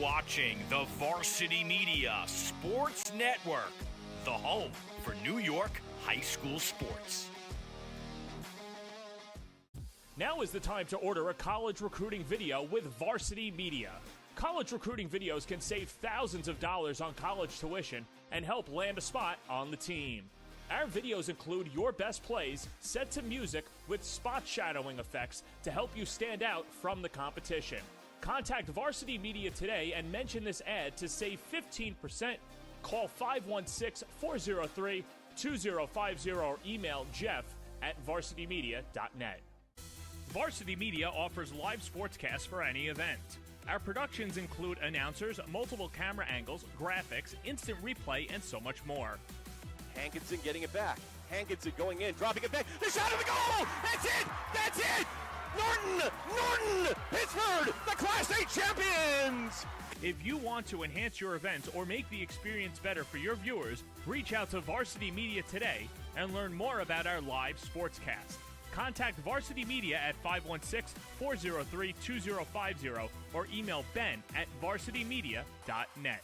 watching the Varsity Media Sports Network, the home for New York high school sports. Now is the time to order a college recruiting video with Varsity Media. College recruiting videos can save thousands of dollars on college tuition and help land a spot on the team. Our videos include your best plays set to music with spot shadowing effects to help you stand out from the competition. Contact Varsity Media today and mention this ad to save 15%. Call 516-403-2050 or email jeff@varsitymedia.net. Varsity Media offers live sportscasts for any event. Our productions include announcers, multiple camera angles, graphics, instant replay, and so much more. Hankinson getting it back. Hankinson going in, dropping it back. The shot of the goal! That's it! That's it! Norton! Pittsburgh, the Class A champions! If you want to enhance your event or make the experience better for your viewers, reach out to Varsity Media today and learn more about our live sportscast. Contact Varsity Media at 516-403-2050 or email ben@varsitymedia.net.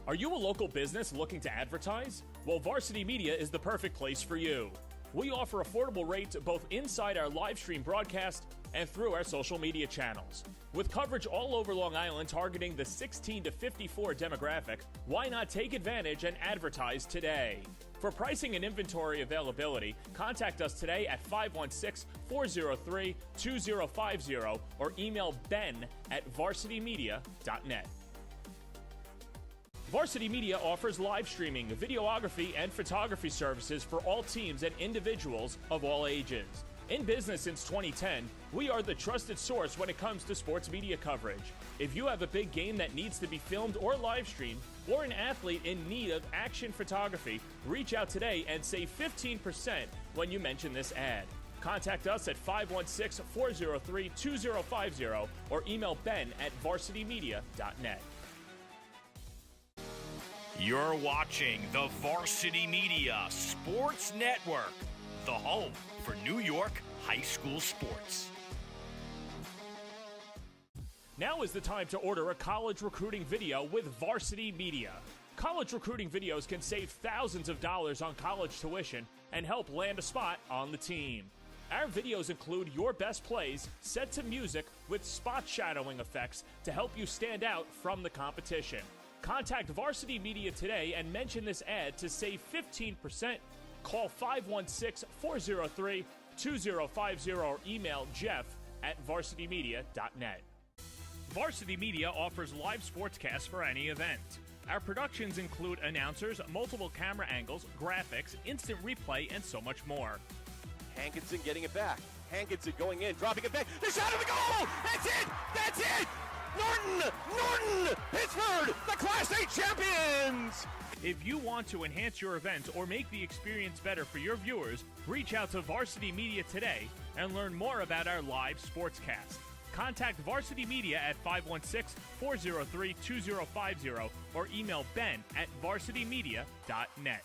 Are you a local business looking to advertise? Well, Varsity Media is the perfect place for you. We offer affordable rates both inside our live stream broadcast and through our social media channels. With coverage all over Long Island targeting the 16 to 54 demographic, why not take advantage and advertise today? For pricing and inventory availability, contact us today at 516-403-2050 or email ben@varsitymedia.net. Varsity Media offers live streaming, videography, and photography services for all teams and individuals of all ages. In business since 2010, we are the trusted source when it comes to sports media coverage. If you have a big game that needs to be filmed or live streamed, or an athlete in need of action photography, reach out today and save 15% when you mention this ad. Contact us at 516-403-2050 or email ben@varsitymedia.net. You're watching the Varsity Media Sports Network, the home for New York high school sports. Now is the time to order a college recruiting video with Varsity Media. College recruiting videos can save thousands of dollars on college tuition and help land a spot on the team. Our videos include your best plays set to music with spot shadowing effects to help you stand out from the competition. Contact Varsity Media today and mention this ad to save 15%. Call 516-403-2050 or email jeff@varsitymedia.net. Varsity Media offers live sportscasts for any event. Our productions include announcers, multiple camera angles, graphics, instant replay, and so much more. Hankinson getting it back. Hankinson going in, dropping it back. The shot of the goal! That's it! That's it! Norton! Pittsburgh, the Class A champions! If you want to enhance your event or make the experience better for your viewers, reach out to Varsity Media today and learn more about our live sportscast. Contact Varsity Media at 516-403-2050 or email ben@varsitymedia.net.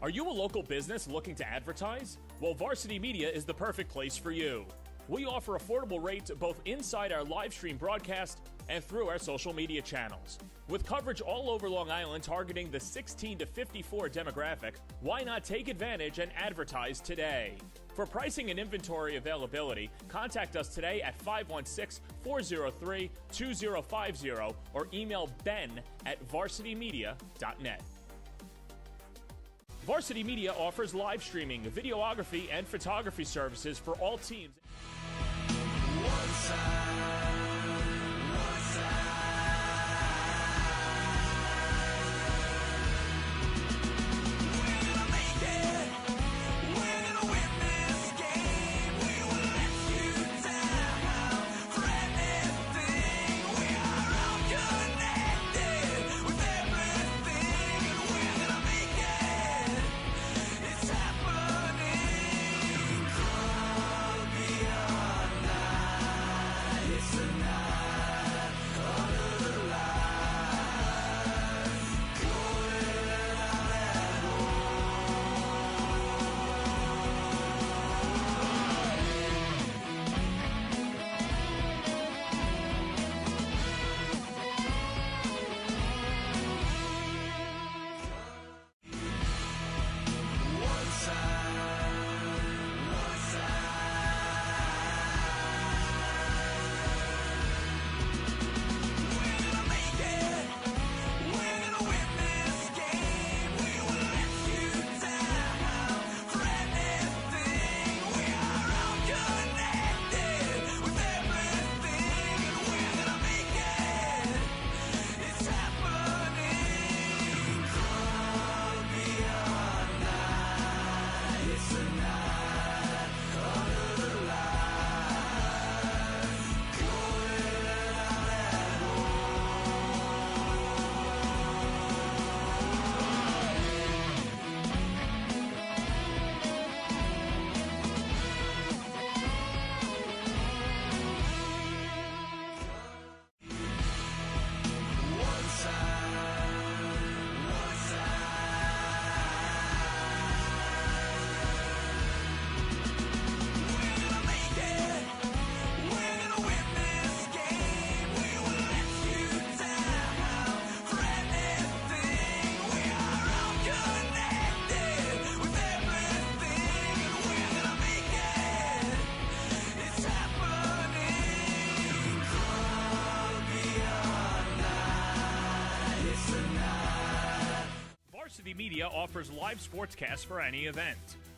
Are you a local business looking to advertise? Well, Varsity Media is the perfect place for you. We offer affordable rates both inside our live stream broadcast and through our social media channels. With coverage all over Long Island targeting the 16 to 54 demographic, why not take advantage and advertise today? For pricing and inventory availability, contact us today at 516-403-2050 or email ben@varsitymedia.net. Varsity Media offers live streaming, videography, and photography services for all teams. It's happening, Columbia. Media offers live sportscasts for any event.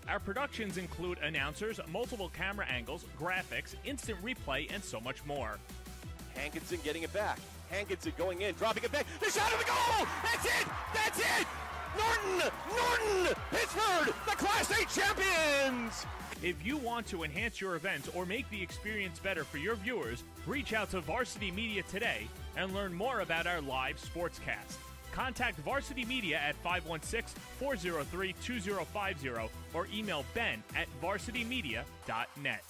Our productions include announcers, multiple camera angles, graphics, instant replay, and so much more. Hankinson getting it back. Hankinson going in, dropping it back. The shot of the goal! That's it! That's it! Norton! Pittsburgh, the Class A champions! If you want to enhance your event or make the experience better for your viewers, reach out to Varsity Media today and learn more about our live sportscast. Contact Varsity Media at 516-403-2050 or email Ben at varsitymedia.net.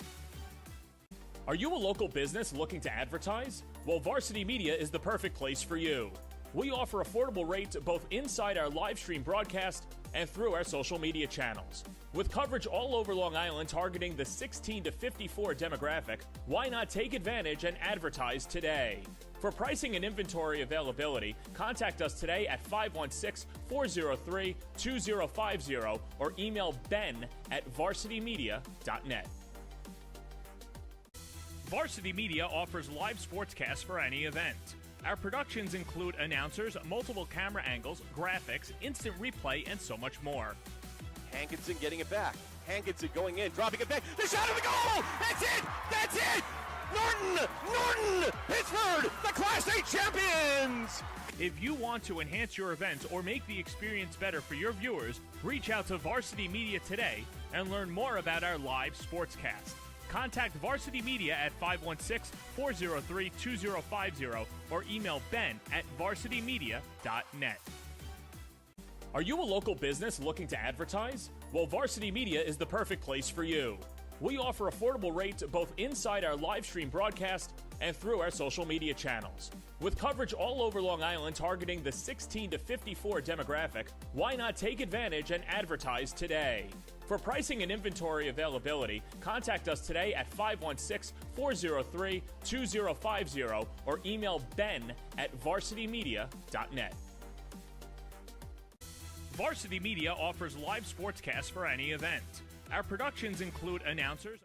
Are you a local business looking to advertise? Well, Varsity Media is the perfect place for you. We offer affordable rates both inside our live stream broadcast and through our social media channels. With coverage all over Long Island targeting the 16 to 54 demographic, why not take advantage and advertise today? For pricing and inventory availability, contact us today at 516-403-2050 or email Ben at varsitymedia.net. Varsity Media offers live sportscasts for any event. Our productions include announcers, multiple camera angles, graphics, instant replay, and so much more. Hankinson getting it back. Hankinson going in, dropping it back. The shot of the goal! That's it! That's it! Norton! Pittsburgh, the Class A champions! If you want to enhance your event or make the experience better for your viewers, reach out to Varsity Media today and learn more about our live sportscast. Contact Varsity Media at 516-403-2050 or email Ben at varsitymedia.net. Are you a local business looking to advertise? Well, Varsity Media is the perfect place for you. We offer affordable rates both inside our live stream broadcast and through our social media channels. With coverage all over Long Island targeting the 16 to 54 demographic, why not take advantage and advertise today? For pricing and inventory availability, contact us today at 516-403-2050 or email Ben at varsitymedia.net. Varsity Media offers live sportscasts for any event. Our productions include announcers.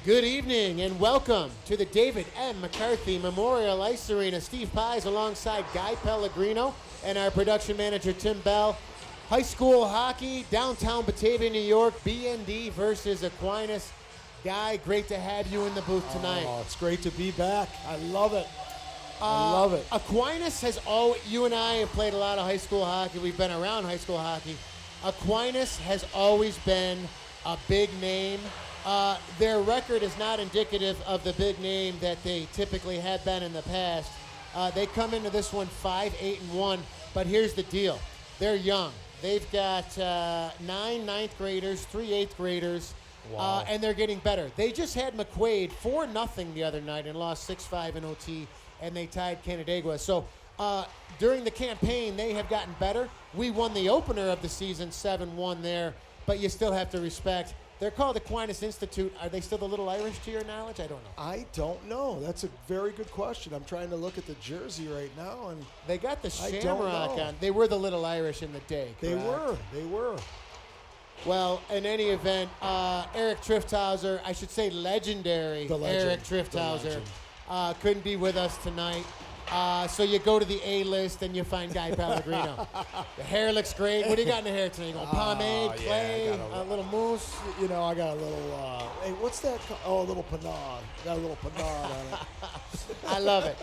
Good evening and welcome to the David M. McCarthy Memorial Ice Arena. Steve Pies alongside Guy Pellegrino and our production manager Tim Bell. High school hockey, downtown Batavia, New York, BND versus Aquinas. Guy, great to have you in the booth tonight. Oh, it's great to be back. I love it. I love it. Aquinas has you and I have played a lot of high school hockey. We've been around high school hockey. Aquinas has always been a big name. Their record is not indicative of the big name that they typically have been in the past. They come into this one 5-8-1, but here's the deal. They're young. They've got 9 ninth graders, 3 8th graders, and they're getting better. They just had McQuaid 4-0 the other night and lost 6-5 in OT, and they tied Canandaigua. So during the campaign, they have gotten better. We won the opener of the season 7-1 there, but you still have to respect. They're called Aquinas Institute. Are they still the Little Irish to your knowledge? I don't know. I don't know. That's a very good question. I'm trying to look at the jersey right now, and they got the shamrock on. They were the Little Irish in the day, correct? They were. Well, in any event, Eric Trifthauser, I should say legendary Eric Trifthauser, couldn't be with us tonight. So you go to the A-list and you find Guy Pellegrino. The hair looks great. What do you got in the hair tonight? You going pomade, clay, a little mousse? You know, I got a little, hey, what's that? Oh, a little panade. Got a little panade on it. I love it.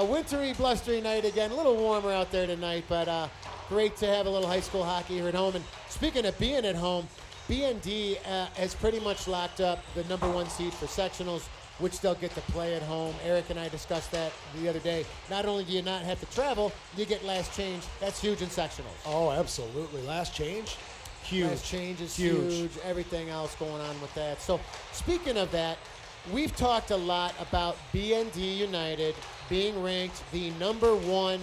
Wintry, blustery night again. A little warmer out there tonight, but great to have a little high school hockey here at home. And speaking of being at home, BND has pretty much locked up the #1 seed for sectionals, which they'll get to play at home. Eric and I discussed that the other day. Not only do you not have to travel, you get last change. That's huge in sectionals. Oh, absolutely. Last change? Huge. Last change is huge. Everything else going on with that. So speaking of that, we've talked a lot about BND United being ranked the #1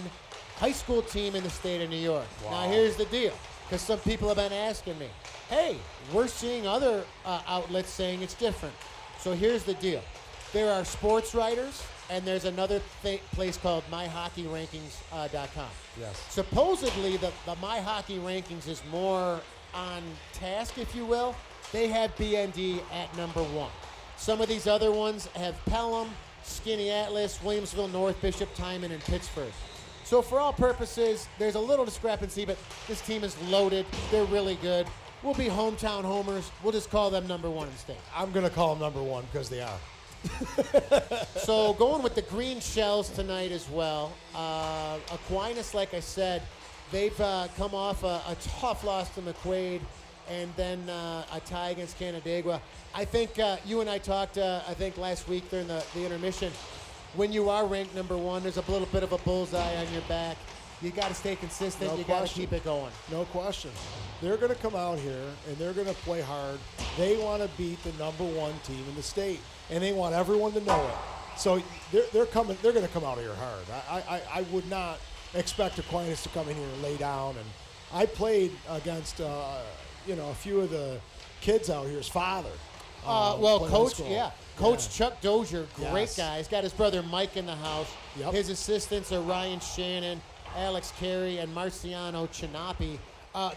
high school team in the state of New York. Wow. Now here's the deal, because some people have been asking me, hey, we're seeing other outlets saying it's different. So here's the deal. There are sports writers, and there's another place called MyHockeyRankings.com. Yes. Supposedly, the My Hockey Rankings is more on task, if you will. They have BND at #1. Some of these other ones have Pelham, Skinny Atlas, Williamsville, North Bishop, Timon, and Pittsburgh. So for all purposes, there's a little discrepancy, but this team is loaded. They're really good. We'll be hometown homers. We'll just call them #1 in the state. I'm going to call them #1 because they are. So going with the green shells tonight as well. Aquinas, like I said, they've come off a tough loss to McQuaid and then a tie against Canandaigua. I think you and I talked, I think last week during the intermission, when you are ranked #1, there's a little bit of a bullseye on your back. You got to stay consistent. You got to keep it going. No question. They're going to come out here and they're going to play hard. They want to beat the #1 team in the state, and they want everyone to know it. So they're coming. They're going to come out here hard. I would not expect Aquinas to come in here and lay down. And I played against a few of the kids out here's father. Coach Chuck Dozier, great guy. He's got his brother Mike in the house. Yep. His assistants are Ryan Shannon, Alex Carey, and Marciano Chinapi.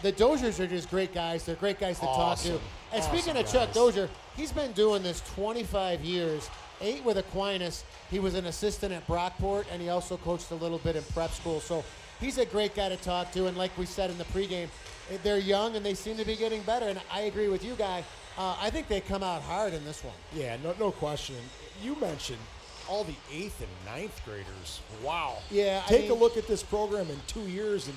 The Doziers are just great guys. They're great guys to talk to. And speaking of Chuck Dozier, he's been doing this 25 years, 8 with Aquinas. He was an assistant at Brockport, and he also coached a little bit in prep school. So he's a great guy to talk to. And like we said in the pregame, they're young, and they seem to be getting better. And I agree with you, Guy. I think they come out hard in this one. Yeah, no question. You mentioned all the 8th and 9th graders. Wow. Yeah. Take a look at this program in 2 years, and,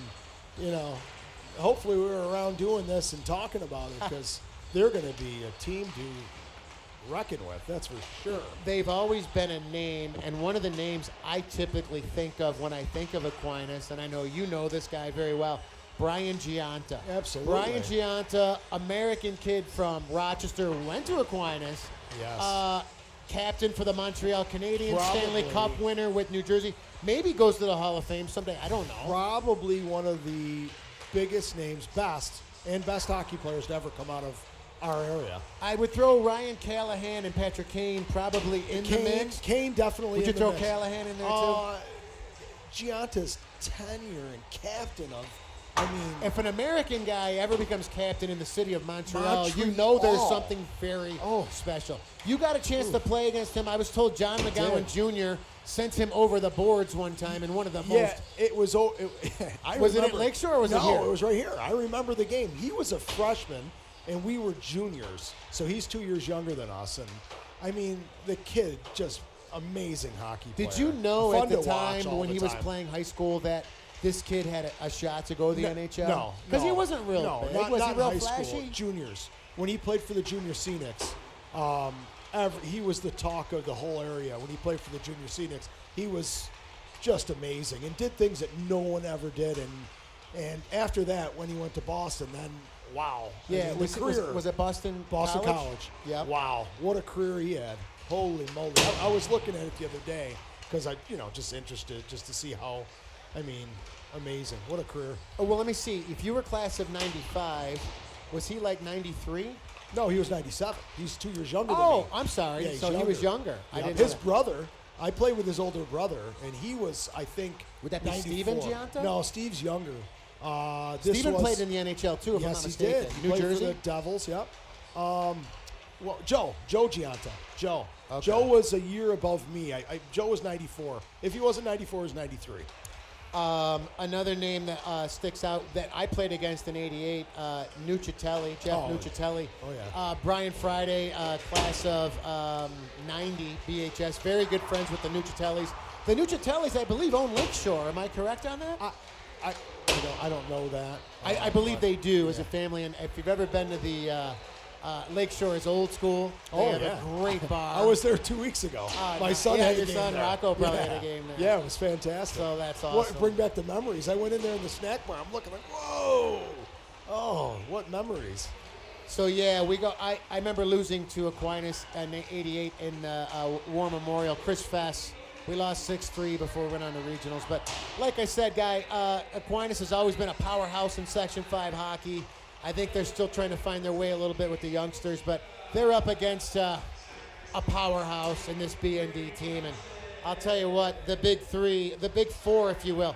hopefully we're around doing this and talking about it, because they're going to be a team to reckon with, that's for sure. They've always been a name, and one of the names I typically think of when I think of Aquinas, and I know you know this guy very well, Brian Gianta. Absolutely. Brian Gianta, American kid from Rochester, went to Aquinas. Yes. Captain for the Montreal Canadiens, Stanley Cup winner with New Jersey. Maybe goes to the Hall of Fame someday. I don't know. Probably one of the biggest names, best hockey players to ever come out of our area. I would throw Ryan Callahan and Patrick Kane probably in the mix. Kane definitely in the mix. Would you throw Callahan in there too? Gianta's tenure and captain of I mean, if an American guy ever becomes captain in the city of Montreal, you know there's something very special. You got a chance to play against him. I was told John McGowan Jr. sent him over the boards one time in one of the most. Yeah, it was. Was it at Lakeshore or was it here? No, it was right here. I remember the game. He was a freshman, and we were juniors. So he's 2 years younger than us. And, I mean, the kid, just amazing hockey player. Did you know Fun at the to watch time all when the he was time. playing high school that this kid had a shot to go to the NHL? No. Because he wasn't real big. Was he not real high flashy? school. Juniors. When he played for the Junior Scenics, he was the talk of the whole area. When he played for the Junior Scenics, he was just amazing and did things that no one ever did. And after that, when he went to Boston, then wow. Yeah, I mean, was it Boston College? Yeah. Wow, what a career he had. Holy moly. I was looking at it the other day because just interested just to see how, amazing. What a career. Oh, well, let me see. If you were class of 95, was he like 93? No, he was 97. He's 2 years younger than me. Oh, I'm sorry. Yeah, he's so he was younger. Yeah, I didn't his know that. brother, I played with his older brother, and he was, I think, Would that be 94. Steven Giunta? No, Steve's younger. Steven played in the NHL, too, if I'm not Yes, he mistaken. did. He New played Jersey? for the Devils, yep. Joe Giunta. Joe. Okay. Joe was a year above me. Joe was 94. If he wasn't 94, he was 93. Another name that sticks out that I played against in '88, Nuccitelli, Jeff Nuccitelli. Oh, yeah. Brian Friday, class of 90, BHS. Very good friends with the Nuccitellis. The Nuccitellis, I believe, own Lakeshore. Am I correct on that? I don't know that. I believe they do as a family. And if you've ever been to the Lakeshore is old school. They have a great bar. I was there 2 weeks ago. My son had a your game son there. Rocco probably had a game there. Yeah, it was fantastic. So that's awesome. Bring back the memories. I went in there in the snack bar. I'm looking like, whoa. Oh, what memories. So, yeah, we go. I remember losing to Aquinas in '88 in War Memorial. Chris Fess. We lost 6-3 before we went on to regionals. But like I said, Guy, Aquinas has always been a powerhouse in Section 5 hockey. I think they're still trying to find their way a little bit with the youngsters, but they're up against a powerhouse in this BND team. And I'll tell you what, the big four, if you will.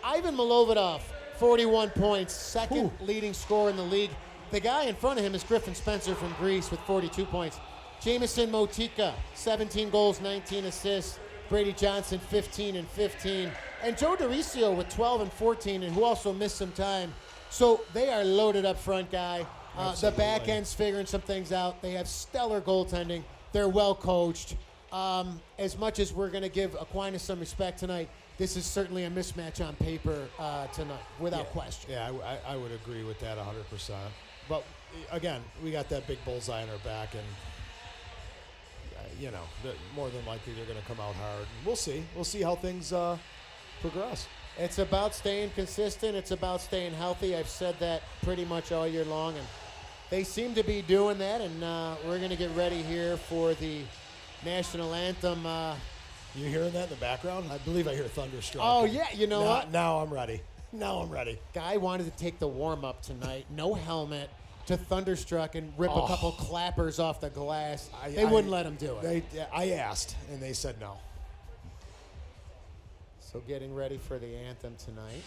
Ivan Milovidov, 41 points, second leading scorer in the league. The guy in front of him is Griffin Spencer from Greece with 42 points. Jameson Motika, 17 goals, 19 assists. Brady Johnson, 15 and 15. And Joe DeRicio with 12 and 14, and who also missed some time. So they are loaded up front, Guy. The back end's figuring some things out. They have stellar goaltending. They're well coached. As much as we're going to give Aquinas some respect tonight, this is certainly a mismatch on paper tonight, without question. Yeah, I would agree with that 100%. But, again, we got that big bullseye on our back, and, more than likely they're going to come out hard. And we'll see. We'll see how things progress. It's about staying consistent. It's about staying healthy. I've said that pretty much all year long, and they seem to be doing that, and we're going to get ready here for the national anthem. You hearing that in the background? I believe I hear Thunderstruck. Oh, yeah, you know what? Now I'm ready. Guy wanted to take the warm-up tonight, no helmet, to Thunderstruck and rip a couple clappers off the glass. They wouldn't let him do it. I asked, and they said no. So getting ready for the anthem tonight.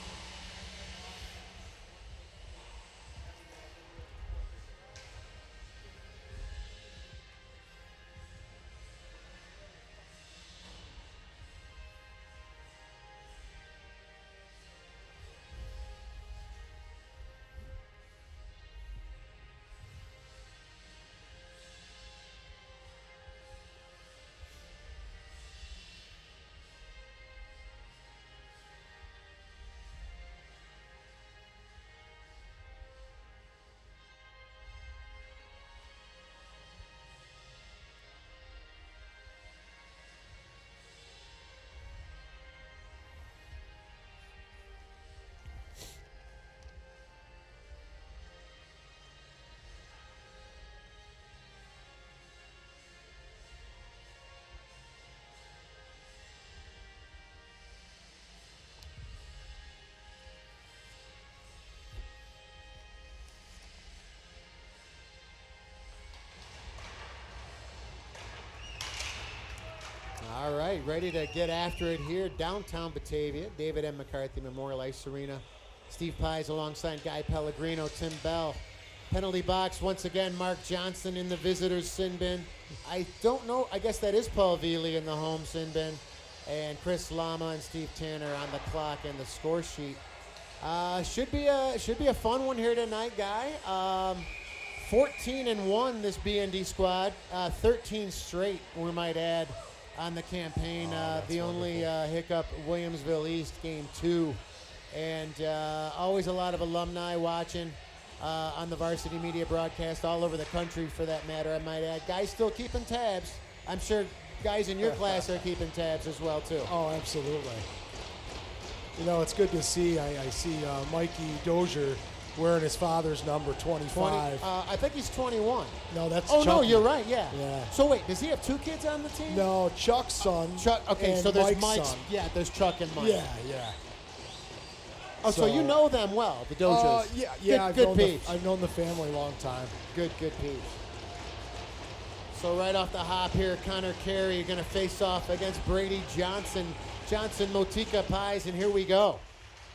All right, ready to get after it here, downtown Batavia, David M. McCarthy Memorial Ice Arena. Steve Pies alongside Guy Pellegrino, Tim Bell. Penalty box, once again, Mark Johnson in the visitors' sin bin. I don't know, I guess that is Paul Veely in the home sin bin. And Chris Lama and Steve Tanner on the clock and the score sheet. Should be a fun one here tonight, Guy. 14-1 this BND squad, 13 straight, we might add, on the campaign. The only hiccup, Williamsville East, game 2. And always a lot of alumni watching on the Varsity Media broadcast all over the country, for that matter, I might add. Guys still keeping tabs. I'm sure guys in your class are keeping tabs as well, too. Oh, absolutely. You know, it's good to see. I see Mikey Dozier wearing his father's number, 25. I think he's 21. No, that's Oh, Chucky. no, you're right, yeah. Yeah. So, wait, does he have 2 kids on the team? No, Chuck's son. Chuck, okay, and so there's Mike's son. Yeah, there's Chuck and Mike. Yeah. Oh, so you know them well, the Dojos. Yeah. Good peeps. I've known the family a long time. Good peeps. So right off the hop here, Connor Carey going to face off against Brady Johnson. Motika Pies, and here we go.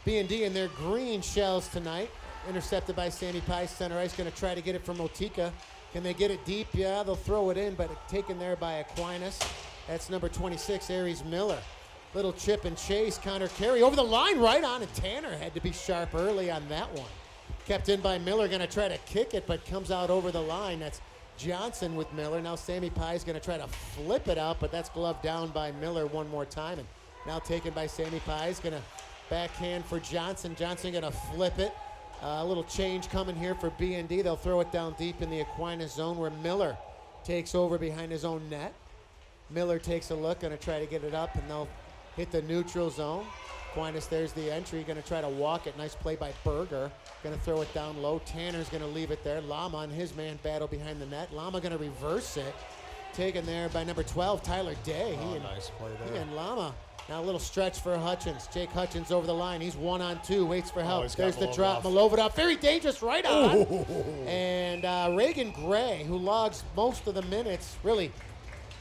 B&D in their green shells tonight. Intercepted by Sammy Pies. Center ice going to try to get it from Motika. Can they get it deep? Yeah, they'll throw it in, but taken there by Aquinas. That's number 26, Aries Miller. Little chip and chase. Connor Carey over the line, right on, and Tanner had to be sharp early on that one. Kept in by Miller, going to try to kick it, but comes out over the line. That's Johnson with Miller. Now Sammy Pies going to try to flip it out, but that's gloved down by Miller one more time. And now taken by Sammy Pies, going to backhand for Johnson. Johnson going to flip it. A little change coming here for B&D. They'll throw it down deep in the Aquinas zone where Miller takes over behind his own net. Miller takes a look, going to try to get it up, and they'll hit the neutral zone. Aquinas, there's the entry, going to try to walk it. Nice play by Berger. Going to throw it down low. Tanner's going to leave it there. Lama and his man battle behind the net. Lama going to reverse it. Taken there by number 12, Tyler Day. Nice play there. He and Lama. Now a little stretch for Hutchins. Jake Hutchins over the line. He's 1-on-2, waits for help. There's the drop. Malovidov, very dangerous, right on. And Reagan Gray, who logs most of the minutes, really,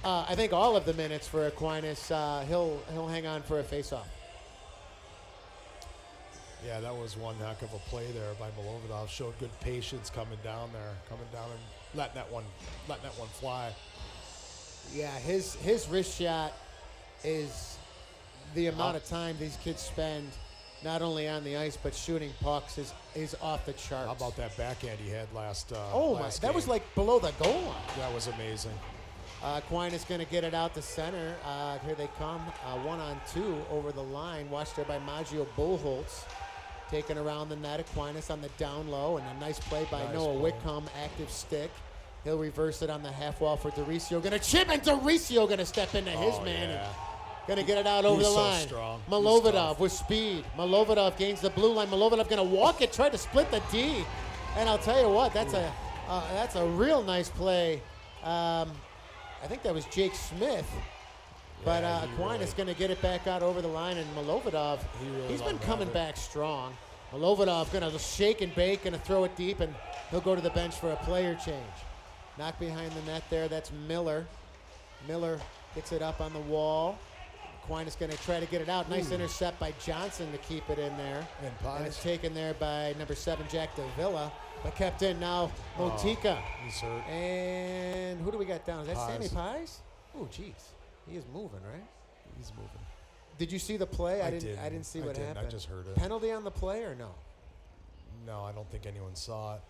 I think all of the minutes for Aquinas, he'll hang on for a face-off. Yeah, that was one heck of a play there by Malovidov. Showed good patience coming down and letting that one fly. Yeah, his wrist shot is the amount of time these kids spend not only on the ice but shooting pucks is off the charts. How about that backhand he had last that game? was like below the goal line. That was amazing. Aquinas going to get it out to center. Here they come, 1-on-2 over the line. Watched there by Maggio Bullholtz. Taken around the net. Aquinas on the down low, and a nice play by Noah Whitcomb, active stick. He'll reverse it on the half wall for Doricio. Going to chip, and Doricio going to step into his man. Yeah. Going to get it out over the line. Strong. Malovidov with speed. Malovidov gains the blue line. Malovidov going to walk it, try to split the D. And I'll tell you what, that's a real nice play. I think that was Jake Smith. But Aquinas going to get it back out over the line, and Malovidov, he's been coming back strong. Malovidov going to shake and bake, going to throw it deep, and he'll go to the bench for a player change. Knock behind the net there, that's Miller. Miller gets it up on the wall. Aquinas going to try to get it out. Nice intercept by Johnson to keep it in there. And it's taken there by number 7, Jack Davila, but kept in now Motika. He's hurt. And who do we got down? Is that Pies. Sammy Pies? Oh, jeez. He is moving, right? He's moving. Did you see the play? I didn't see what happened. I just heard it. Penalty on the play or no? No, I don't think anyone saw it.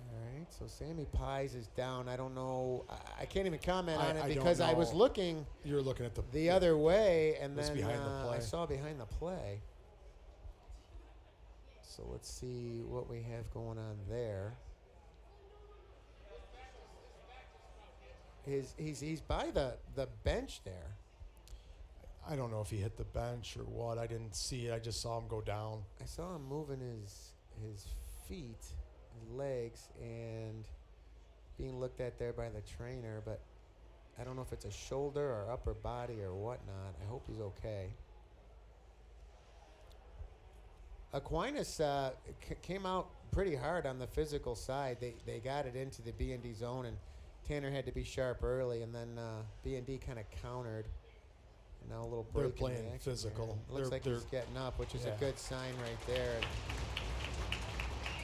All right, so Sammy Pies is down. I don't know. I can't even comment on it I don't because I was know. looking You're looking at the other way, and was then behind the play. I saw behind the play. So let's see what we have going on there. He's by the bench there. I don't know if he hit the bench or what. I didn't see it. I just saw him go down. I saw him moving his feet, his legs, and being looked at there by the trainer, but I don't know if it's a shoulder or upper body or whatnot. I hope he's okay. Aquinas came out pretty hard on the physical side. They got it into the B&D zone, and Tanner had to be sharp early, and then B&D kind of countered. Now a little They're break. playing in the action physical. there. Looks like They're- he's getting up, which is a yeah. good sign right there. And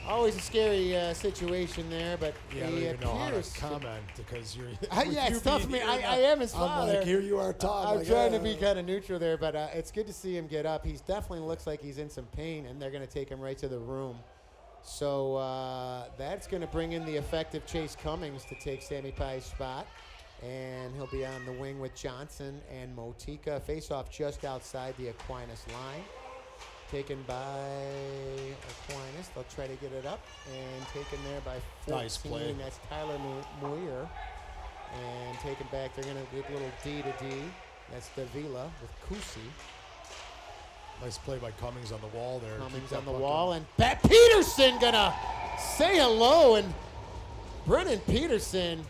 always a scary situation there, but Yeah, I don't he even know how to appears comment because you're. yeah, you it's tough for me. being I here, am his I'm father. like, here you are, Todd. I'm like, trying to be kind of neutral there, but it's good to see him get up. He's definitely looks like he's in some pain, and they're going to take him right to the room. So that's going to bring in the effective Chase Cummings to take Sammy Pye's spot. And he'll be on the wing with Johnson and Motika. Face-off just outside the Aquinas line. Taken by Aquinas. They'll try to get it up. And taken there by 14. Nice play. That's Tyler Muir. And taken back. They're going to do a little D to D. That's Davila with Kusi. Nice play by Cummings on the wall there. Cummings Keep on that the puck wall. in. And Pat Peterson going to say hello. And Brennan Peterson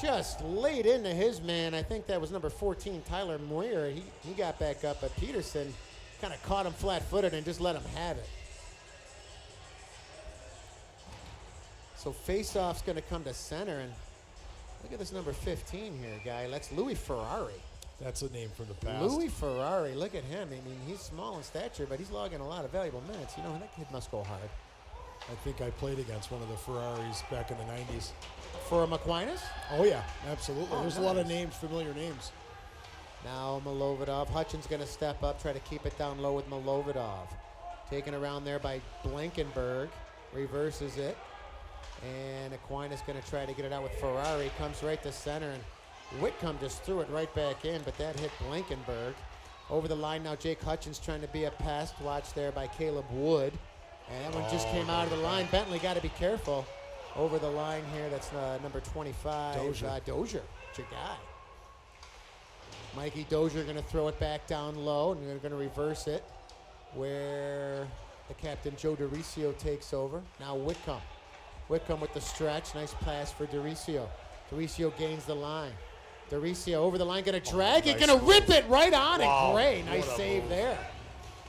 just laid into his man. I think that was number 14, Tyler Moyer. He got back up, but Peterson kind of caught him flat-footed and just let him have it. So face-off's going to come to center, and look at this number 15 here, guy. That's Louis Ferrari. That's a name from the past. Louis Ferrari, look at him. I mean, he's small in stature, but he's logging a lot of valuable minutes. You know, that kid must go hard. I think I played against one of the Ferraris back in the 90s. For Aquinas? Oh, yeah, absolutely. Oh, There's a lot of nice. names, familiar names. Now Milovidov. Hutchins going to step up, try to keep it down low with Milovidov. Taken around there by Blankenberg. Reverses it. And Aquinas going to try to get it out with Ferrari. Comes right to center, and Whitcomb just threw it right back in, but that hit Blankenberg. Over the line now, Jake Hutchins trying to be a pest. Watch there by Caleb Wood. And that one just came out of the line. Bentley got to be careful. Over the line here, that's number 25. Dozier, it's your guy. Mikey Dozier going to throw it back down low, and they're going to reverse it where the captain, Joe DeRicio, takes over. Now Whitcomb. Whitcomb with the stretch. Nice pass for DeRicio. DeRicio gains the line. DeRicio over the line, going to drag it, nice going to rip it right on Wow, it. Gray, nice what a save move. there.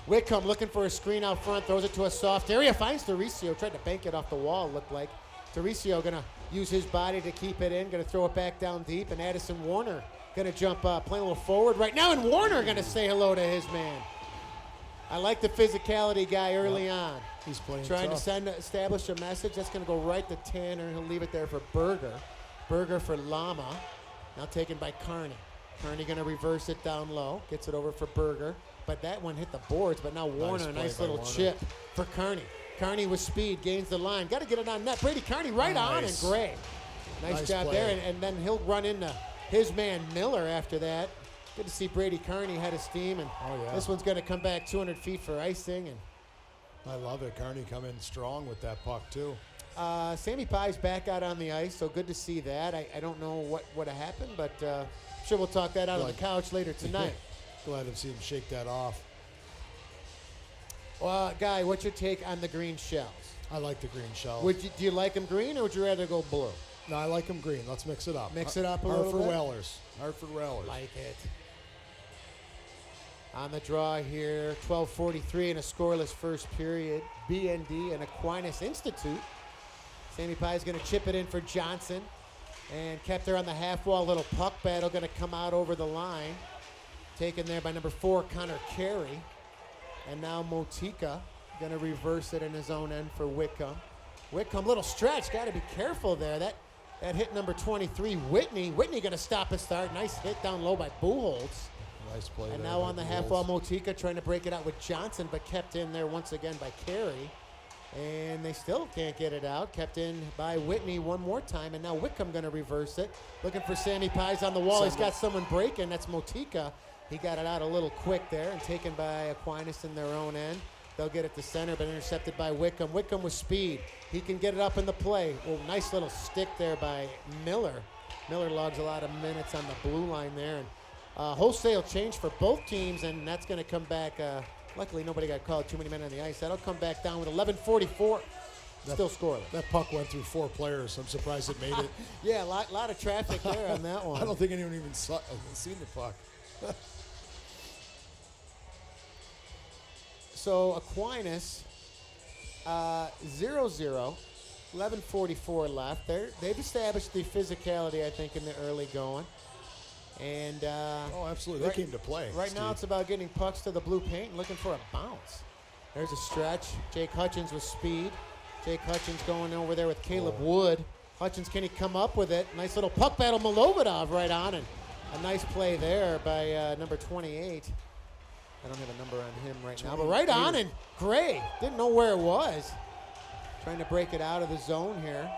Whitcomb looking for a screen out front, throws it to a soft area, finds DeRicio, tried to bank it off the wall, looked like. DeRicio going to use his body to keep it in, going to throw it back down deep, and Addison Warner going to jump up, playing a little forward right now, and Warner going to say hello to his man. I like the physicality guy early on. He's playing Trying tough. to establish a message. That's going to go right to Tanner. He'll leave it there for Berger. Berger for Lama. Now taken by Carney. Carney going to reverse it down low. Gets it over for Berger. But that one hit the boards. But now Warner, play nice by little Warner. chip for Carney. Carney with speed, gains the line. Got to get it on net. Brady Carney right on and Nice. Gray. Nice job play. there. And then he'll run into his man Miller after that. Good to see Brady Carney had his steam. And Oh, yeah. this one's going to come back 200 feet for icing. And I love it. Carney come in strong with that puck, too. Sammy Pye's back out on the ice, so good to see that. I don't know what would have happened, but sure we'll talk that out on the couch later tonight. Glad to see him shake that off. Guy, what's your take on the green shells? I like the green shell. Do you like them green, or would you rather go blue? No, I like them green. Let's mix it up. Mix it up a little Hartford bit? Whalers. Hartford Whalers. Like it. On the draw here, 12:43 in a scoreless first period. BND and Aquinas Institute. Sammy Pye's going to chip it in for Johnson. And kept there on the half wall. Little puck battle going to come out over the line. Taken there by number 4, Connor Carey. And now Motika going to reverse it in his own end for Whitcomb. Whitcomb, little stretch. Got to be careful there. That hit number 23, Whitney. Whitney going to stop and start. Nice hit down low by Buchholz. Nice play. And there now by on the Buchholz. half wall, Motika trying to break it out with Johnson, but kept in there once again by Carey. And they still can't get it out. Kept in by Whitney one more time, and now Whitcomb going to reverse it. Looking for Sammy Pye's on the wall. He's got someone breaking. That's Motika. He got it out a little quick there and taken by Aquinas in their own end. They'll get it to center, but intercepted by Whitcomb. Whitcomb with speed. He can get it up in the play. Oh, nice little stick there by Miller. Miller logs a lot of minutes on the blue line there. And wholesale change for both teams, and that's going to come back. Luckily, nobody got called. Too many men on the ice. That'll come back down with 11:44. Still scoreless. That puck went through 4 players. I'm surprised it made it. Yeah, a lot of traffic there on that one. I don't think anyone even seen the puck. So Aquinas, 0-0, 11:44 left. They've established the physicality, I think, in the early going. And absolutely. They came to play. Right now it's about getting pucks to the blue paint and looking for a bounce. There's a stretch. Jake Hutchins with speed. Jake Hutchins going over there with Caleb Wood. Hutchins, can he come up with it? Nice little puck battle. Milovidov right on, and a nice play there by number 28. I don't have a number on him right now, but right on, and Gray didn't know where it was. Trying to break it out of the zone here.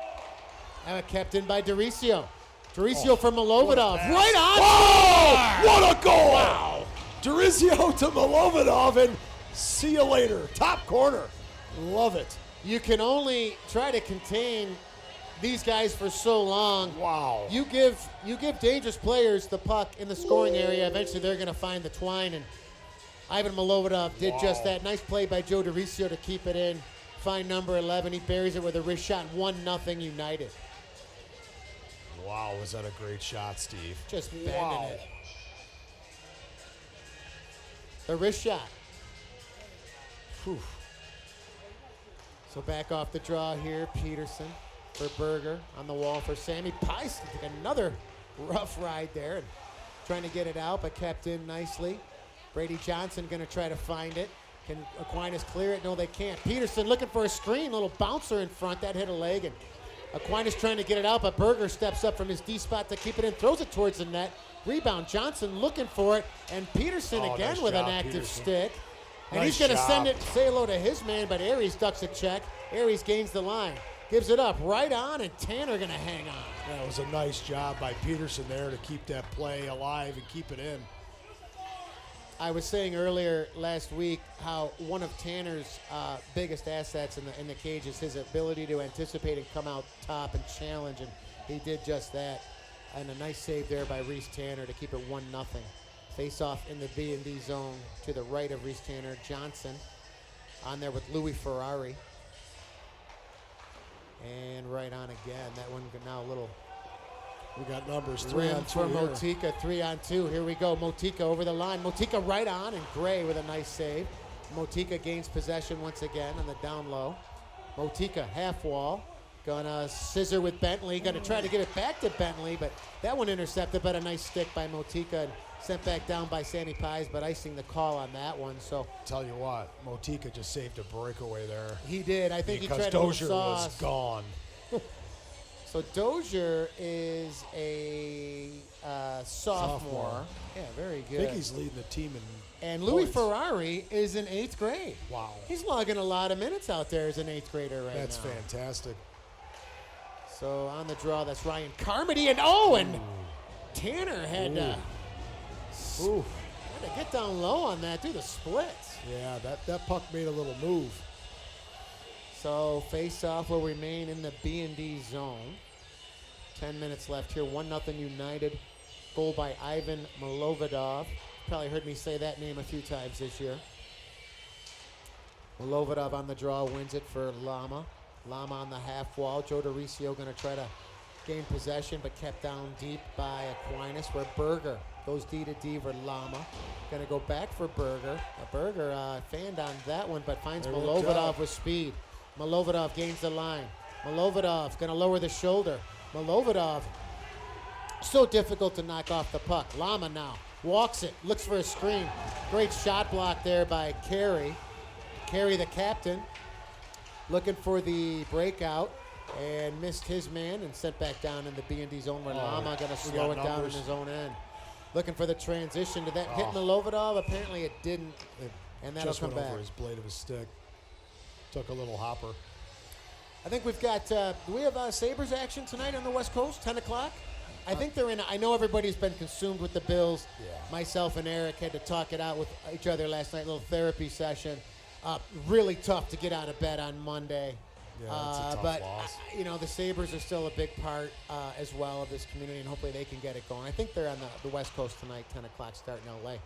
Kept in by Dericio. Dericio for Milovidov. Right on! Oh, what a goal! Wow. Dericio to Milovidov, and see you later. Top corner. Love it. You can only try to contain these guys for so long. Wow. You give dangerous players the puck in the scoring area. Eventually they're going to find the twine, and Ivan Milovidov did just that. Nice play by Joe Dericio to keep it in. Find number 11. He buries it with a wrist shot. 1-0 United. Wow, was that a great shot, Steve? Just bending it. The wrist shot. Whew. So back off the draw here. Peterson for Berger on the wall for Sammy Pice. Another rough ride there. And trying to get it out, but kept in nicely. Brady Johnson going to try to find it. Can Aquinas clear it? No, they can't. Peterson looking for a screen. Little bouncer in front. That hit a leg. And Aquinas trying to get it out, but Berger steps up from his D spot to keep it in. Throws it towards the net. Rebound. Johnson looking for it. And Peterson again nice with job, an active Peterson. stick. And Nice he's going to send job. it, say hello to his man, but Aries ducks a check. Aries gains the line. Gives it up right on, and Tanner going to hang on. That was a nice job by Peterson there to keep that play alive and keep it in. I was saying earlier last week how one of Tanner's biggest assets in the cage is his ability to anticipate and come out top and challenge, and he did just that. And a nice save there by Reese Tanner to keep it 1-0. Face off in the BND zone to the right of Reese Tanner. Johnson on there with Louis Ferrari. And right on again. That one now a little. We got numbers 3 on 2 for here. Motika, 3 on 2. Here we go. Motika over the line. Motika right on, and Gray with a nice save. Motika gains possession once again on the down low. Motika half wall. Gonna scissor with Bentley. Gonna try to get it back to Bentley, but that one intercepted, but a nice stick by Motika and sent back down by Sammy Pies, but icing the call on that one. So Tell you what, Motika just saved a breakaway there. he did. I think because he tried to Dozier sauce. was gone. So Dozier is a sophomore. Yeah, very I good. think he's leading the team in And Louis points. Ferrari is in 8th grade. Wow. He's logging a lot of minutes out there as an 8th grader right That's now. fantastic. So on the draw, that's Ryan Carmody. And Tanner had to get down low on that, do the splits. Yeah, that puck made a little move. So face-off will remain in the B&D zone. 10 minutes left here. 1-0 United. Goal by Ivan Milovidov. Probably heard me say that name a few times this year. Milovidov on the draw wins it for Lama. Lama on the half wall. Joe Dericio going to try to gain possession, but kept down deep by Aquinas, where Berger goes D to D for Lama. Going to go back for Berger. Berger fanned on that one, but finds Milovidov with speed. Milovidov gains the line. Milovidov going to lower the shoulder. Milovidov, so difficult to knock off the puck. Lama now walks it, looks for a screen. Great shot block there by Carey. Carey, the captain, looking for the breakout and missed his man and sent back down in the B&D zone where Lama going to slow it down in his own end. Looking for the transition to that. Hit Milovidov. Apparently it didn't, and that'll Just come went back. over his blade of his stick. Took a little hopper. I think we've got, do we have Sabres action tonight on the West Coast, 10 o'clock? I think they're in, I know everybody's been consumed with the Bills. Yeah. Myself and Eric had to talk it out with each other last night, a little therapy session. Really tough to get out of bed on Monday. Yeah, it's a tough but, loss. the Sabres are still a big part as well of this community, and hopefully they can get it going. I think they're on the West Coast tonight, 10 o'clock start in L.A.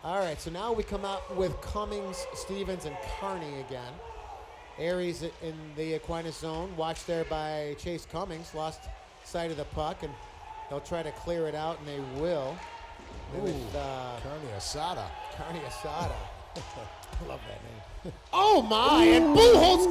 All right, so now we come out with Cummings, Stevens, and Carney again. Aries in the Aquinas zone, watched there by Chase Cummings, lost sight of the puck, and they'll try to clear it out, and they will. With Carney Asada. Carney Asada. I love that name. Oh my! And Buchholz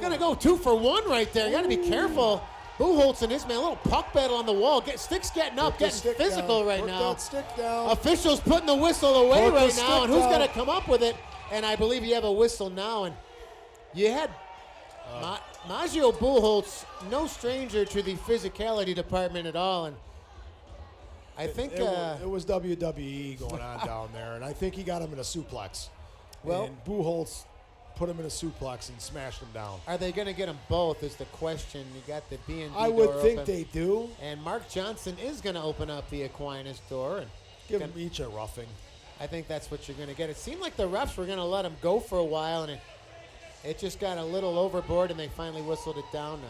gonna go 2 for 1 right there. You got to be careful. Buchholz and his man, a little puck battle on the wall. Sticks getting up, getting physical down. right Put now. that stick down. Officials putting the whistle away Put the right now, stick and who's down. going to come up with it? And I believe you have a whistle now. And you had Maggio Buchholz, no stranger to the physicality department at all. And I think it was WWE going on down there, and I think he got him in a suplex. Well, and Buchholz put him in a suplex and smashed him down. are they going to get them both is the question. You got the BND I door would think open. they do. And Mark Johnson is going to open up the Aquinas door. And Give them each a roughing. I think that's what you're going to get. It seemed like the refs were going to let him go for a while, and it just got a little overboard, and they finally whistled it down now.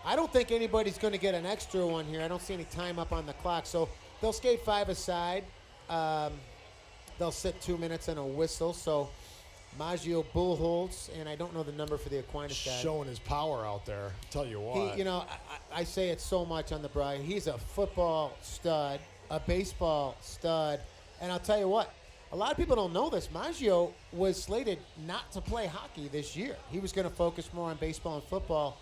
I don't think anybody's going to get an extra one here. I don't see any time up on the clock. So they'll skate 5 aside. They'll sit 2 minutes and a whistle. So Maggio Buchholz, and I don't know the number for the Aquinas guy. Showing his power out there. Tell you what. I say it so much on the Brian. He's a football stud, a baseball stud. And I'll tell you what, a lot of people don't know this. Maggio was slated not to play hockey this year. He was going to focus more on baseball and football.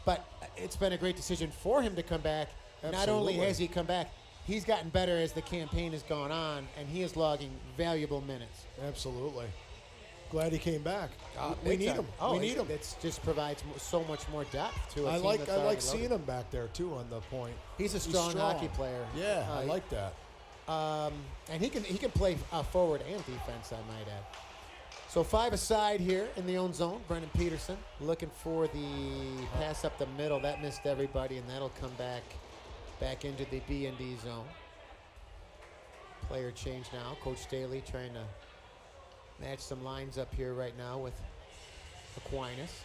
But it's been a great decision for him to come back. Absolutely. Not only has he come back, he's gotten better as the campaign has gone on, and he is logging valuable minutes. Absolutely. Glad he came back. We Big need time. him. Oh, we need him. It just provides so much more depth to a I team like that's already seeing loaded. him back there too on the point. He's a strong hockey player. Yeah, I like that. And he can play forward and defense, I might add. So 5 aside here in the own zone. Brendan Peterson looking for the pass up the middle. That missed everybody, and that'll come back into the BND zone. Player change now. Coach Staley trying to match some lines up here right now with Aquinas.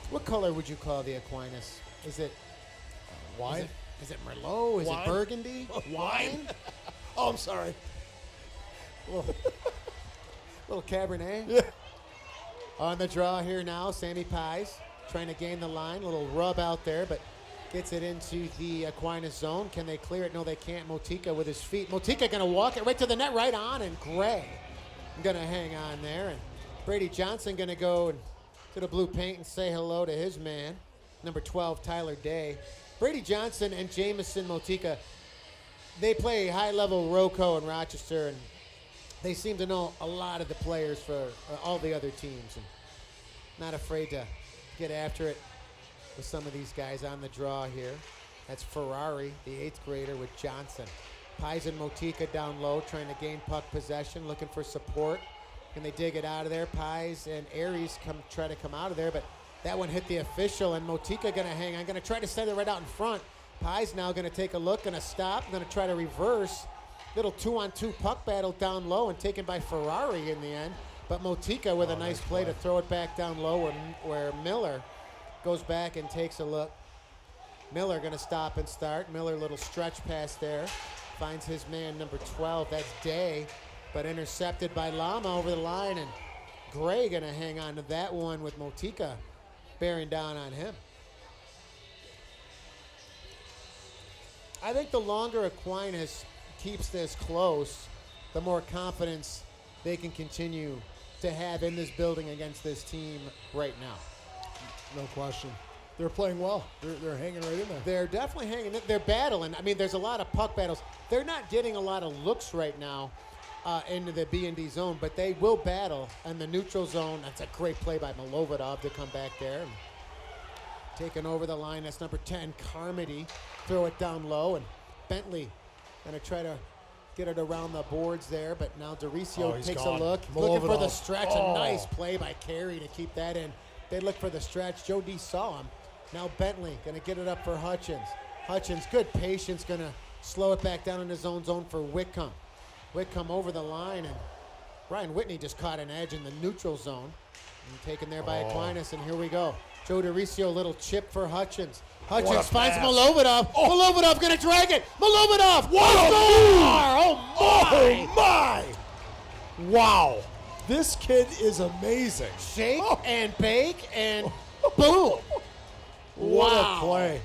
What color would you call the Aquinas? Is it Wine? Is it Merlot? Is Wine? it Burgundy? Wine? Oh, I'm sorry. Little Cabernet. Yeah. On the draw here now, Sammy Pies trying to gain the line. Little rub out there, but gets it into the Aquinas zone. Can they clear it? No, they can't. Motika with his feet. Motika going to walk it right to the net, right on, and Gray going to hang on there. And Brady Johnson going to go to the blue paint and say hello to his man, number 12, Tyler Day. Brady Johnson and Jamison Motika, they play high-level ROCO in Rochester, and they seem to know a lot of the players for all the other teams, and not afraid to get after it with some of these guys on the draw here. That's Ferrari, the 8th grader, with Johnson. Pies and Motika down low, trying to gain puck possession, looking for support. Can they dig it out of there? Pies and Aries try to come out of there, but that one hit the official, and Motika going to hang on. Going to try to send it right out in front. Pies now going to take a look, going to stop, going to try to reverse. Little 2-on-2 puck battle down low and taken by Ferrari in the end. But Motika with a nice play to throw it back down low where Miller goes back and takes a look. Miller going to stop and start. Miller, little stretch pass there. Finds his man, number 12. That's Day, but intercepted by Lama over the line. And Gray going to hang on to that one with Motika bearing down on him. I think the longer Aquinas keeps this close, the more confidence they can continue to have in this building against this team right now. No question. They're playing well. They're hanging right in there. They're definitely hanging in. They're battling. I mean, there's a lot of puck battles. They're not getting a lot of looks right now into the B&D zone, but they will battle in the neutral zone. That's a great play by Milovodov to come back there. And taking over the line, that's number 10, Carmody. Throw it down low, and Bentley going to try to get it around the boards there, but now Doricio takes a look. Looking for the stretch. A nice play by Carey to keep that in. They look for the stretch. Joe D saw him. Now Bentley going to get it up for Hutchins. Hutchins, good patience, going to slow it back down in his own zone for Whitcomb. Whitcomb over the line, and Ryan Whitney just caught an edge in the neutral zone. And taken there by Aquinas, and here we go. Joe Doricio, little chip for Hutchins. Hutchins finds Milovodov. Milovodov going to drag it. Milovodov. What a score! Oh my! Wow. This kid is amazing. Shake and bake and boom. What Wow. a play.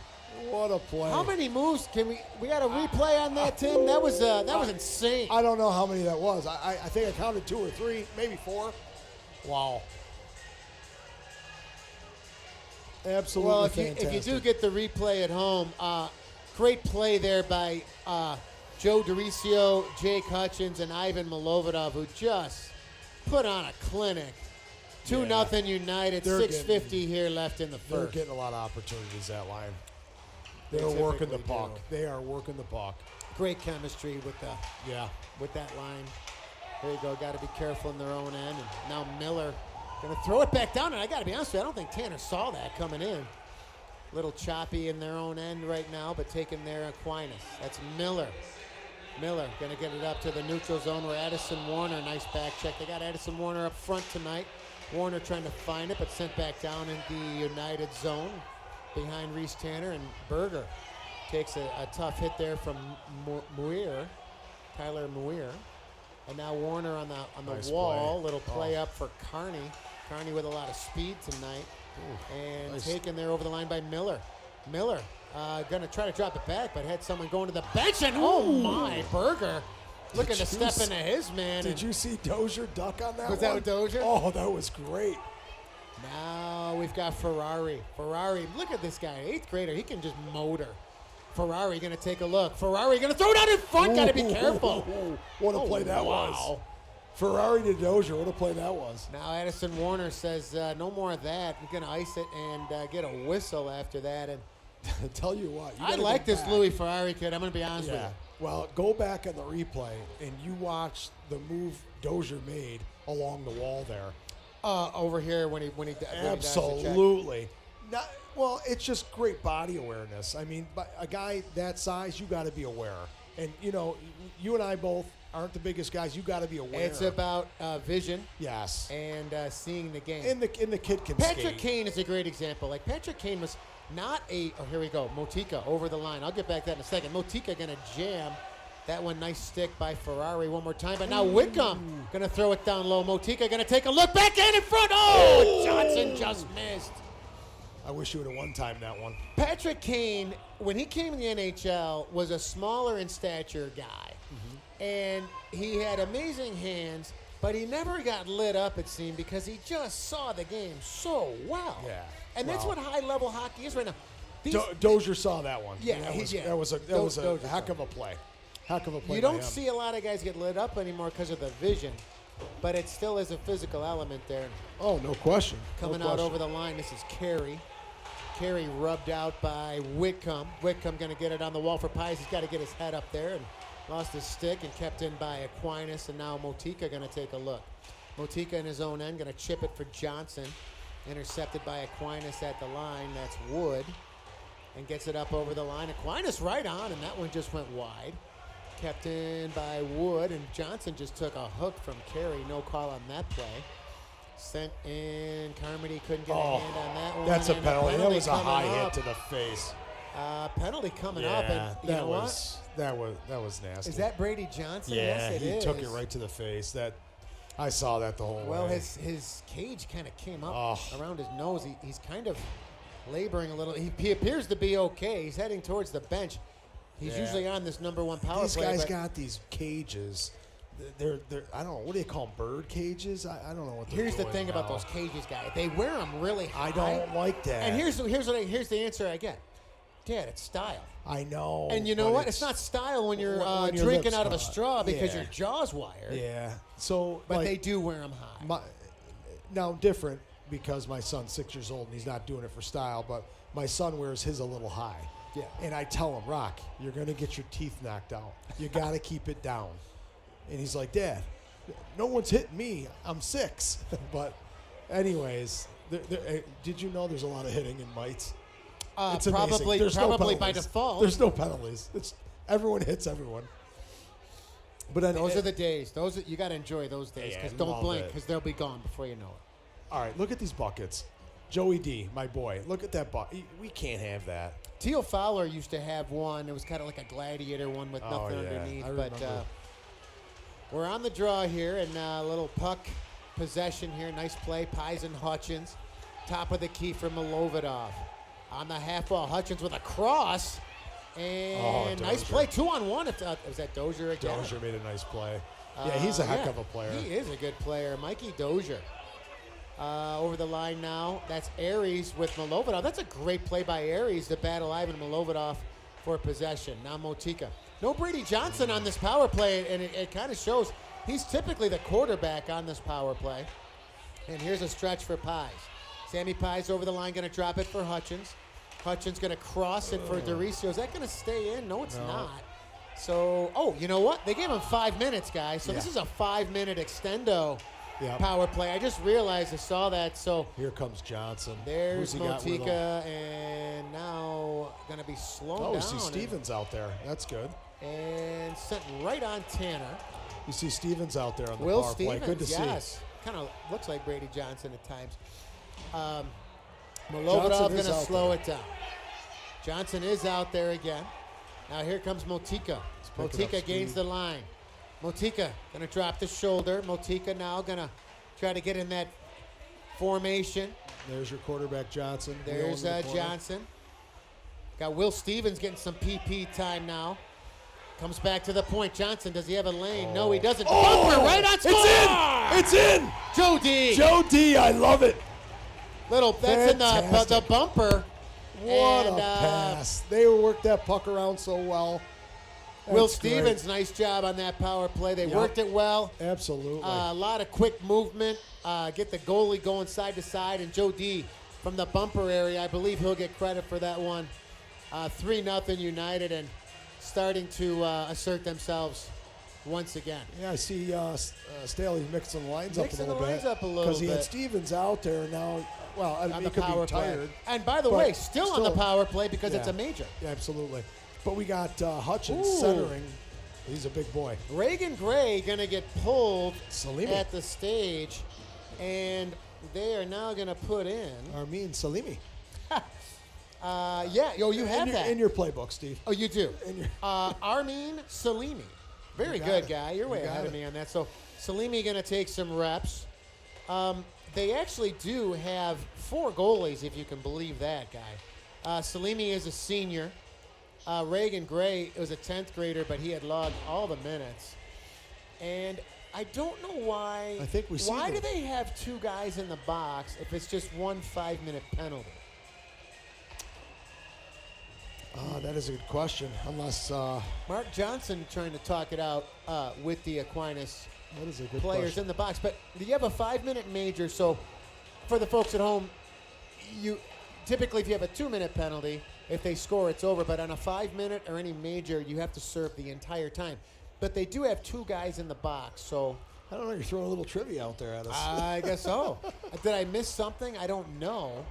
What a play. How many moves can we got a replay on that, Tim? That was insane. I don't know how many that was. I think I counted 2 or 3, maybe 4. Wow. Absolutely Well, fantastic. if you do get the replay at home, great play there by Joe DeRicio, Jake Hutchins, and Ivan Milovodov, who just put on a clinic. 2-0 United, They're 6:50 here left in the They're first. getting a lot of opportunities, that line. They They're working the typically puck. do. They are working the puck. Great chemistry with Yeah. that line. There you go. Got to be careful in their own end. And now Miller going to throw it back down. And I got to be honest with you, I don't think Tanner saw that coming in. Little choppy in their own end right now, but taking their Aquinas. That's Miller. Miller going to get it up to the neutral zone where Addison Warner, nice back check. They got Addison Warner up front tonight. Warner trying to find it, but sent back down in the United zone behind Reese Tanner. And Berger takes a tough hit there from Muir, Tyler Muir. And now Warner on the Nice wall. play. Little play up for Carney. Carney with a lot of speed tonight. And nice. taken there over the line by Miller. Miller going to try to drop it back, but had someone going to the bench. And oh my, Berger looking to step into his man. Did you see Dozier duck on that Was one? that Dozier? Oh, that was great. Now we've got Ferrari. Ferrari, look at this guy, 8th grader. He can just motor. Ferrari going to take a look. Ferrari going to throw it out in front. Got to be careful. What a play that was. Ferrari to Dozier. What a play that was. Now Addison Warner says no more of that. We're going to ice it and get a whistle after that. And Tell you what. You I gotta like go this back. Louis Ferrari kid. I'm going to be honest with Yeah. you. Well, go back on the replay and you watch the move Dozier made along the wall there. Over here when he does the check. Absolutely. Not, well, it's just great body awareness. I mean, but a guy that size, you got to be aware. And, you know, you and I both aren't the biggest guys. You got to be aware. It's about vision Yes. and seeing the game. And the kid can Patrick skate. Kane is a great example. Like, Patrick Kane was not here we go. Motika over the line. I'll get back to that in a second. Motika going to jam. That one, nice stick by Ferrari one more time. But now Wickham going to throw it down low. Motika going to take a look back and in front. Oh, Johnson just missed. I wish you would have one-timed that one. Patrick Kane, when he came in the NHL, was a smaller in stature guy. And he had amazing hands, but he never got lit up, it seemed, because he just saw the game so well. Yeah. And that's what high-level hockey is right now. Dozier saw that one. Yeah, that was a Dozier heck saw of a play. Heck of a play. You by don't him. see a lot of guys get lit up anymore because of the vision, but it still is a physical element there. Oh, no question. Coming out over the line, this is Carey. Carey rubbed out by Whitcomb. Whitcomb going to get it on the wall for Pies. He's got to get his head up there and lost his stick and kept in by Aquinas. And now Motika going to take a look. Motika in his own end going to chip it for Johnson. Intercepted by Aquinas at the line. That's Wood. And gets it up over the line. Aquinas right on, and that one just went wide. Kept in by Wood, and Johnson just took a hook from Carey. No call on that play. Sent in. Carmody couldn't get a hand on that one. That's a and penalty. That was a coming high up. hit to the face. Penalty coming up, and you know what? That was nasty. Is that Brady Johnson? Yeah, Yes, it he is. took it right to the face. That I saw that the whole Well, way. his cage kind of came up around his nose. He's kind of laboring a little. He appears to be okay. He's heading towards the bench. He's usually on this number one power These play. guys got these cages. They're I don't know, what do they call them? Bird cages? I don't know what they're Here's the doing thing about now. those cages, guys. They wear them really high. I don't like that. And here's the answer I get. Dad, it's style. I know. And you know but what? It's not style when you're when your drinking lips out of a caught. straw because Yeah. your jaw's wired. Yeah. So, But like, they do wear them high. now different because my son's 6 years old and he's not doing it for style, but my son wears his a little high. Yeah. And I tell him, Rock, you're going to get your teeth knocked out. You got to keep it down. And he's like, Dad, no one's hitting me. I'm 6. But anyways, did you know there's a lot of hitting in mites? It's amazing. Probably There's no by penalties. default. There's no penalties. Everyone hits everyone. But Those are the days. You got to enjoy those days Yeah, because don't love blink it. because they'll be gone before you know it. All right, look at these buckets. Joey D, my boy, look at that bucket. We can't have that. Teal Fowler used to have one. It was kind of like a gladiator one with nothing yeah, underneath. I But remember. we're on the draw here, and a little puck possession here. Nice play. Pies and Hutchins. Top of the key for Milovodov. On the half wall, Hutchins with a cross. And nice Dozier. play. 2-on-1. Was that Dozier again? Dozier made a nice play. Yeah, he's a heck of a player. He is a good player. Mikey Dozier. Over the line now. That's Aries with Milovidov. That's a great play by Aries to battle Ivan Milovidov for possession. Now Motika. No Brady Johnson on this power play, and it kind of shows he's typically the quarterback on this power play. And here's a stretch for Pies. Sammy Pies over the line, going to drop it for Hutchins. Hutchins going to cross it for DeRicio. Is that going to stay in? No, it's not. So, you know what? They gave him 5 minutes, guys. So this is a 5-minute extendo power play. I just realized I saw that. So here comes Johnson. There's Motika, and now going to be slowed down. Oh, you see Stevens out there. That's good. And sent right on Tanner. You see Stevens out there on the Will power Stevens, play. Good to see. Yes. Kind of looks like Brady Johnson at times. Milovidov going to slow it down. Johnson is out there again. Now here comes Motika. Motika gains the line. Motika going to drop the shoulder. Motika now going to try to get in that formation. There's your quarterback, Johnson. There's Johnson. Got Will Stevens getting some PP time now. Comes back to the point. Johnson, does he have a lane? No, he doesn't. Bumper right on score! It's in! Joe D. Joe D, I love it. That's in the bumper. What a pass. They worked that puck around so well. Will Stevens, nice job on that power play. They worked it well. Absolutely. A lot of quick movement. Get the goalie going side to side. And Joe D from the bumper area, I believe he'll get credit for that one. 3-0 United, and starting to assert themselves once again. Yeah, I see Staley mixing the lines up a little bit. Because he had Stevens out there now. Well, I mean, he could be tired. And by the way, still on the power play because it's a major. Yeah, absolutely. But we got Hutchins centering. He's a big boy. Reagan Gray going to get pulled at the stage, and they are now going to put in Armin Salimi. You have that in your playbook, Steve. Oh, you do. Armin Salimi, very good guy. You're way ahead of me on that. So Salimi going to take some reps. They actually do have 4 goalies, if you can believe that, guy. Salimi is a senior. Reagan Gray was a 10th grader, but he had logged all the minutes. And I don't know why. I think we see why do they have 2 guys in the box if it's just 1 5-minute penalty? That is a good question. Unless Mark Johnson trying to talk it out with the Aquinas that is a good players question. in the box. But you have a 5-minute major, so for the folks at home, you typically if you have a 2-minute penalty, if they score, it's over. But on a 5-minute or any major, you have to serve the entire time. But they do have 2 guys in the box, so I don't know. You're throwing a little trivia out there at us. I guess so. Did I miss something? I don't know.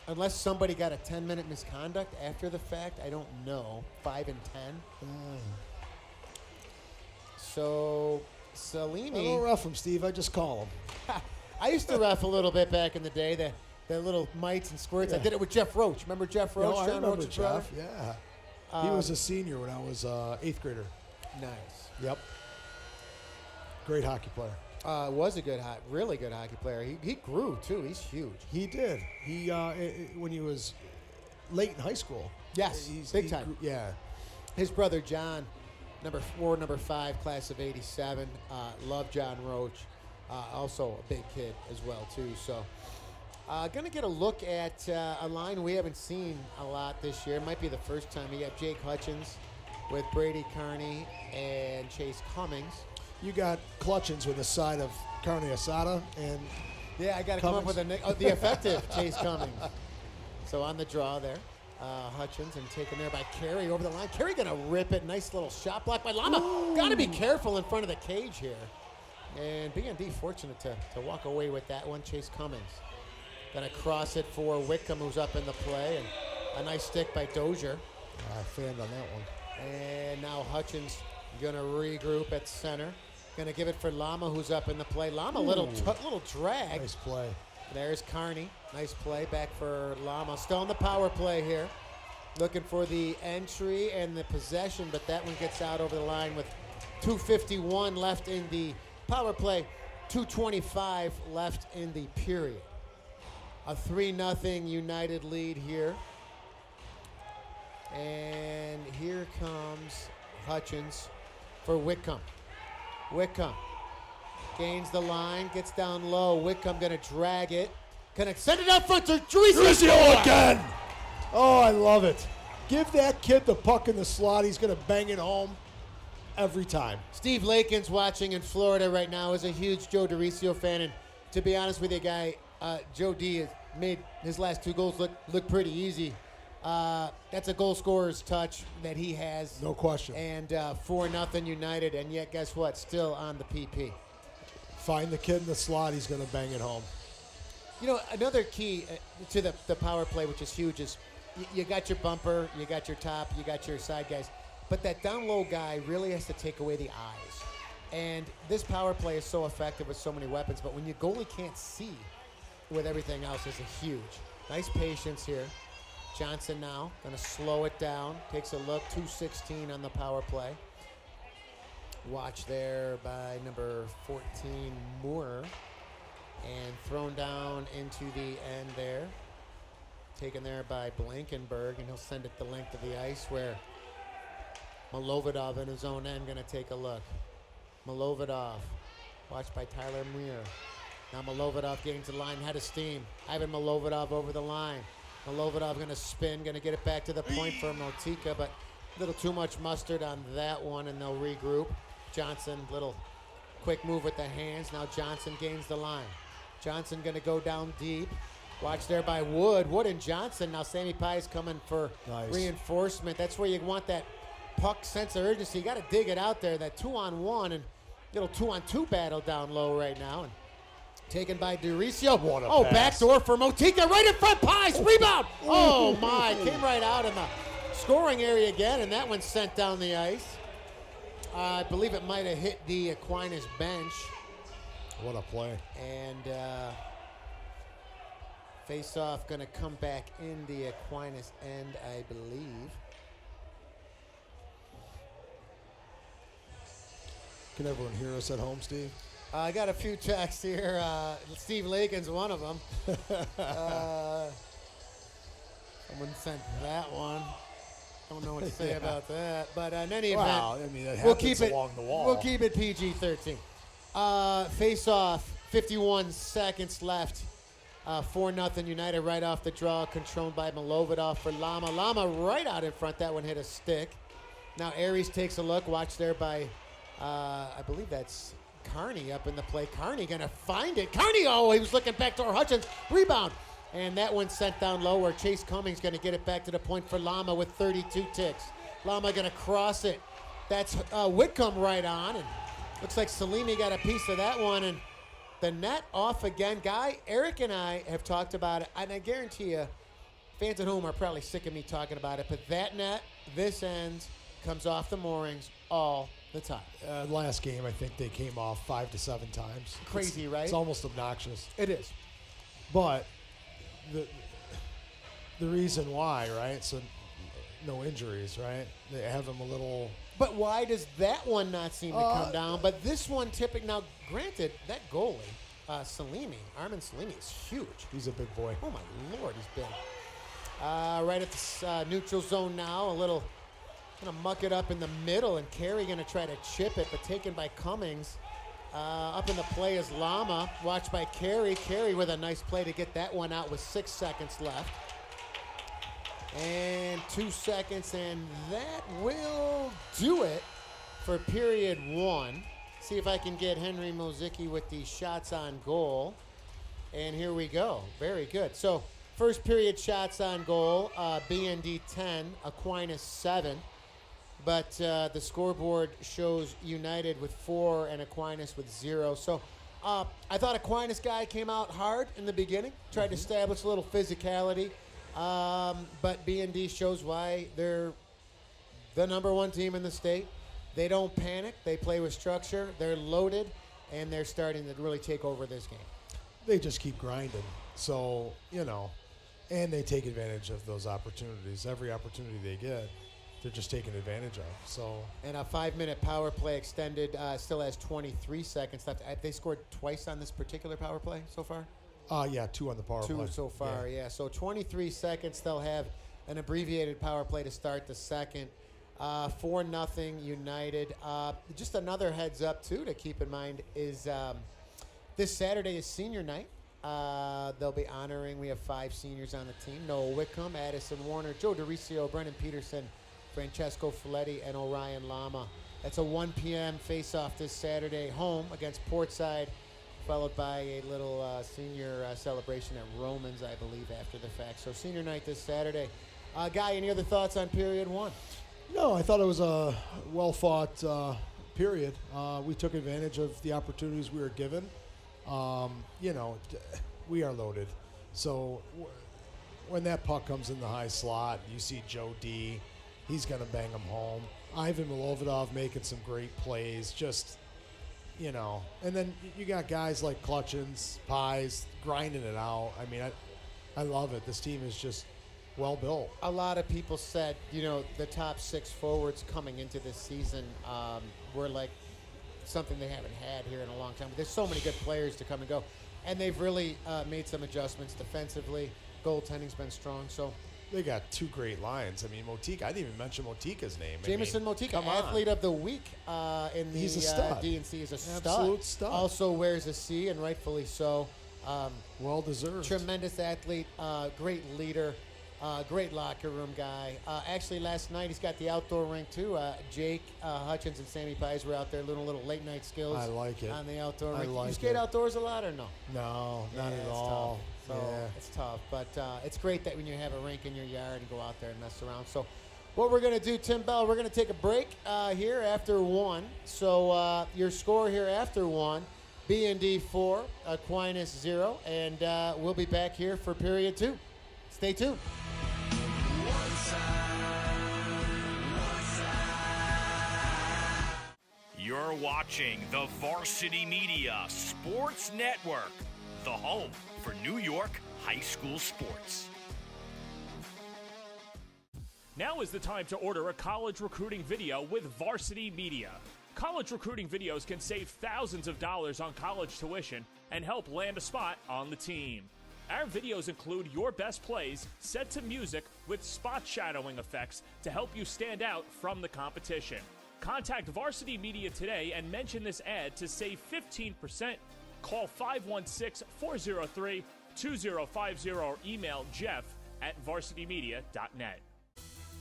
Unless somebody got a 10-minute misconduct after the fact, I don't know. 5 and 10. So Salimi. I don't rough him, Steve. I just call him. I used to ref a little bit back in the day. The little mites and squirts. I did it with Jeff Roach. Remember Jeff Roach? I remember Roach's Jeff. Yeah. He was a senior when I was 8th grader. Nice. Yep. Great hockey player. Was a really good hockey player. He grew too. He's huge. He did. He when he was late in high school. Yes, big time. Yeah. His brother John, number 4, number 5, class of '87. Loved John Roach. Also a big kid as well too. So, gonna get a look at a line we haven't seen a lot this year. Might be the first time. You got Jake Hutchins with Brady Carney and Chase Cummings. You got Clutchins with the side of Carne Asada and I got to come up with the effective Chase Cummings. So on the draw there, Hutchins and taken there by Carey over the line. Carey gonna rip it. Nice little shot block by Lama. Got to be careful in front of the cage here. And BND fortunate to walk away with that one. Chase Cummings gonna cross it for Wickham, who's up in the play, and a nice stick by Dozier. I fanned on that one. And now Hutchins gonna regroup at center. Gonna give it for Lama, who's up in the play. Lama, little drag. Nice play. There's Carney. Nice play back for Lama. Still on the power play here. Looking for the entry and the possession, but that one gets out over the line with 2:51 left in the power play. 2:25 left in the period. A 3-0 United lead here. And here comes Hutchins for Wickham. Whitcomb gains the line, gets down low. Whitcomb going to drag it. Going to send it out front to Drizio again. Oh, I love it. Give that kid the puck in the slot. He's going to bang it home every time. Steve Lakin's watching in Florida right now. Is a huge Joe Drizio fan. And to be honest with you, guy, Joe D has made his last 2 goals look pretty easy. That's a goal scorer's touch that he has. No question. And 4-0 United. And yet, guess what? Still on the PP. Find the kid in the slot. He's going to bang it home. You know, another key to the power play, which is huge, is you got your bumper, you got your top, you got your side guys. But that down low guy really has to take away the eyes. And this power play is so effective with so many weapons, but when your goalie can't see with everything else, is a huge. Nice patience here. Johnson now going to slow it down. Takes a look. 2:16 on the power play. Watch there by number 14, Moore. And thrown down into the end there. Taken there by Blankenberg, and he'll send it the length of the ice where Milovidov in his own end going to take a look. Milovidov, watched by Tyler Muir. Now Milovidov getting to the line, head of steam. Ivan Milovidov over the line. Milovidov going to spin, going to get it back to the point for Motika, but a little too much mustard on that one, and they'll regroup. Johnson, little quick move with the hands. Now Johnson gains the line. Johnson going to go down deep. Watch there by Wood. Wood and Johnson. Now Sammy Pye is coming for reinforcement. That's where you want that puck sense of urgency. You got to dig it out there. That 2-on-1 and little 2-on-2 battle down low right now. And taken by Drizio. What a pass. Backdoor for Motika. Right in front. Pies. Rebound. Oh, my. Came right out in the scoring area again, and that one sent down the ice. I believe it might have hit the Aquinas bench. What a play. And face-off going to come back in the Aquinas end, I believe. Can everyone hear us at home, Steve? I got a few texts here. Steve Lakin's one of them. Someone sent that one. Don't know what to say about that. But in any event, I mean, it happens along the wall. We'll keep it PG-13. Face-off, 51 seconds left. 4-0 United right off the draw, controlled by Milovidov for Lama. Lama right out in front. That one hit a stick. Now Aries takes a look. Watch there by, I believe that's Carney up in the play. Carney going to find it. Carney, he was looking back to Hutchins. Rebound. And that one sent down low where Chase Cummings going to get it back to the point for Lama with 32 ticks. Lama going to cross it. That's Whitcomb right on. And looks like Salimi got a piece of that one. And the net off again. Guy, Eric and I have talked about it. And I guarantee you, fans at home are probably sick of me talking about it. But that net, this end, comes off the moorings all the time. Last game, I think they came off 5 to 7 times. Crazy, right? It's almost obnoxious. It is. But the reason why, right? So no injuries, right? They have them a little. But why does that one not seem to come down? But this one typically, now granted, that goalie, Salimi, Armin Salimi is huge. He's a big boy. Oh my Lord, he's big. Right at the neutral zone now, a little gonna muck it up in the middle, and Carey gonna try to chip it, but taken by Cummings. Up in the play is Lama, watched by Carey. Carey with a nice play to get that one out with 6 seconds left. And 2 seconds, and that will do it for period 1. See if I can get Henry Mozicki with the shots on goal. And here we go. Very good. So first period shots on goal, BND 10, Aquinas 7. But the scoreboard shows United with 4 and Aquinas with 0. So I thought Aquinas guy came out hard in the beginning, tried to establish a little physicality. But BND shows why they're the #1 team in the state. They don't panic. They play with structure. They're loaded, and they're starting to really take over this game. They just keep grinding. So, and they take advantage of those opportunities. Every opportunity they get, they're just taking advantage of. So, and a 5-minute power play extended still has 23 seconds left. They scored twice on this particular power play so far? 2 on the power play. 2 so far, yeah. So 23 seconds, they'll have an abbreviated power play to start the second. 4-0 United. Just another heads up, too, to keep in mind is this Saturday is senior night. They'll be honoring, we have 5 seniors on the team. Noah Wickham, Addison Warner, Joe DeRicio, Brendan Peterson, Francesco Folletti, and Orion Lama. That's a 1 p.m. face-off this Saturday, home against Portside, followed by a little senior celebration at Romans, I believe, after the fact. So senior night this Saturday. Guy, any other thoughts on period 1? No, I thought it was a well-fought period. We took advantage of the opportunities we were given. We are loaded. So when that puck comes in the high slot, you see Joe D. He's going to bang them home. Ivan Milovidov making some great plays. Just, and then you got guys like Clutchins, Pies, grinding it out. I mean, I love it. This team is just well built. A lot of people said, the top 6 forwards coming into this season were like something they haven't had here in a long time. There's so many good players to come and go, and they've really made some adjustments defensively. Goaltending's been strong, so they got 2 great lines. I mean, Motika, I didn't even mention Motika's name. Jameson Motika, athlete of the week in the He's a stud. DNC is a stud. Absolute stud. Also wears a C, and rightfully so. Well deserved. Tremendous athlete, great leader. Great locker room guy. Actually, last night he's got the outdoor rink too. Jake Hutchins and Sammy Pies were out there doing little late night skills. I like it. On the outdoor rink. like you skate it. outdoors a lot or no? No, not at it's all. Tough. So it's tough, but it's great that when you have a rink in your yard and go out there and mess around. So what we're going to do, Tim Bell, we're going to take a break here after 1. So your score here after 1, BND 4, Aquinas 0, and we'll be back here for period 2. Stay tuned. You're watching the Varsity Media Sports Network, the home for New York high school sports. Now is the time to order a college recruiting video with Varsity Media. College recruiting videos can save thousands of dollars on college tuition and help land a spot on the team. Our videos include your best plays set to music with spot shadowing effects to help you stand out from the competition. Contact Varsity Media today and mention this ad to save 15%. Call 516-403-2050 or email jeff@varsitymedia.net.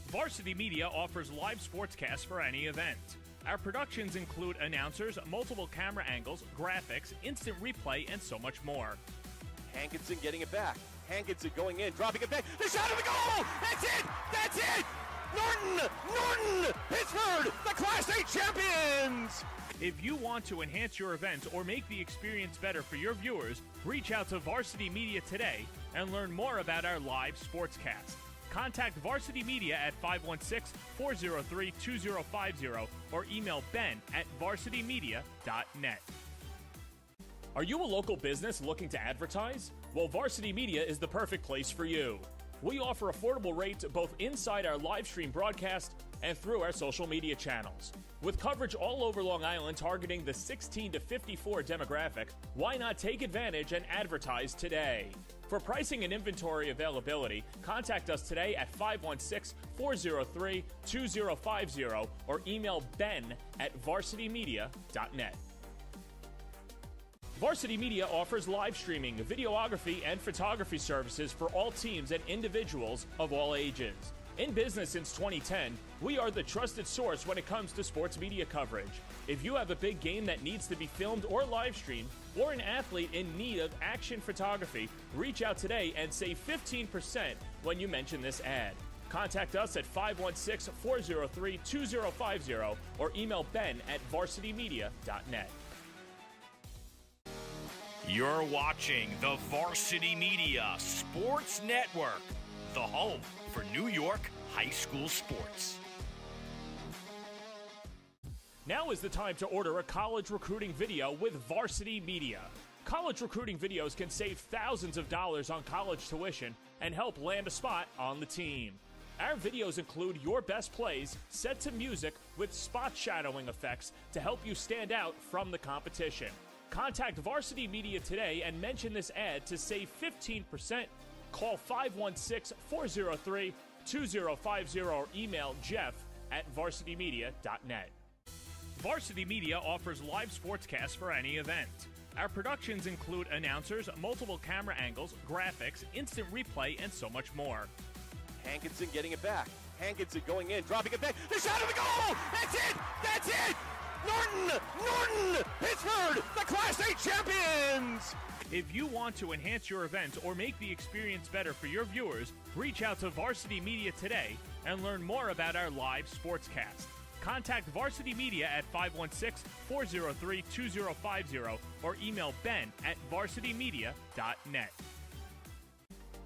Varsity Media offers live sportscasts for any event. Our productions include announcers, multiple camera angles, graphics, instant replay, and so much more. Hankinson getting it back. Hankinson going in, dropping it back. The shot of the goal! That's it! That's it! Norton! Pittsburgh, the Class A champions! If you want to enhance your event or make the experience better for your viewers, reach out to Varsity Media today and learn more about our live sportscast. Contact Varsity Media at 516-403-2050 or email ben@varsitymedia.net. Are you a local business looking to advertise? Well, Varsity Media is the perfect place for you. We offer affordable rates both inside our live stream broadcast and through our social media channels. With coverage all over Long Island targeting the 16 to 54 demographic, why not take advantage and advertise today? For pricing and inventory availability, contact us today at 516-403-2050 or email ben@varsitymedia.net. Varsity Media offers live streaming, videography, and photography services for all teams and individuals of all ages. In business since 2010, we are the trusted source when it comes to sports media coverage. If you have a big game that needs to be filmed or live streamed, or an athlete in need of action photography, reach out today and save 15% when you mention this ad. Contact us at 516-403-2050 or email ben@varsitymedia.net. You're watching the Varsity Media Sports Network, the home for New York high school sports. Now is the time to order a college recruiting video with Varsity Media. College recruiting videos can save thousands of dollars on college tuition and help land a spot on the team. Our videos include your best plays set to music with spot shadowing effects to help you stand out from the competition. Contact Varsity Media today and mention this ad to save 15%. Call 516-403-2050 or email at varsitymedia.net. Varsity Media offers live sportscasts for any event. Our productions include announcers, multiple camera angles, graphics, instant replay, and so much more. Hankinson getting it back. Hankinson going in, dropping it back. The shot of the goal! That's it! That's it! Norton! Pittsburgh, the Class A champions! If you want to enhance your event or make the experience better for your viewers, reach out to Varsity Media today and learn more about our live sportscast. Contact Varsity Media at 516-403-2050 or email Ben at varsitymedia.net.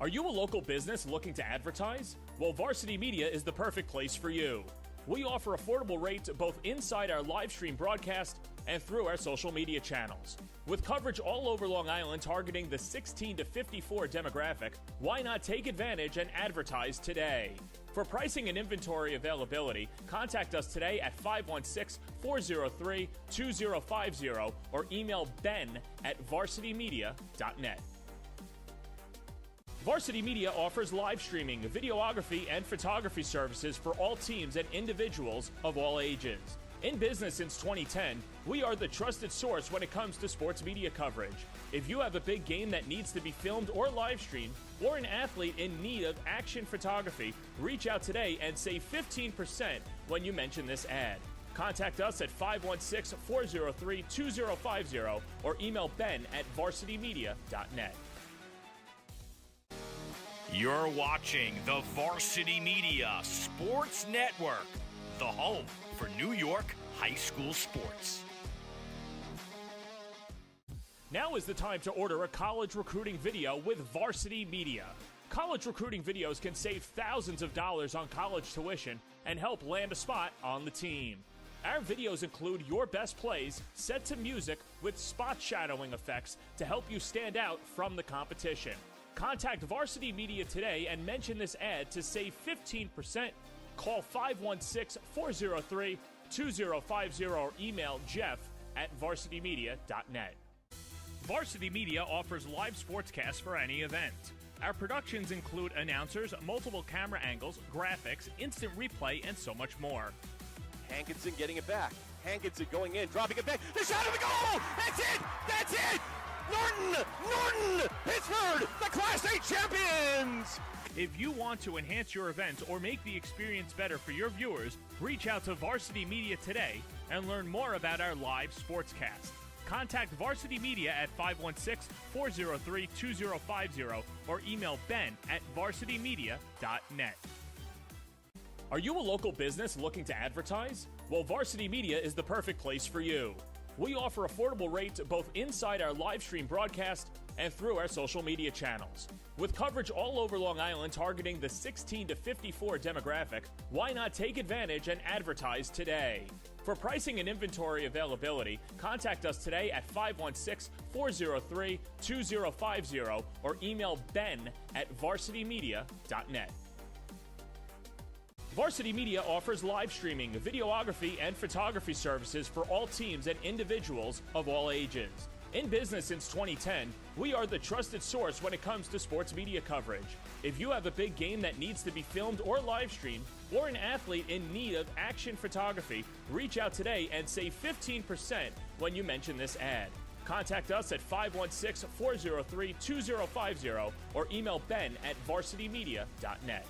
Are you a local business looking to advertise? Well, Varsity Media is the perfect place for you. We offer affordable rates both inside our live stream broadcast and through our social media channels. With coverage all over Long Island targeting the 16 to 54 demographic, why not take advantage and advertise today? For pricing and inventory availability, contact us today at 516-403-2050 or email Ben at varsitymedia.net. Varsity Media offers live streaming, videography, and photography services for all teams and individuals of all ages. In business since 2010, we are the trusted source when it comes to sports media coverage. If you have a big game that needs to be filmed or live streamed, or an athlete in need of action photography, reach out today and save 15% when you mention this ad. Contact us at 516-403-2050 or email Ben at varsitymedia.net. You're watching the Varsity Media Sports Network, the home for New York high school sports. Now is the time to order a college recruiting video with Varsity Media. College recruiting videos can save thousands of dollars on college tuition and help land a spot on the team. Our videos include your best plays set to music with spot shadowing effects to help you stand out from the competition. Contact Varsity Media today and mention this ad to save 15%. Call 516-403-2050 or email Jeff at varsitymedia.net. Varsity Media offers live sportscasts for any event. Our productions include announcers, multiple camera angles, graphics, instant replay, and so much more. Hankinson getting it back. Hankinson going in, dropping it back. The shot of the goal! That's it! That's it! Norton! Pittsburgh, the Class A champions! If you want to enhance your event or make the experience better for your viewers, reach out to Varsity Media today and learn more about our live sportscast. Contact Varsity Media at 516-403-2050 or email Ben at varsitymedia.net. Are you a local business looking to advertise? Well, Varsity Media is the perfect place for you. We offer affordable rates both inside our live stream broadcast and through our social media channels. With coverage all over Long Island targeting the 16 to 54 demographic, why not take advantage and advertise today? For pricing and inventory availability, contact us today at 516-403-2050 or email Ben at varsitymedia.net. Varsity Media offers live streaming, videography, and photography services for all teams and individuals of all ages. In business since 2010, we are the trusted source when it comes to sports media coverage. If you have a big game that needs to be filmed or live streamed, or an athlete in need of action photography, reach out today and save 15% when you mention this ad. Contact us at 516-403-2050 or email Ben at varsitymedia.net.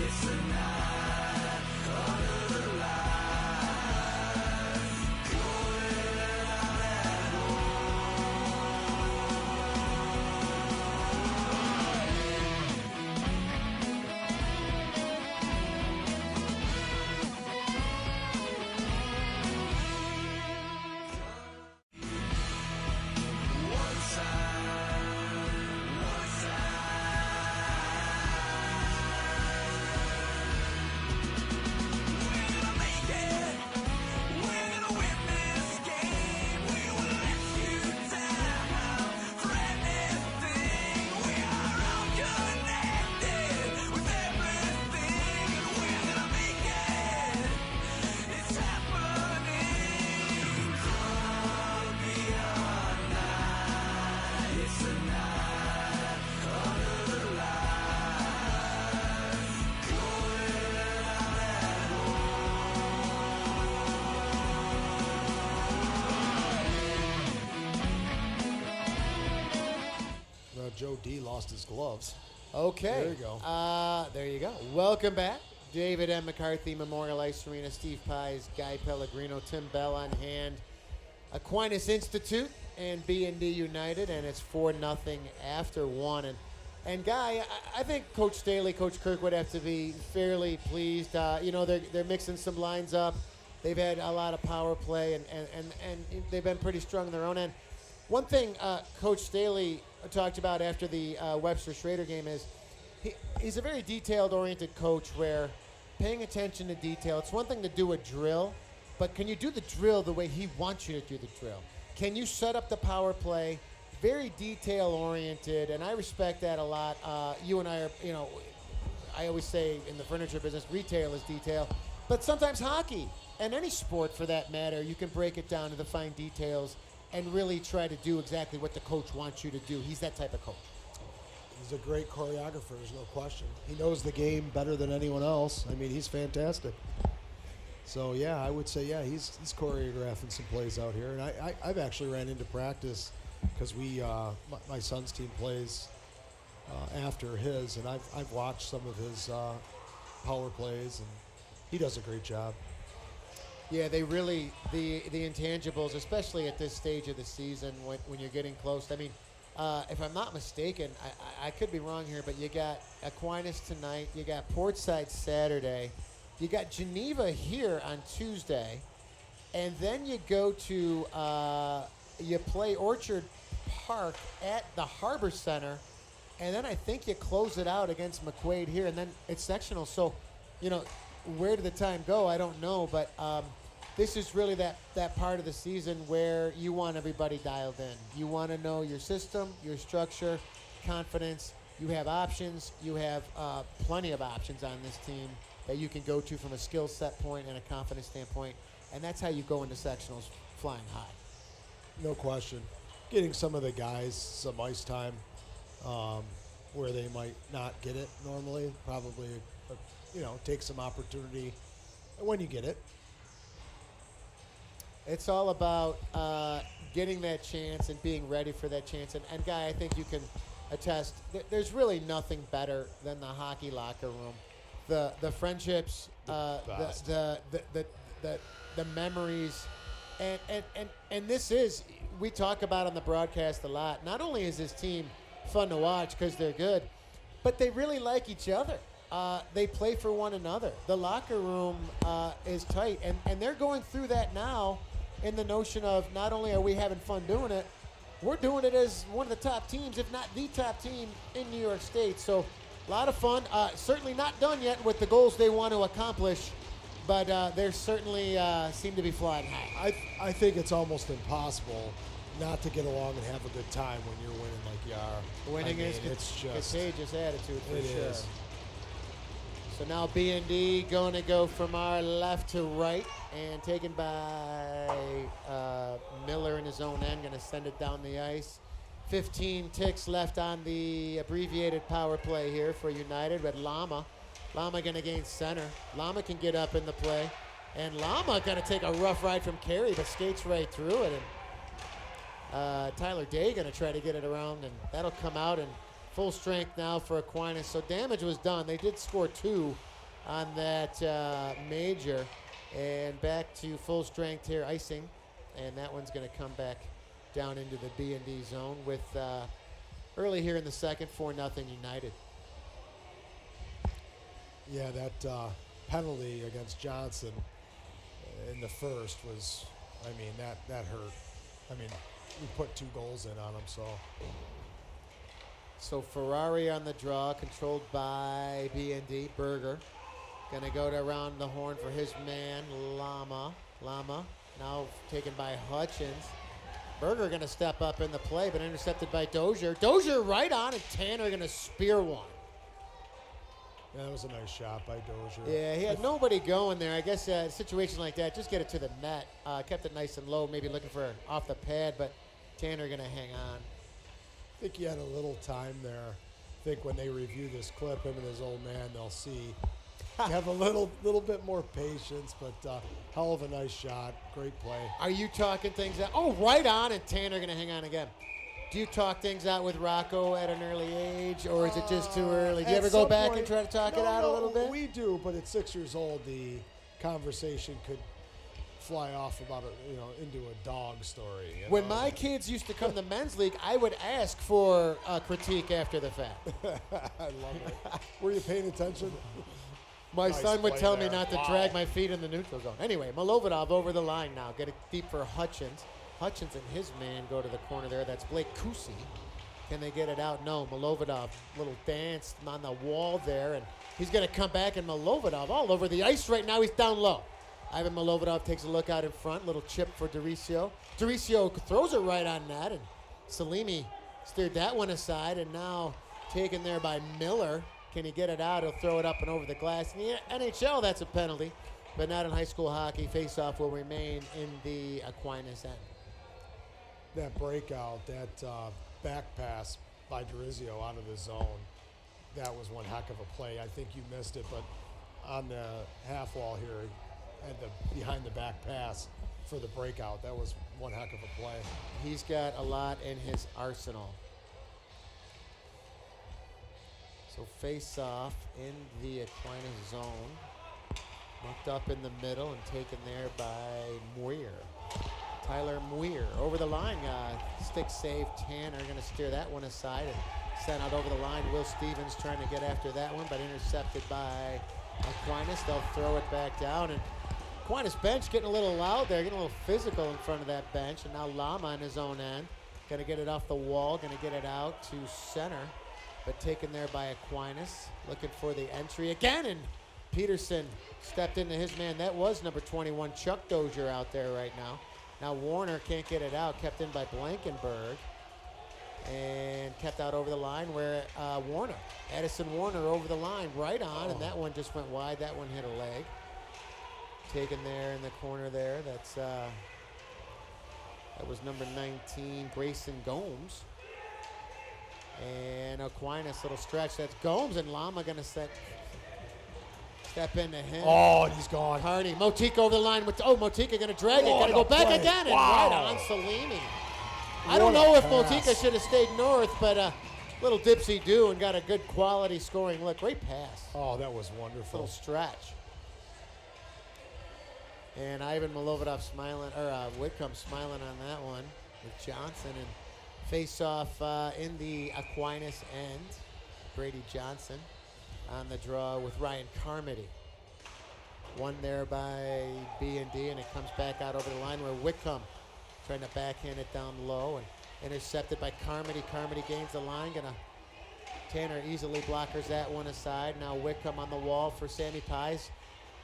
It's D lost his gloves. Okay. There you go. There you go. Welcome back. David M. McCarthy, Memorial Ice Arena, Steve Pies, Guy Pellegrino, Tim Bell on hand. Aquinas Institute and BND United, and it's 4-0 after 1. And Guy, I think Coach Staley, Coach Kirk would have to be fairly pleased. They're mixing some lines up. They've had a lot of power play, and they've been pretty strong on their own end. One thing Coach Staley talked about after the Webster-Schrader game is he's a very detailed-oriented coach where paying attention to detail. It's one thing to do a drill, but can you do the drill the way he wants you to do the drill? Can you set up the power play? Very detail-oriented, and I respect that a lot. You and I are, I always say in the furniture business, retail is detail, but sometimes hockey and any sport for that matter, you can break it down to the fine details and really try to do exactly what the coach wants you to do. He's that type of coach. He's a great choreographer, there's no question. He knows the game better than anyone else. I mean, he's fantastic. So, yeah, I would say, yeah, he's choreographing some plays out here. And I've actually ran into practice because my son's team plays after his, and I've watched some of his power plays, and he does a great job. Yeah, they really, the intangibles, especially at this stage of the season when you're getting close. I mean, if I'm not mistaken, I could be wrong here, but you got Aquinas tonight, you got Portside Saturday, you got Geneva here on Tuesday, and then you go to, you play Orchard Park at the Harbor Center, and then I think you close it out against McQuaid here, and then it's sectional. So, where did the time go? I don't know, but this is really that part of the season where you want everybody dialed in. You want to know your system, your structure, confidence. You have options. You have plenty of options on this team that you can go to from a skill set point and a confidence standpoint, and that's how you go into sectionals flying high. No question. Getting some of the guys some ice time where they might not get it normally, probably, take some opportunity when you get it. It's all about getting that chance and being ready for that chance. And Guy, I think you can attest, there's really nothing better than the hockey locker room. The friendships, the memories, and this is, we talk about on the broadcast a lot. Not only is this team fun to watch because they're good, but they really like each other. They play for one another. The locker room is tight, and they're going through that now in the notion of not only are we having fun doing it, we're doing it as one of the top teams, if not the top team in New York State. So a lot of fun. Certainly not done yet with the goals they want to accomplish, but they certainly seem to be flying high. I think it's almost impossible not to get along and have a good time when you're winning like you are. Winning is it's just contagious attitude for it sure. is. So now BND going to go from our left to right and taken by Miller in his own end, going to send it down the ice. 15 ticks left on the abbreviated power play here for United with Lama. Lama going to gain center. Lama can get up in the play. And Lama going to take a rough ride from Carey, but skates right through it. And Tyler Day going to try to get it around, and that'll come out and full strength now for Aquinas. So damage was done. They did score 2 on that major. And back to full strength here, icing. And that one's going to come back down into the B&D zone with early here in the second, 4-0 United. Yeah, that penalty against Johnson in the first was, that hurt. We put 2 goals in on him, so. So Ferrari on the draw, controlled by B&D. Berger going to go to around the horn for his man, Lama. Lama now taken by Hutchins. Berger going to step up in the play, but intercepted by Dozier. Dozier right on, and Tanner going to spear one. Yeah, that was a nice shot by Dozier. Yeah, he had nobody going there. I guess a situation like that, just get it to the net. Kept it nice and low, maybe looking for off the pad, but Tanner going to hang on. I think he had a little time there. I think when they review this clip, him and his old man, they'll see. Have a little bit more patience, but hell of a nice shot. Great play. Are you talking things that, right on, and Tanner going to hang on again. Do you talk things out with Rocco at an early age, or is it just too early? Do you At ever go some back point- and try to talk it No, out a little bit? We do, but at 6 years old, the conversation could fly off about into a dog story. When my kids used to come to men's league, I would ask for a critique after the fact. I love it. Were you paying attention? My Nice son would play tell me there. not to Wow. drag my feet in the neutral zone. Anyway, Milovodov over the line now. Get it deep for Hutchins. Hutchins and his man go to the corner there. That's Blake Kusi. Can they get it out? No. Milovodov, little dance on the wall there, and he's going to come back, and Milovodov all over the ice right now. He's down low. Ivan Milovodov takes a look out in front. Little chip for Doricio. Doricio throws it right on net, and Salimi steered that one aside, and now taken there by Miller. Can he get it out? He'll throw it up and over the glass. In the NHL, that's a penalty, but not in high school hockey. Faceoff will remain in the Aquinas end. That breakout, that back pass by Doricio out of the zone, that was one heck of a play. I think you missed it, but on the half wall here, at the behind the back pass for the breakout, that was one heck of a play. He's got a lot in his arsenal. So face off in the Aquinas zone. Looked up in the middle and taken there by Muir. Tyler Muir over the line. Stick save. Tanner going to steer that one aside and sent out over the line. Will Stevens trying to get after that one, but intercepted by Aquinas. They'll throw it back down. And Aquinas bench getting a little loud there, getting a little physical in front of that bench. And now Lama on his own end. Going to get it off the wall. Going to get it out to center. But taken there by Aquinas. Looking for the entry again. And Peterson stepped into his man. That was number 21, Chuck Dozier, out there right now. Now Warner can't get it out. Kept in by Blankenberg. And kept out over the line where Warner. Edison Warner over the line. Right on. And that one just went wide. That one hit a leg. Taken there in the corner there. That was number 19, Grayson Gomes. And Aquinas, little stretch. That's Gomes, and Lama going to step into him. Oh, and he's gone. Hardy. Motika over the line. Motika going to drag it. Got to go back play. again. Wow. And right on Salimi. I don't know if Motika should have stayed north, but little dipsy-do and got a good quality scoring look. Great pass. Oh, that was wonderful. Little stretch. And Ivan Milovodov smiling, or Whitcomb smiling on that one with Johnson. And face off in the Aquinas end. Brady Johnson on the draw with Ryan Carmody. One there by BND, and it comes back out over the line where Whitcomb trying to backhand it down low and intercepted by Carmody. Carmody gains the line. Tanner easily blockers that one aside. Now Whitcomb on the wall for Sammy Pies.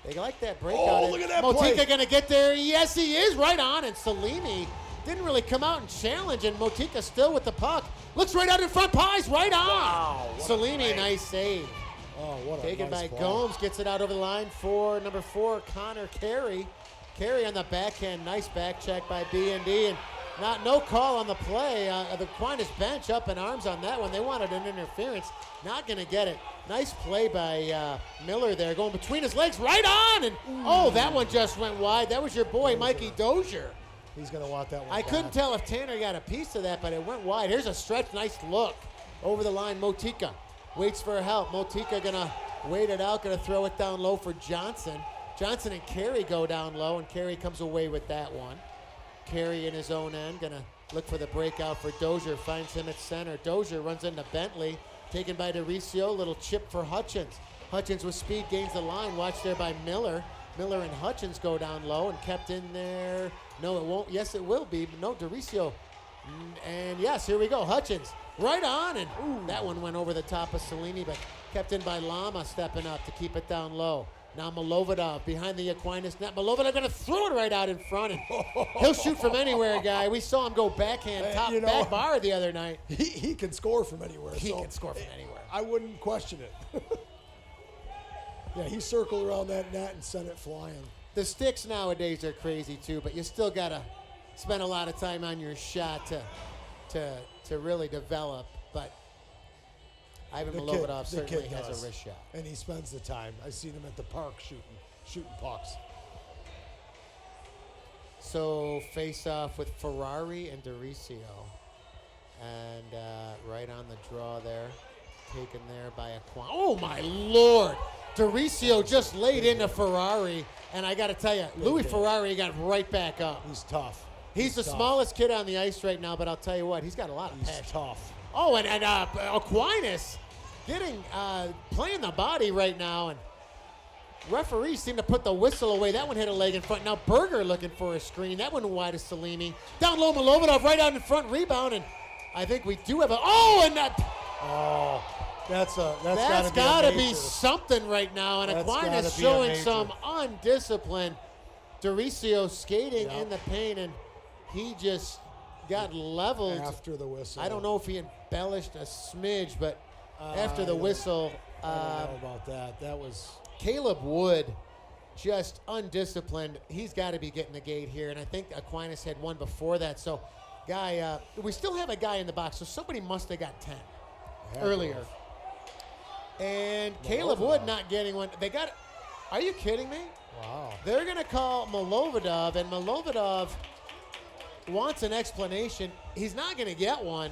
They like that breakout. Oh, look at that Motika play. going to get there. Yes, he is. Right on. And Salimi didn't really come out and challenge, and Motika still with the puck. Looks right out in front. Pies right on. Wow, what a Salimi, play. nice save. Oh, what a Taken nice by play. Gomes, gets it out over the line for number 4, Connor Carey. Carey on the backhand, nice back check by B&D, and no call on the play. The Aquinas bench up in arms on that one. They wanted an interference, not going to get it. Nice play by Miller there, going between his legs, right on, and that one just went wide. That was your boy, Mikey Dozier. He's going to want that one I back. couldn't tell if Tanner got a piece of that, but it went wide. Here's a stretch, nice look. Over the line, Motika waits for help. Motika gonna wait it out, gonna throw it down low for Johnson. Johnson and Carey go down low, and Carey comes away with that one. Carey in his own end, gonna look for the breakout for Dozier, finds him at center. Dozier runs into Bentley, taken by Doricio, little chip for Hutchins. Hutchins with speed gains the line, watched there by Miller. Miller and Hutchins go down low and kept in there. No, it won't. Yes, it will be. No, Doricio. And yes, here we go. Hutchins right on. And that one went over the top of Salini, but kept in by Lama stepping up to keep it down low. Now Milovodov behind the Aquinas net. Milovodov going to throw it right out in front. And he'll shoot from anywhere, guy. We saw him go backhand back bar the other night. He can score from anywhere. He can score from anywhere. I wouldn't question it. Yeah, he circled around that net and sent it flying. The sticks nowadays are crazy too, but you still got to spend a lot of time on your shot to really develop. But Ivan Milovodov certainly has a wrist shot. And he spends the time. I've seen him at the park shooting pucks. So face off with Ferrari and Doricio And right on the draw there. Taken there by Aquinas. Oh, my Lord. Doricio just laid into Ferrari. And I got to tell you, Louis Ferrari got right back up. He's tough. He's the tough. smallest kid on the ice right now, but I'll tell you what, he's got a lot of He's passion. tough. Oh, and Aquinas playing the body right now, and referees seem to put the whistle away. That one hit a leg in front. Now Berger looking for a screen. That one wide to Salimi. Down low, Milovanov right out in front, rebound, and I think we do have a. Oh, and that. Oh, that's got to be something right now, and That's Aquinas gotta be showing a major. some undiscipline. Doricio skating in the paint, and he just got leveled after the whistle. I don't know if he embellished a smidge, but after the whistle, I don't know about that. That was Caleb Wood, just undisciplined. He's got to be getting the gate here, and I think Aquinas had one before that. So, we still have a guy in the box, so somebody must have got 10 earlier. And Caleb Wood not getting one. They got. Are you kidding me? wow. They're going to call Milovanov, and Milovanov wants an explanation. He's not going to get one.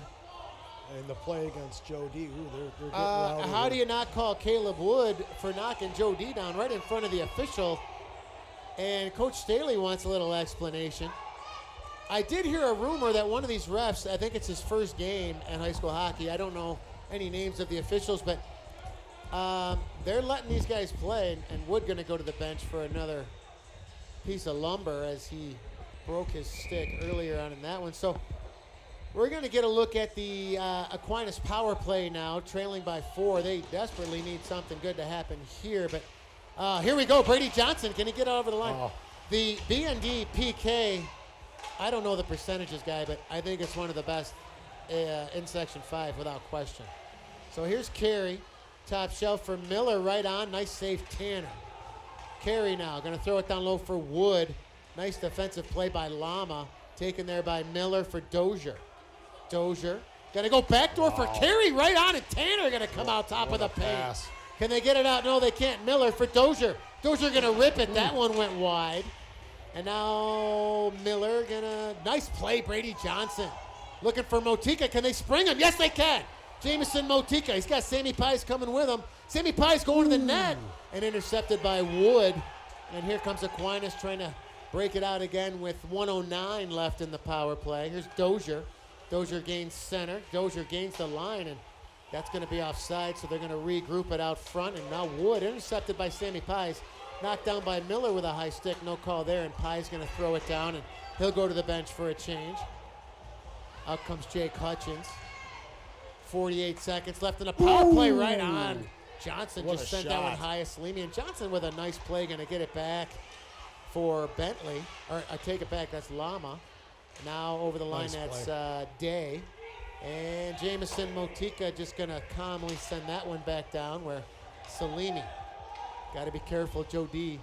And the play against Joe D. Ooh, they're getting out of How here. do you not call Caleb Wood for knocking Joe D down right in front of the official? And Coach Staley wants a little explanation. I did hear a rumor that one of these refs, I think it's his first game in high school hockey. I don't know any names of the officials, but they're letting these guys play, and Wood going to go to the bench for another piece of lumber as he broke his stick earlier on in that one. So we're going to get a look at the Aquinas power play now, trailing by 4. They desperately need something good to happen here, but here we go. Brady Johnson, can he get over the line? Oh. The BND PK, I don't know the percentages, guy, but I think it's one of the best in Section 5 without question. So here's Carey, top shelf for Miller, right on. Nice save, Tanner. Carey now, going to throw it down low for Wood. Nice defensive play by Lama, taken there by Miller for Dozier. Dozier, going to go backdoor for Carey, right on, and Tanner going to come out top of the paint. Pass. Can they get it out? No, they can't. Miller for Dozier. Dozier going to rip it. That one went wide. And now Miller going to, nice play, Brady Johnson. Looking for Motika. Can they spring him? Yes, they can. Jamison Motika. He's got Sammy Pies coming with him. Sammy Pies going to the net and intercepted by Wood. And here comes Aquinas trying to break it out again with 1:09 left in the power play. Here's Dozier. Dozier gains center. Dozier gains the line, and that's going to be offside, so they're going to regroup it out front. And now Wood intercepted by Sammy Pies. Knocked down by Miller with a high stick. No call there, and Pies going to throw it down, and he'll go to the bench for a change. Out comes Jake Hutchins. 48 seconds left in the power play, right on. Johnson What just a sent that one shot. high. Salimi, and Johnson with a nice play, going to get it back for Bentley. Or I take it back, that's Lama. Now over the line, Nice that's Day. And Jamison Motika just going to calmly send that one back down where Salimi. Got to be careful, Joe D.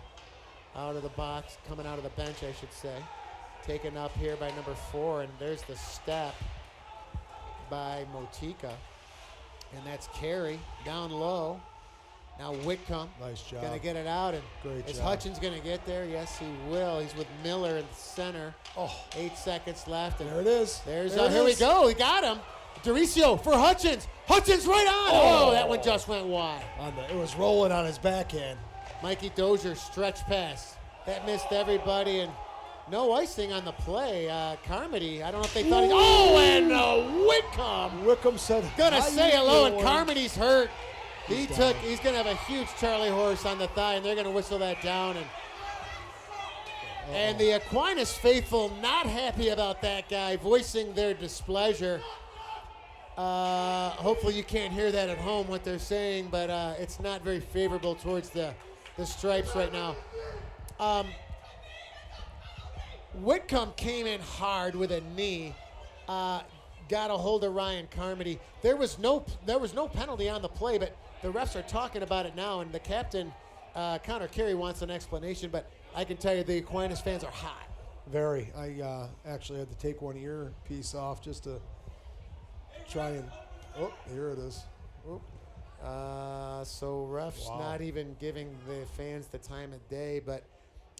Out of the box, coming out of the bench, I should say. Taken up here by number 4, and there's the step by Motika. And that's Carey down low. Now Whitcomb. Nice job. Going to get it out, and Great is job. Hutchins going to get there? Yes, he will. He's with Miller in the center. Oh, 8 seconds left. And there it is. there's There it here we is. go. We got him. Doricio for Hutchins. Hutchins right on. Oh, that one just went wide. It was rolling on his backhand. Mikey Dozier stretch pass. That missed everybody, and no icing on the play. Carmody, I don't know if they thought he. Oh, and Whitcomb. Wickham said, Gonna "How say you hello, and doing?" Carmody's hurt. He's down. gonna have a huge Charlie horse on the thigh, and they're gonna whistle that down. And the Aquinas faithful not happy about that guy, voicing their displeasure. Hopefully you can't hear that at home, what they're saying, but it's not very favorable towards the Stripes right now. Whitcomb came in hard with a knee, got a hold of Ryan Carmody. There was no penalty on the play, but the refs are talking about it now, and the captain, Connor Carey, wants an explanation, but I can tell you the Aquinas fans are hot. Very. I actually had to take one earpiece off just to try and. Oh, here it is. Oh. So refs Wow. not even giving the fans the time of day, but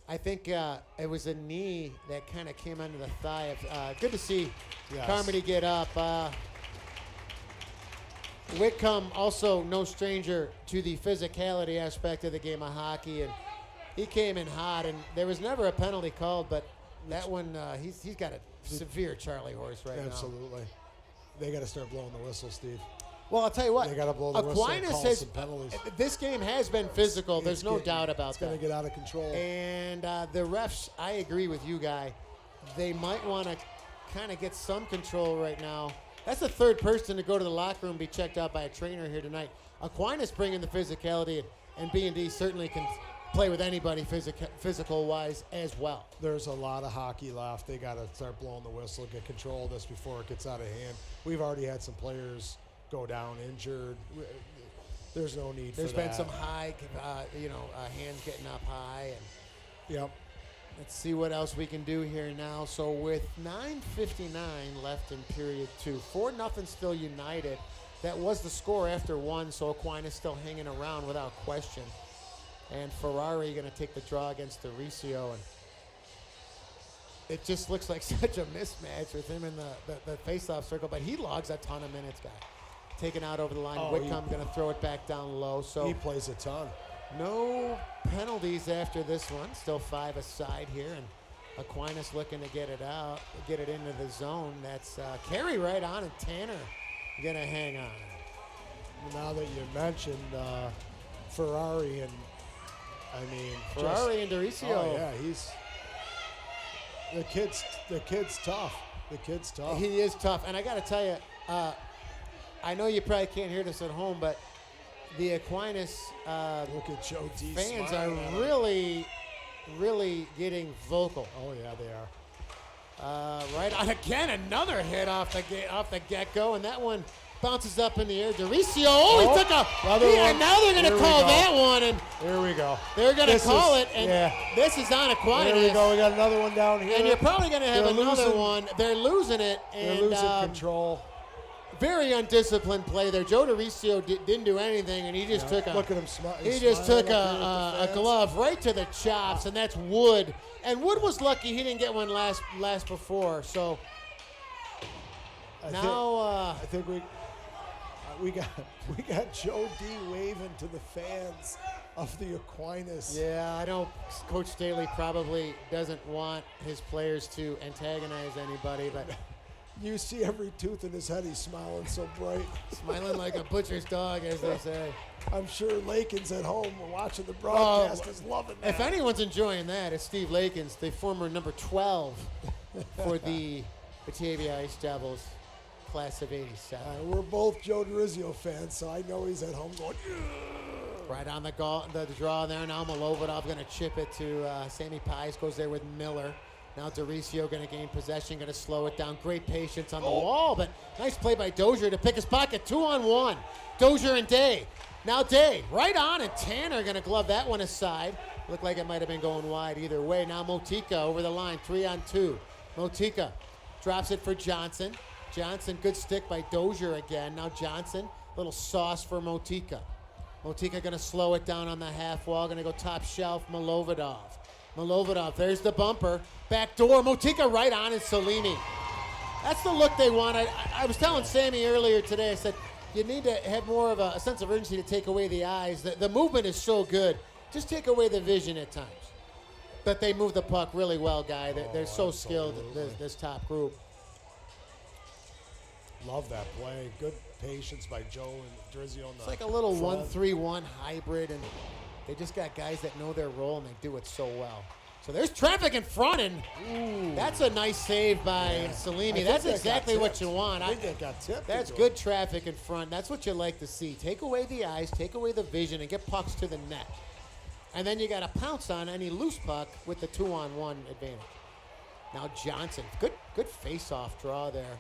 I think it was a knee that kind of came under the thigh. Good to see Yes. Carmody get up. Whitcomb also no stranger to the physicality aspect of the game of hockey, and he came in hot, and there was never a penalty called, but that one, he's got a severe Charlie horse right now. Absolutely. They got to start blowing the whistle, Steve. Well, I'll tell you what. They got to blow the whistle and call some penalties. This game has been physical. There's no doubt about that. It's going to get out of control. And the refs, I agree with you, Guy. They might want to kind of get some control right now. That's the third person to go to the locker room and be checked out by a trainer here tonight. Aquinas bringing the physicality, and BND certainly can play with anybody physical-wise as well. There's a lot of hockey left. They got to start blowing the whistle, get control of this before it gets out of hand. We've already had some players go down injured. There's no need for that. There's been some high, hands getting up high. And yep. Let's see what else we can do here now. So with 9:59 left in period 2, 4-0 still United. That was the score after 1, so Aquinas still hanging around without question. And Ferrari going to take the draw against Doricio. And it just looks like such a mismatch with him in the face-off circle, but he logs a ton of minutes, Guy. Taken out over the line. Whitcomb going to throw it back down low. So he plays a ton. No penalties after this one. Still 5 aside here, and Aquinas looking to get it out, get it into the zone. That's carry right on, and Tanner going to hang on. Now that you mentioned Ferrari and Ferrari and Doricio. Oh yeah, he's the kid's tough. The kid's tough. He is tough, and I got to tell you, I know you probably can't hear this at home, but the Aquinas look at Joe D. fans are really, really getting vocal. Oh yeah, they are. Right on again, another hit off the get-go, and that one bounces up in the air. Doricio, he took and now they're going to call that one, and here we go. They're going to call it, and this is on Aquinas. Here we go. We got another one down here, and you're probably going to have another one. They're losing it, and they're losing control. Very undisciplined play there. Joe Doricio didn't do anything, and he just took look at him he just took a glove right to the chops, and that's Wood. And Wood was lucky he didn't get one last before. So I think we got Joe D waving to the fans of the Aquinas. Yeah, I know Coach Staley probably doesn't want his players to antagonize anybody, but you see every tooth in his head. He's smiling so bright. Smiling like a butcher's dog, as they say. I'm sure Lakin's at home watching the broadcast is loving that. If anyone's enjoying that, it's Steve Lakins, the former number 12 for the Batavia Ice Devils, class of 87. We're both Joe Doricio fans, so I know he's at home going, right on the draw there. Now Milovodov going to chip it to Sammy Pies, goes there with Miller. Now Doricio going to gain possession, going to slow it down. Great patience on the wall, but nice play by Dozier to pick his pocket. 2-on-1. Dozier and Day. Now Day right on, and Tanner going to glove that one aside. Looked like it might have been going wide either way. Now Motika over the line, 3-on-2. Motika drops it for Johnson. Johnson, good stick by Dozier again. Now Johnson, little sauce for Motika. Motika going to slow it down on the half wall. Going to go top shelf, Milovodov. Milovodov, there's the bumper. Back door, Motika right on, and Salimi. That's the look they want. I was telling Sammy earlier today, I said, you need to have more of a sense of urgency to take away the eyes. The movement is so good. Just take away the vision at times. But they move the puck really well, Guy. They're so skilled, this top group. Love that play. Good patience by Joe and Drizzy on the It's like a little front. 1-3-1 hybrid, and they just got guys that know their role, and they do it so well. So there's traffic in front, and that's a nice save by Salimi. That's exactly what you want. I think that got tipped. That's good traffic in front. That's what you like to see. Take away the eyes, take away the vision, and get pucks to the net. And then you got to pounce on any loose puck with the 2-on-1 advantage. Now Johnson, good face-off draw there.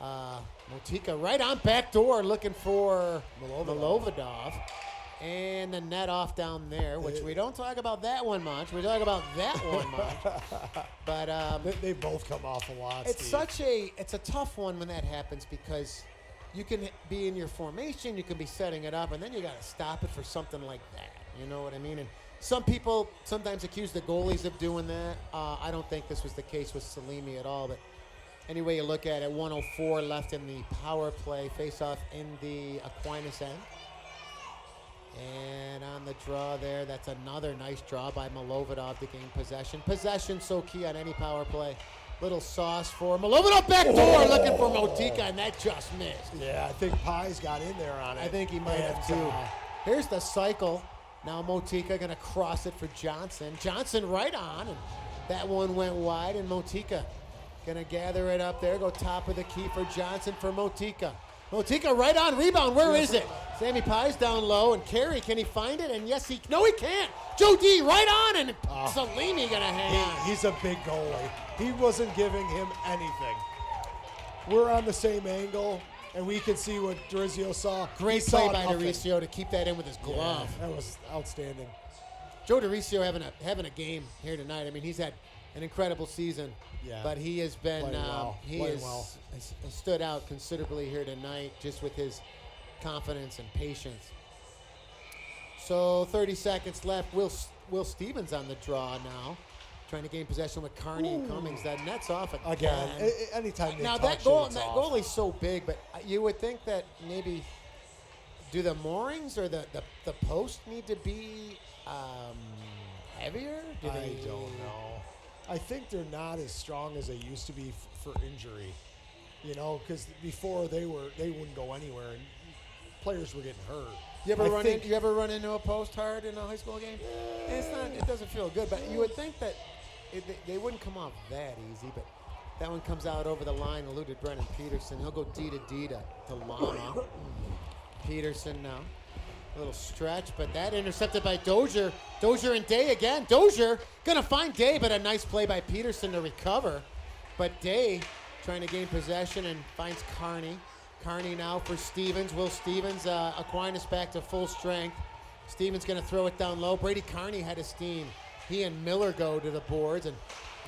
Motika right on back door looking for Milovodov. And the net off down there, which we don't talk about that one much. We talk about that one much. But they both come off a lot. It's it's a tough one when that happens, because you can be in your formation, you can be setting it up, and then you got to stop it for something like that. You know what I mean? And some people sometimes accuse the goalies of doing that. I don't think this was the case with Salimi at all, but Any way you look at it, 104 left in the power play. Face-off in the Aquinas end. And on the draw there, that's another nice draw by Milovodov to gain possession. Possession so key on any power play. Little sauce for Milovodov, back door, looking for Motika, and that just missed. Yeah, I think Pies got in there on it. I think he might have too. Here's the cycle. Now Motika going to cross it for Johnson. Johnson right on, and that one went wide, and Motika going to gather it up there, go top of the key for Johnson for Motika. Motika right on, rebound, where is it? Sammy Pies down low, and Carey, can he find it? And yes, he can't. Joe D right on, and Salimi going to hang on. He's a big goalie. He wasn't giving him anything. We're on the same angle, and we can see what Dorizio saw. Great play by Dorizio to keep that in with his glove. Yeah, that was outstanding. Joe Dorizio having a game here tonight. I mean, he's had an incredible season, but he has been has stood out considerably here tonight just with his confidence and patience. So 30 seconds left. Will Stevens on the draw now, trying to gain possession with Carney and Cummings. That net's off again. Anytime they now touch that goal, it's that off. goalie's so big, but you would think that maybe do the moorings or the post need to be heavier? I don't know. I think they're not as strong as they used to be for injury. You know, because before they wouldn't go anywhere, and players were getting hurt. You ever run into a post hard in a high school game? It doesn't feel good, but you would think that they wouldn't come off that easy. But that one comes out over the line, eluded Brennan Peterson. He'll go D to Lama. Peterson now. A little stretch, but that intercepted by Dozier. Dozier and Day again. Dozier gonna find Day, but a nice play by Peterson to recover. But Day trying to gain possession and finds Carney. Carney now for Stevens. Will Stevens, Aquinas back to full strength. Stevens gonna throw it down low. Brady Carney had a steam. He and Miller go to the boards, and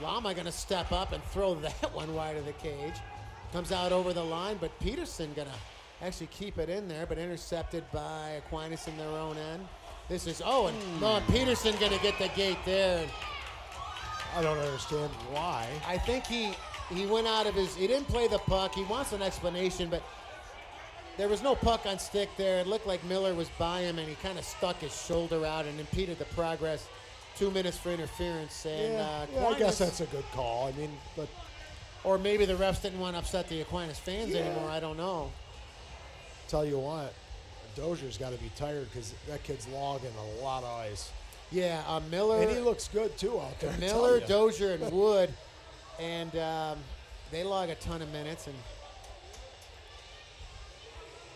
Lama gonna step up and throw that one wide of the cage. Comes out over the line, but Peterson gonna actually keep it in there, but intercepted by Aquinas in their own end. This is, and Peterson going to get the gate there. I don't understand why. I think he went out of he didn't play the puck. He wants an explanation, but there was no puck on stick there. It looked like Miller was by him, and he kind of stuck his shoulder out and impeded the progress. 2 minutes for interference. And I guess that's a good call. I mean, but or maybe the refs didn't want to upset the Aquinas fans anymore. I don't know. Tell you what, Dozier's got to be tired because that kid's logging a lot of ice. Yeah, Miller. And he looks good, too, out there. Miller, Dozier, and Wood. And they log a ton of minutes. And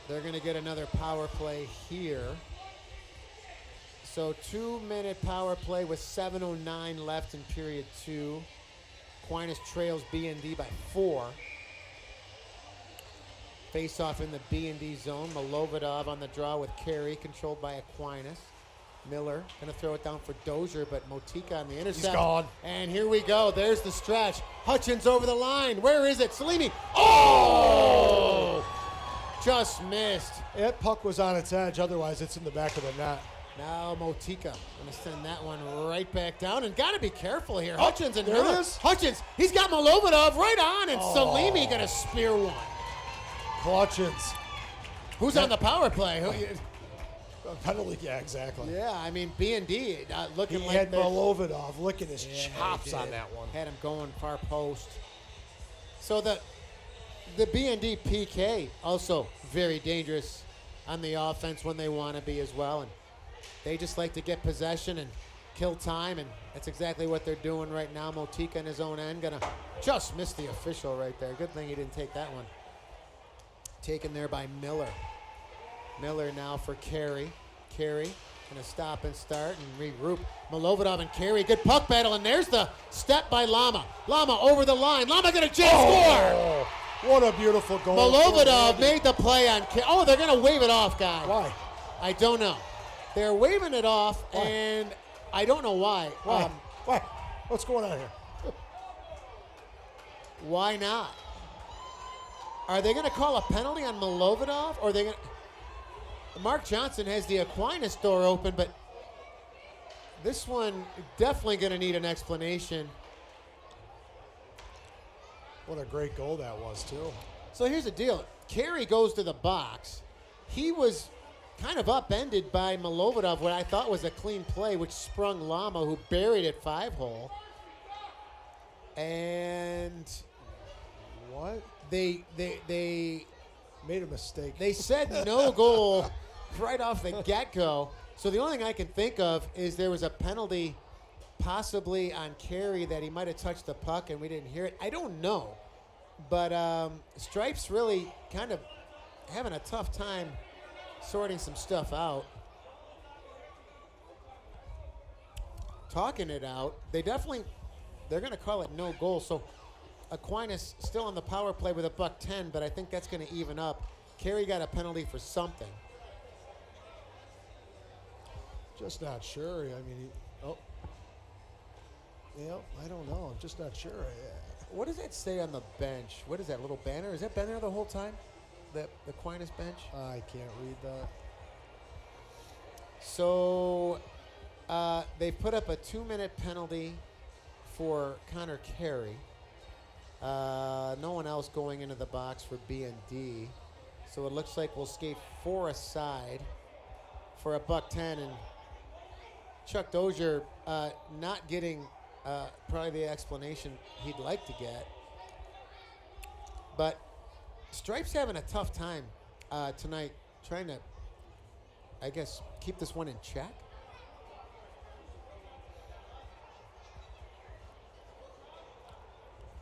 they're going to get another power play here. So 2-minute power play with 7:09 left in period 2. Aquinas trails BND by 4. Face-off in the B&D zone. Milovodov on the draw with Carey, controlled by Aquinas. Miller going to throw it down for Dozier, but Motika on the intercept. He's gone. And here we go. There's the stretch. Hutchins over the line. Where is it? Salimi. Oh! Just missed. That puck was on its edge. Otherwise, it's in the back of the net. Now Motika going to send that one right back down. And got to be careful here. Hutchins and there Miller. It is. Hutchins, he's got Milovodov right on, and Salimi going to spear one. Hutchins. Who's on the power play? Penalty, yeah, exactly. Yeah, I mean, B&D looking he like had Milovodov licking his chops he on that one. Had him going far post. So the B&D PK also very dangerous on the offense when they want to be as well, and they just like to get possession and kill time, and that's exactly what they're doing right now. Motika in his own end gonna just miss the official right there. Good thing he didn't take that one. Taken there by Miller. Miller now for Carey. Carey going to stop and start and regroup. Milovodov and Carey. Good puck battle, and there's the step by Lama. Lama over the line. Lama going to score! What a beautiful goal. Milovodov made the play on Carey. Oh, they're going to wave it off, guy. Why? I don't know. They're waving it off, and I don't know why. Why? Why? What's going on here? Why not? Are they going to call a penalty on Milovodov? Or are they going to... Mark Johnson has the Aquinas door open, but this one definitely going to need an explanation. What a great goal that was, too. So here's the deal. Carey goes to the box. He was kind of upended by Milovodov, what I thought was a clean play, which sprung Lama, who buried it 5-hole. And What? they Made a mistake. They said no goal right off the get-go. So the only thing I can think of is there was a penalty possibly on Carey that he might have touched the puck and we didn't hear it. I don't know. But Stripes really kind of having a tough time sorting some stuff out. Talking it out. They're going to call it no goal. So Aquinas still on the power play with a $110, but I think that's going to even up. Carey got a penalty for something. Just not sure. I mean, I don't know. I'm just not sure. What does that say on the bench? What is that little banner? Has that been there the whole time? The Aquinas bench? I can't read that. So they put up a 2-minute penalty for Connor Carey. No one else going into the box for BND. So it looks like we'll skate 4 aside for a $110. And Chuck Dozier not getting probably the explanation he'd like to get. But Stripes having a tough time tonight trying to, I guess, keep this one in check.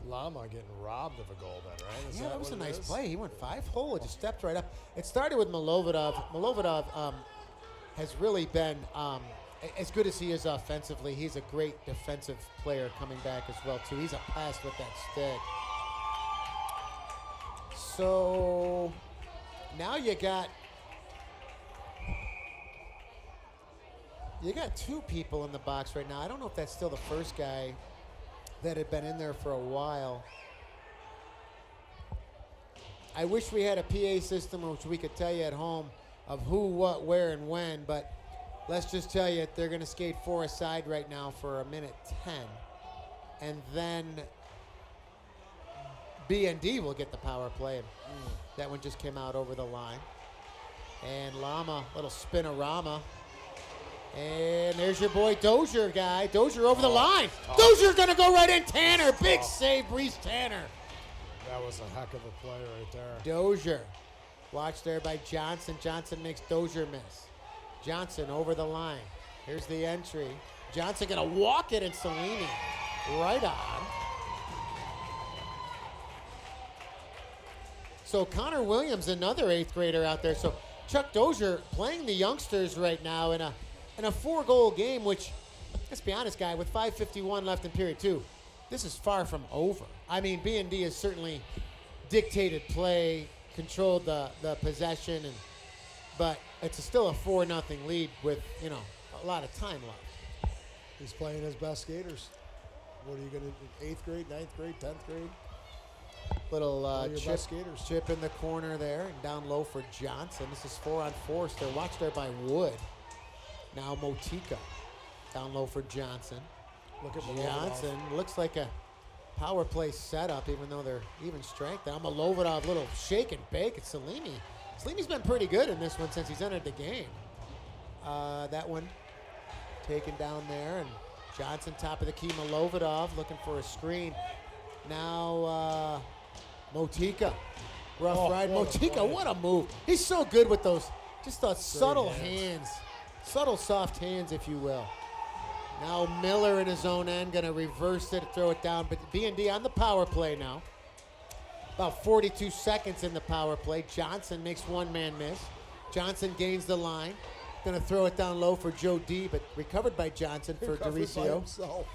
Lama getting robbed of a goal then, right? That was a nice play. He went 5-hole. It just stepped right up. It started with Milovodov. Milovodov has really been as good as he is offensively. He's a great defensive player coming back as well, too. He's a pest with that stick. So now you got two people in the box right now. I don't know if that's still the first guy that had been in there for a while. I wish we had a PA system which we could tell you at home of who, what, where, and when, but let's just tell you they're going to skate 4 aside right now for a minute 10. And then BND will get the power play. That one just came out over the line. And Lama, little spinorama. And there's your boy Dozier guy. Dozier over the line. Dozier going to go right in. Tanner, big save, Brees Tanner. That was a heck of a play right there. Dozier. Watch there by Johnson. Johnson makes Dozier miss. Johnson over the line. Here's the entry. Johnson going to walk it, and Cellini right on. So Connor Williams, another 8th grader out there. So Chuck Dozier playing the youngsters right now in a 4-goal game, which, let's be honest, guy, with 5:51 left in period 2, this is far from over. I mean, B&D has certainly dictated play, controlled the possession, but it's still a 4-0 lead with, a lot of time left. He's playing his best skaters. What are you going to do? 8th grade, 9th grade, 10th grade? Little chip in the corner there and down low for Johnson. This is 4-on-4 still. Watch there by Wood. Now Motika down low for Johnson. Look at Johnson. Looks like a power play setup, even though they're even strength. Now Milovodov, little shake and bake at Cellini. Cellini's been pretty good in this one since he's entered the game. That one taken down there, and Johnson top of the key. Milovodov looking for a screen. Now Motika. Rough ride. Motika, what a move. He's so good with those, just those subtle hands. Subtle, soft hands, if you will. Now Miller in his own end, going to reverse it, throw it down. But B&D on the power play now. About 42 seconds in the power play. Johnson makes one-man miss. Johnson gains the line. Going to throw it down low for Joe D, but recovered by Johnson for Dericio.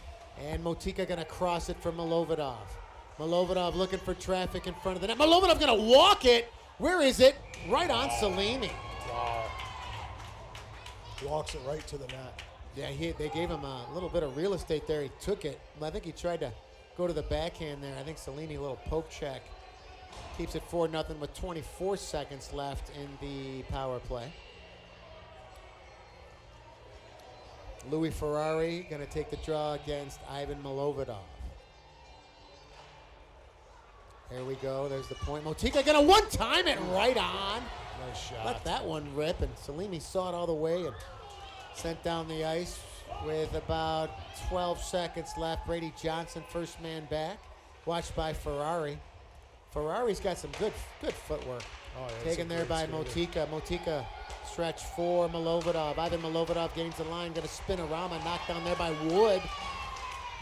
And Motika going to cross it for Milovodov. Milovodov looking for traffic in front of the net. Milovodov going to walk it. Where is it? Right on Cellini. Wow. Walks it right to the net. Yeah, they gave him a little bit of real estate there. He took it. I think he tried to go to the backhand there. I think Cellini, a little poke check. Keeps it 4-0 with 24 seconds left in the power play. Louis Ferrari going to take the draw against Ivan Milovodov. Here we go. There's the point. Motika going to one-time it right on. Nice shot. Let that one rip, and Salimi saw it all the way and sent down the ice with about 12 seconds left. Brady Johnson, first man back, watched by Ferrari. Ferrari's got some good footwork. Oh, yeah, Taken there by Motika. Motika stretch for Milovidov. Either Milovidov gains the line, going to spin around and knocked down there by Wood.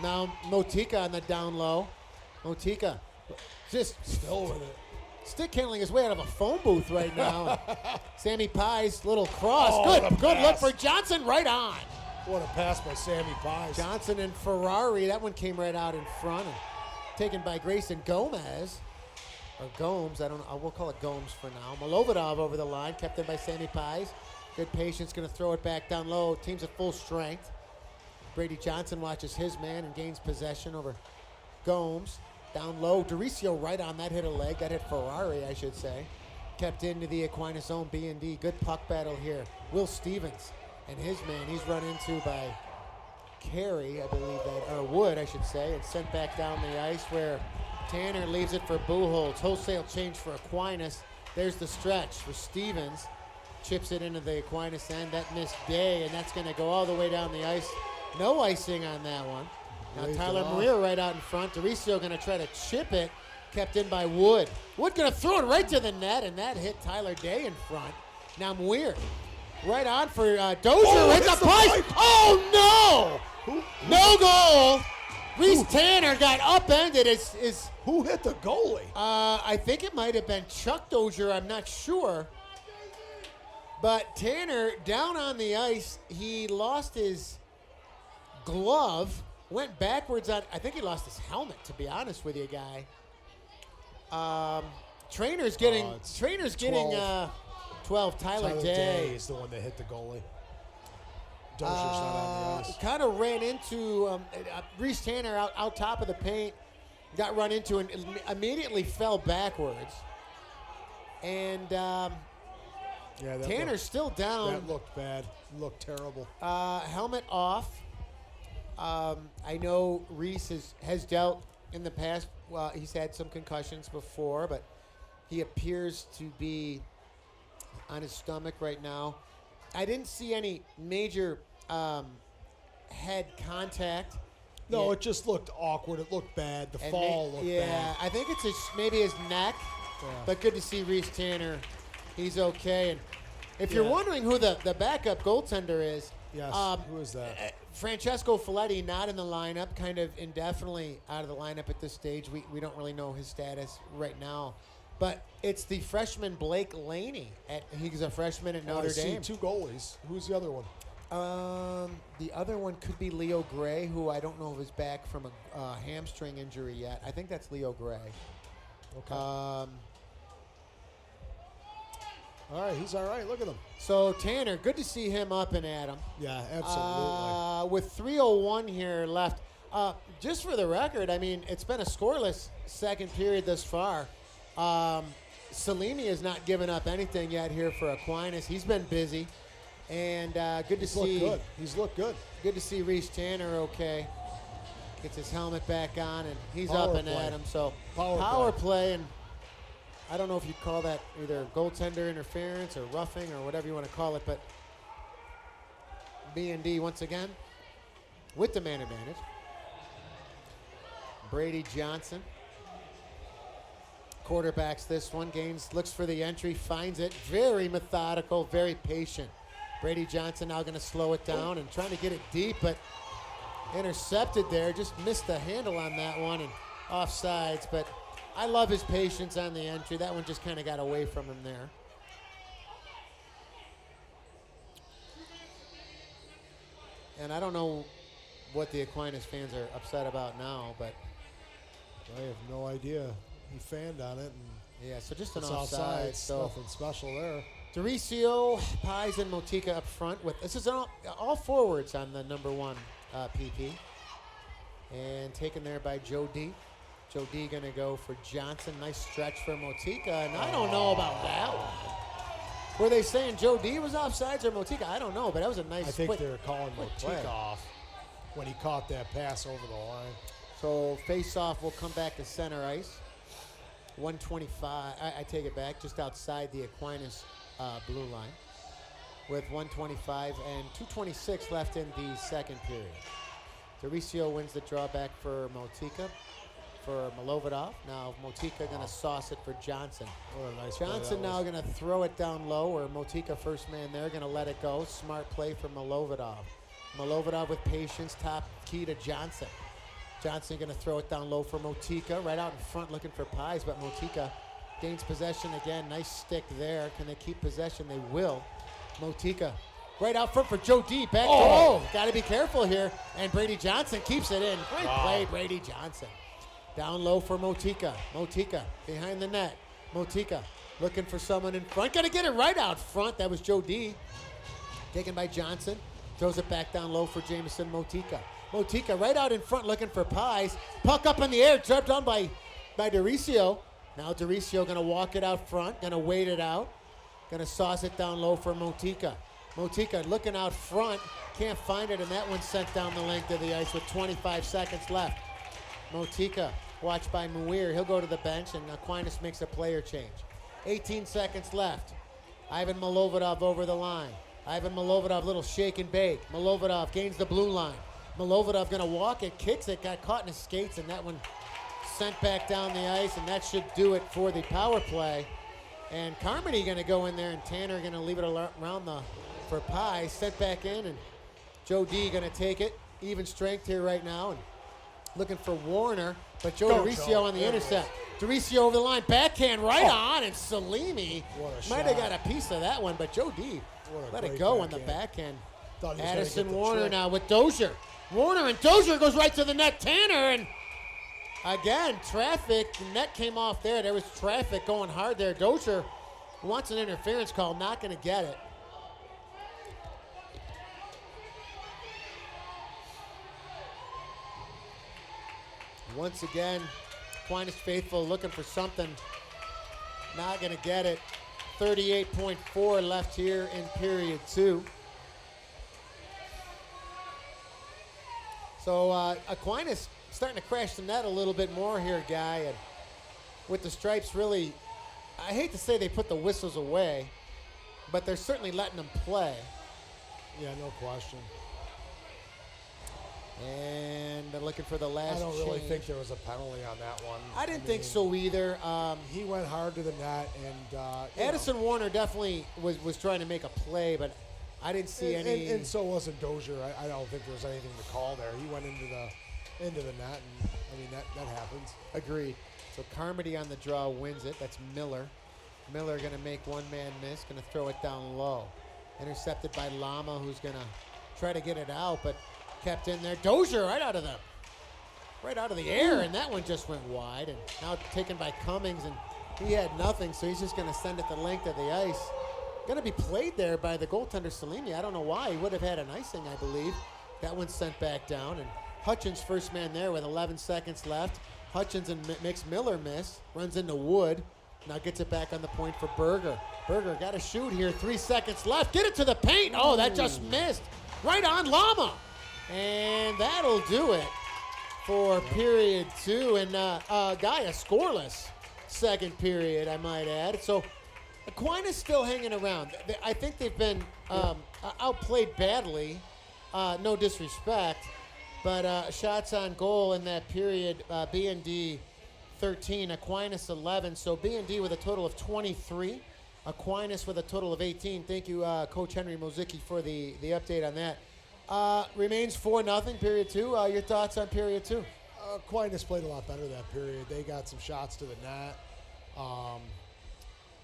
Now Motika on the down low. Motika just still with it. Stick handling his way out of a phone booth right now. Sammy Pies, little cross. Oh, Good look for Johnson, right on. What a pass by Sammy Pies. Johnson and Ferrari, that one came right out in front. And taken by Grayson Gomez. Or Gomes, I don't know, we'll call it Gomes for now. Milovidov over the line, kept in by Sammy Pies. Good patience, going to throw it back down low. Team's at full strength. Brady Johnson watches his man and gains possession over Gomes. Down low, Doricio right on that hit a leg. That hit Ferrari, I should say. Kept into the Aquinas zone, BND. Good puck battle here. Will Stevens and his man, he's run into by Carey, I believe that, or Wood, I should say, and sent back down the ice where Tanner leaves it for Buchholz. Wholesale change for Aquinas. There's the stretch for Stevens. Chips it into the Aquinas end. That missed Day, and that's going to go all the way down the ice. No icing on that one. Now Tyler Muir right out in front. Doricio going to try to chip it. Kept in by Wood. Wood going to throw it right to the net, and that hit Tyler Day in front. Now Muir right on for Dozier. Oh, hits the pipe. Oh, no! No goal. Reese Tanner got upended. Who hit the goalie? I think it might have been Chuck Dozier. I'm not sure. But Tanner, down on the ice, he lost his glove, went backwards on. I think he lost his helmet, to be honest with you, guy. Trainer's getting 12. Tyler Day is the one that hit the goalie. Dozier's not on the ice. Kind of ran into Reese Tanner out top of the paint. Got run into and immediately fell backwards. And Tanner's still down. That looked bad. Looked terrible. Helmet off. I know Reese has dealt in the past. Well, he's had some concussions before, but he appears to be on his stomach right now. I didn't see any major head contact. No, it just looked awkward. It looked bad. The fall looked bad. Yeah, I think it's maybe his neck. Yeah. But good to see Reese Tanner. He's okay. And if you're wondering who the backup goaltender is, yes, who is that? Francesco Folletti not in the lineup, kind of indefinitely out of the lineup at this stage. We don't really know his status right now. But it's the freshman Blake Laney. He's a freshman at Notre Dame. I see two goalies. Who's the other one? The other one could be Leo Gray, who I don't know if is back from a hamstring injury yet. I think that's Leo Gray. Okay. All right, he's all right. Look at him. So Tanner, good to see him up and at him. Yeah, absolutely. With 3:01 here left, just for the record, I mean, it's been a scoreless second period thus far. Salimi has not given up anything yet here for Aquinas. He's been busy. And good to see. Good. He's looked good. Good to see Reese Tanner okay. Gets his helmet back on, and he's Power up and play. at him. So Power play, and I don't know if you'd call that either goaltender interference or roughing or whatever you want to call it, but BND once again with the man advantage. Brady Johnson quarterbacks this one. Gaines looks for the entry, finds it. Very methodical, very patient. Brady Johnson now going to slow it down and trying to get it deep, but intercepted there. Just missed the handle on that one and offsides. But I love his patience on the entry. That one just kind of got away from him there. And I don't know what the Aquinas fans are upset about now, but I have no idea. He fanned on it. And yeah, so just an it's offside. So nothing special there. Doricio, Pies, and Motika up front. This is all forwards on the number one PP. And taken there by Joe D. Joe D going to go for Johnson. Nice stretch for Motika. And I don't know about that one. Were they saying Joe D was offsides or Motika? I don't know, but that was a nice I think quick, they were calling quick Motika play. off when he caught that pass over the line. So face-off will come back to center ice. 125. I take it back, just outside the Aquinas blue line, with 125 and 2:26 left in the second period. Doricio wins the drawback for Motika, for Milovodov. Now Motika going to sauce it for Johnson. What a nice Johnson play now going to throw it down low, or Motika first man there, going to let it go. Smart play for Milovodov. Milovodov with patience, top key to Johnson. Johnson going to throw it down low for Motika, right out in front looking for Pies, but Motika gains possession again. Nice stick there. Can they keep possession? They will. Motika right out front for Joe D. Back. Got to be careful here. And Brady Johnson keeps it in. Great play, Brady Johnson. Down low for Motika. Motika behind the net. Motika looking for someone in front. Got to get it right out front. That was Joe D. Taken by Johnson. Throws it back down low for Jameson Motika. Motika right out in front looking for Pies. Puck up in the air. Dropped on by Doricio. Now Doricio going to walk it out front. Going to wait it out. Going to sauce it down low for Motika. Motika looking out front. Can't find it, and that one's sent down the length of the ice with 25 seconds left. Motika watched by Muir. He'll go to the bench, and Aquinas makes a player change. 18 seconds left. Ivan Milovodov over the line. Ivan Milovodov, little shake and bake. Milovodov gains the blue line. Milovodov going to walk it, kicks it, got caught in his skates, and that one sent back down the ice, and that should do it for the power play. And Carmody going to go in there, and Tanner going to leave it around for Pie. Sent back in, and Joe D going to take it. Even strength here right now, and looking for Warner, but Joe Doricio on the intercept. Doricio over the line, backhand right on, and Salimi might have got a piece of that one, but Joe D let it go on the backhand. Addison Warner now with Dozier. Warner and Dozier goes right to the net. Tanner, and again, traffic. The net came off there. There was traffic going hard there. Dozier wants an interference call, not going to get it. Once again, Aquinas faithful looking for something. Not going to get it. 38.4 left here in period 2. So Aquinas starting to crash the net a little bit more here, Guy. And with the Stripes really, I hate to say they put the whistles away, but they're certainly letting them play. Yeah, no question. And they're looking for the last I don't really change. think there was a penalty on that one. I didn't think so either. He went hard to the net, and Addison Warner definitely was trying to make a play, but I didn't see any. And so wasn't Dozier. I don't think there was anything to call there. He went into the net, and I mean that happens. Agreed. So Carmody on the draw wins it. That's Miller. Miller going to make one man miss. Going to throw it down low. Intercepted by Lama, who's going to try to get it out, but kept in there. Dozier right out of the air, and that one just went wide. And now taken by Cummings, and he had nothing, so he's just going to send it the length of the ice. Going to be played there by the goaltender Salimi. I don't know why. He would have had an icing, I believe. That one's sent back down, and Hutchins first man there with 11 seconds left. Hutchins makes Miller miss, runs into Wood. Now gets it back on the point for Berger. Berger got to shoot here. 3 seconds left. Get it to the paint. Oh, that just missed. Right on Lama. And that'll do it for period 2. And Guy, a scoreless second period, I might add. So Aquinas still hanging around. I think they've been outplayed badly. No disrespect. But shots on goal in that period, BND 13, Aquinas 11. So BND with a total of 23. Aquinas with a total of 18. Thank you, Coach Henry Mozicki, for the update on that. Remains 4-0, period 2. Your thoughts on period 2? Aquinas played a lot better that period. They got some shots to the net.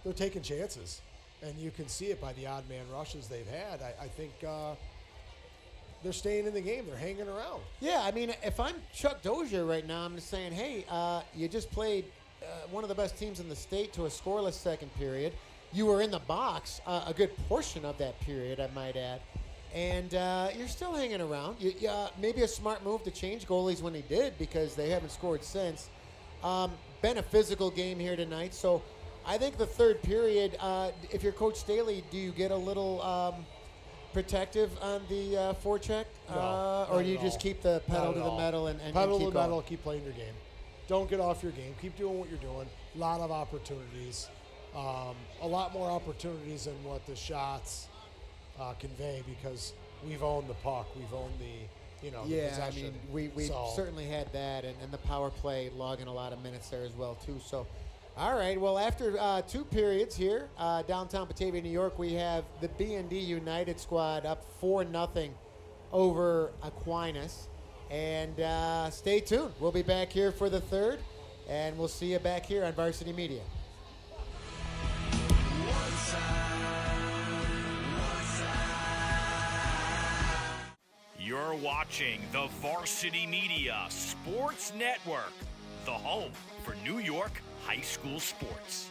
They're taking chances, and you can see it by the odd man rushes they've had. I think they're staying in the game. They're hanging around. Yeah, I mean, if I'm Chuck Dozier right now, I'm just saying, hey, you just played one of the best teams in the state to a scoreless second period. You were in the box a good portion of that period, I might add. And you're still hanging around. Maybe a smart move to change goalies when he did, because they haven't scored since. Been a physical game here tonight. So I think the third period, if you're Coach Staley, do you get a little protective on the forecheck? No, or do you just keep the pedal to the metal and pedal keep to the going? metal, keep playing your game. Don't get off your game. Keep doing what you're doing. a lot of opportunities, a lot more opportunities than what the shots convey, because we've owned the puck, we've owned the Yeah, I possession. mean, we certainly had that, and the power play logging a lot of minutes there as well, too. So, all right, well, after 2 periods here, downtown Batavia, New York, we have the BND United squad up 4-0 over Aquinas. And stay tuned. We'll be back here for the third, and we'll see you back here on Varsity Media. You're watching the Varsity Media Sports Network, the home for New York high school sports.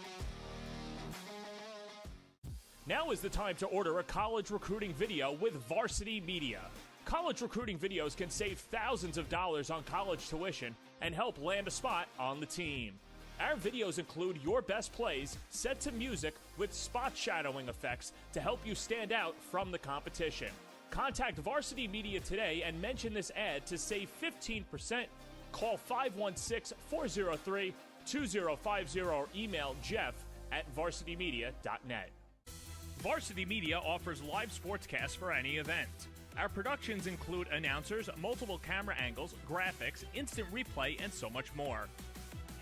Now is the time to order a college recruiting video with Varsity Media. College recruiting videos can save thousands of dollars on college tuition and help land a spot on the team. Our videos include your best plays set to music with spot shadowing effects to help you stand out from the competition. Contact Varsity Media today and mention this ad to save 15%. Call 516-403-2050 or email jeff@varsitymedia.net. Varsity Media offers live sportscasts for any event. Our productions include announcers, multiple camera angles, graphics, instant replay, and so much more.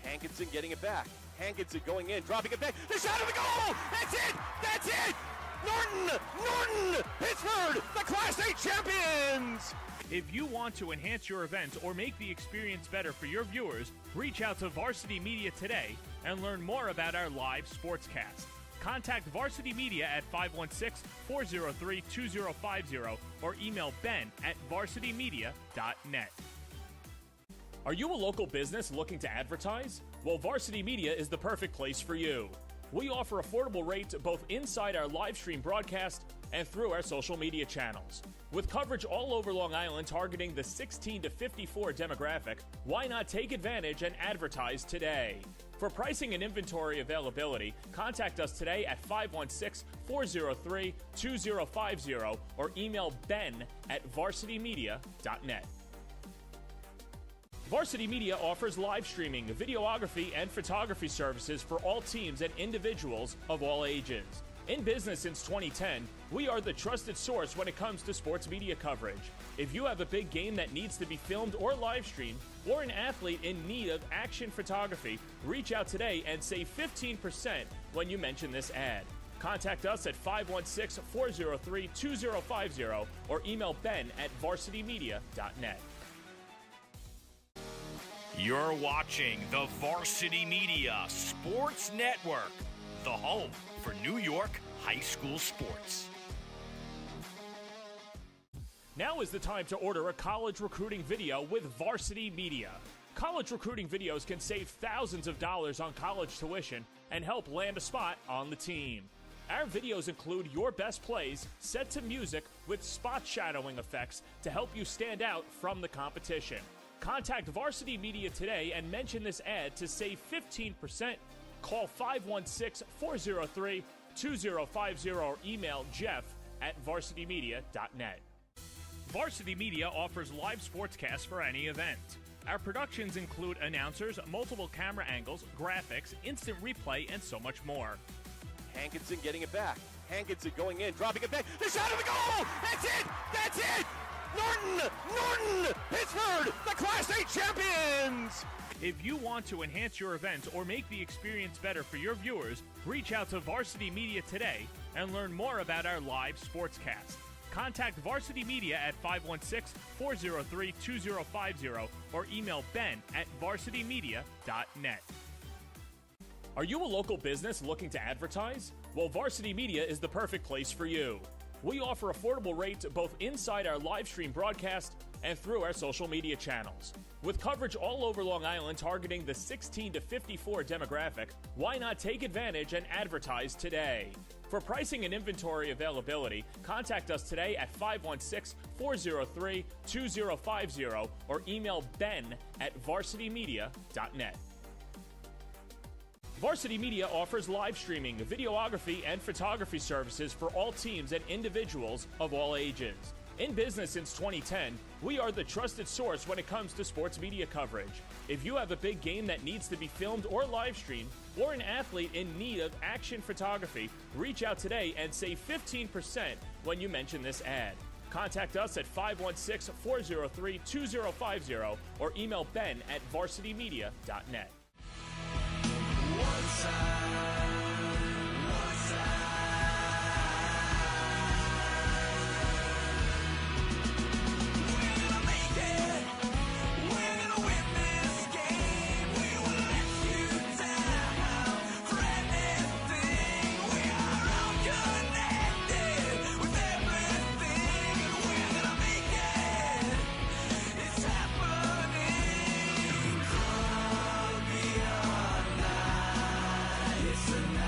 Hankinson getting it back. Hankinson going in, dropping it back. The shot of the goal! That's it! That's it! Norton! Pittsburgh, the Class A champions! If you want to enhance your event or make the experience better for your viewers, reach out to Varsity Media today and learn more about our live sportscast. Contact Varsity Media at 516-403-2050 or email ben@varsitymedia.net. Are you a local business looking to advertise? Well, Varsity Media is the perfect place for you. We offer affordable rates both inside our live stream broadcast and through our social media channels. With coverage all over Long Island targeting the 16 to 54 demographic, why not take advantage and advertise today? For pricing and inventory availability, contact us today at 516-403-2050 or email ben@varsitymedia.net. Varsity Media offers live streaming, videography, and photography services for all teams and individuals of all ages. In business since 2010, we are the trusted source when it comes to sports media coverage. If you have a big game that needs to be filmed or live streamed, or an athlete in need of action photography, reach out today and save 15% when you mention this ad. Contact us at 516-403-2050 or email ben@varsitymedia.net. You're watching the Varsity Media Sports Network, the home for New York high school sports. Now is the time to order a college recruiting video with Varsity Media. College recruiting videos can save thousands of dollars on college tuition and help land a spot on the team. Our videos include your best plays set to music with spot shadowing effects to help you stand out from the competition. Contact Varsity Media today and mention this ad to save 15%. Call 516-403-2050 or email jeff@varsitymedia.net. Varsity Media offers live sportscasts for any event. Our productions include announcers, multiple camera angles, graphics, instant replay, and so much more. Hankinson getting it back. Hankinson going in, dropping it back. The shot of the goal! That's it! That's it! Norton! Pittsburgh, the Class A champions! If you want to enhance your event or make the experience better for your viewers, reach out to Varsity Media today and learn more about our live sportscast. Contact Varsity Media at 516-403-2050 or email ben@varsitymedia.net. Are you a local business looking to advertise? Well, Varsity Media is the perfect place for you. We offer affordable rates both inside our live stream broadcast and through our social media channels. With coverage all over Long Island targeting the 16 to 54 demographic, why not take advantage and advertise today? For pricing and inventory availability, contact us today at 516-403-2050 or email ben@varsitymedia.net. Varsity Media offers live streaming, videography, and photography services for all teams and individuals of all ages. In business since 2010, we are the trusted source when it comes to sports media coverage. If you have a big game that needs to be filmed or live streamed, or an athlete in need of action photography, reach out today and save 15% when you mention this ad. Contact us at 516-403-2050 or email ben@varsitymedia.net. It's a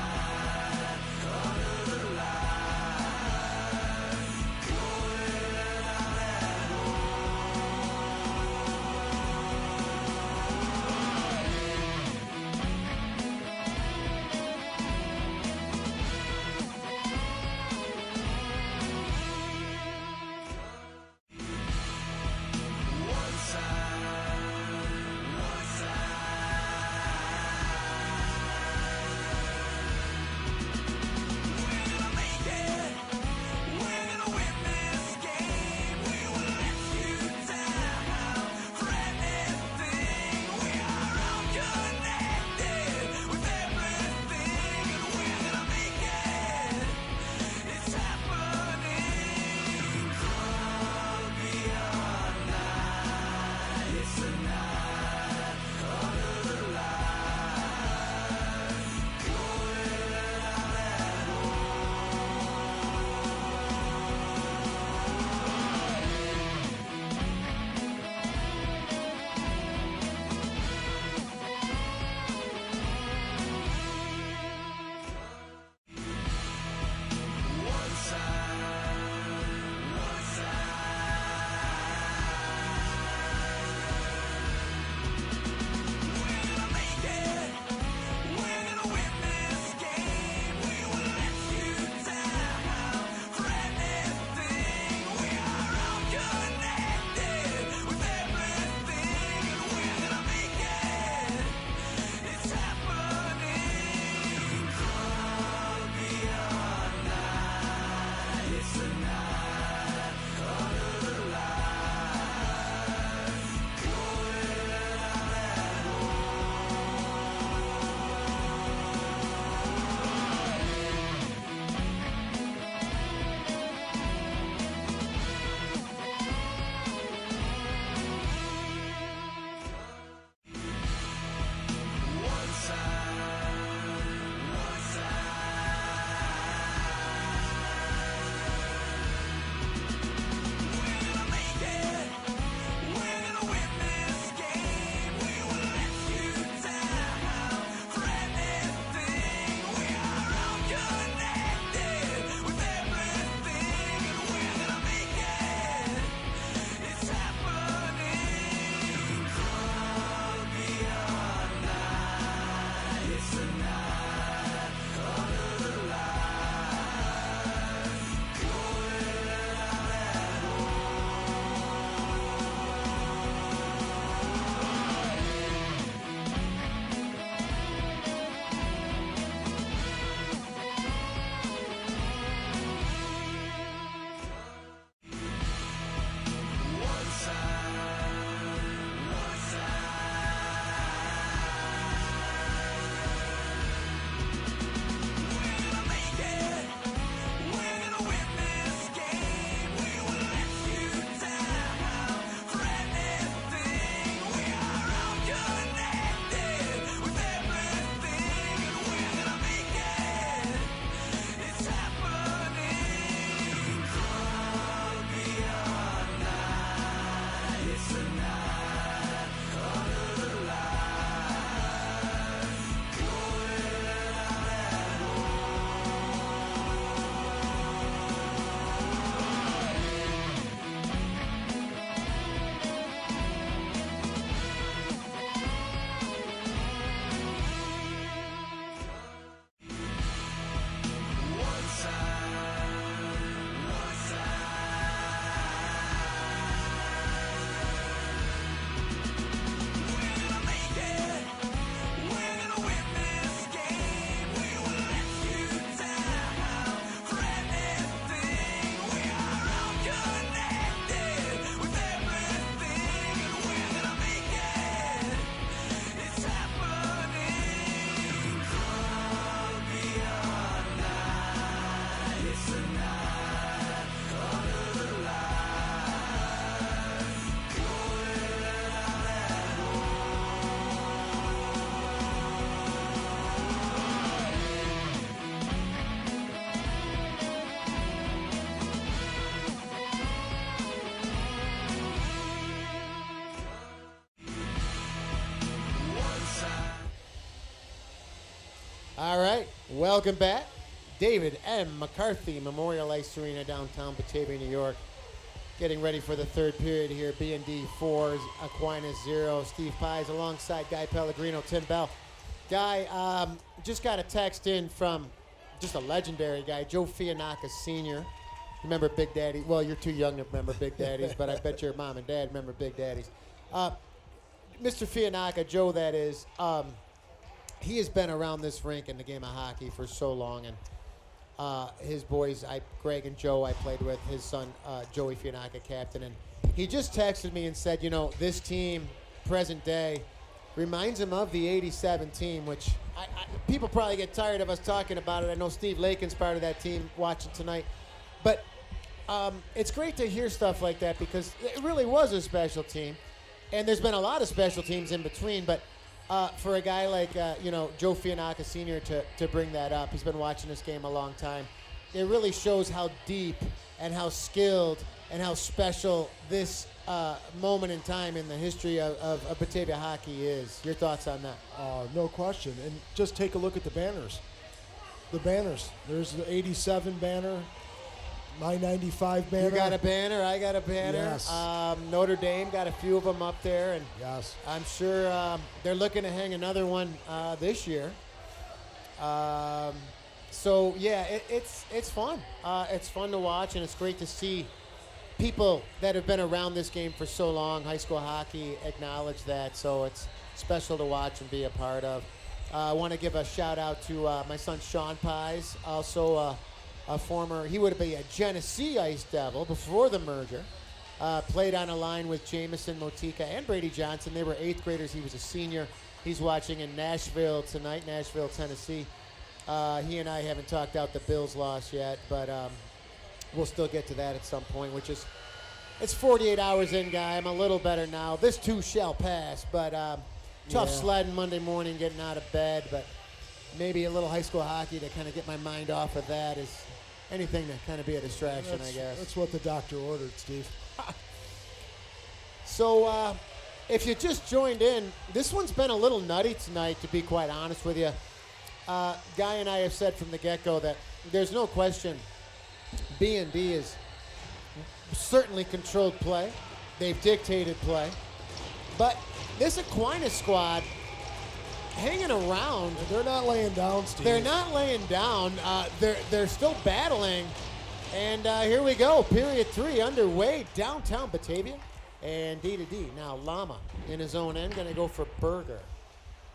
Welcome back. David M. McCarthy, Memorial Ice Arena, downtown Batavia, New York. Getting ready for the third period here. BND 4, Aquinas 0. Steve Pies alongside Guy Pellegrino, Tim Bell. Guy, just got a text in from just a legendary guy, Joe Fianacca Sr. Remember Big Daddy? Well, you're too young to remember Big Daddies, but I bet your mom and dad remember Big Daddies. Mr. Fianacca, Joe that is, he has been around this rink in the game of hockey for so long, and his boys, Greg and Joe, I played with, his son, Joey Fianacca, captain, and he just texted me and said, you know, this team, present day, reminds him of the 87 team, which people probably get tired of us talking about it. I know Steve Lakin's part of that team watching tonight. But it's great to hear stuff like that because it really was a special team. And there's been a lot of special teams in between. But for a guy like, Joe Fianacca Sr. to bring that up, he's been watching this game a long time. It really shows how deep and how skilled and how special this moment in time in the history of Batavia hockey is. Your thoughts on that? No question. And just take a look at the banners. The banners. There's the 87 banner, my 95 banner. You got a banner. I got a banner. Yes. Notre Dame got a few of them up there. And yes. I'm sure they're looking to hang another one this year. So, yeah, it's fun. It's fun to watch, and it's great to see people that have been around this game for so long, high school hockey, acknowledge that. So it's special to watch and be a part of. I want to give a shout out to my son Sean Pies, also a former, he would be a Genesee Ice Devil before the merger. Played on a line with Jamison Motika and Brady Johnson. They were 8th graders. He was a senior. He's watching in Nashville tonight, Nashville, Tennessee. He and I haven't talked out the Bills loss yet, but we'll still get to that at some point, which is, it's 48 hours in, Guy. I'm a little better now. This too shall pass, but tough sledding Monday morning, getting out of bed, but maybe a little high school hockey to kind of get my mind off of that is anything to kind of be a distraction, I guess. That's what the doctor ordered, Steve. So if you just joined in, this one's been a little nutty tonight, to be quite honest with you. Guy and I have said from the get-go that there's no question BND is certainly controlled play. They've dictated play. But this Aquinas squad hanging around. They're not laying down, Steve. They're not laying down. They're still battling. And here we go. Period 3 underway. Downtown Batavia. And D to D. Now Lama in his own end going to go for Berger.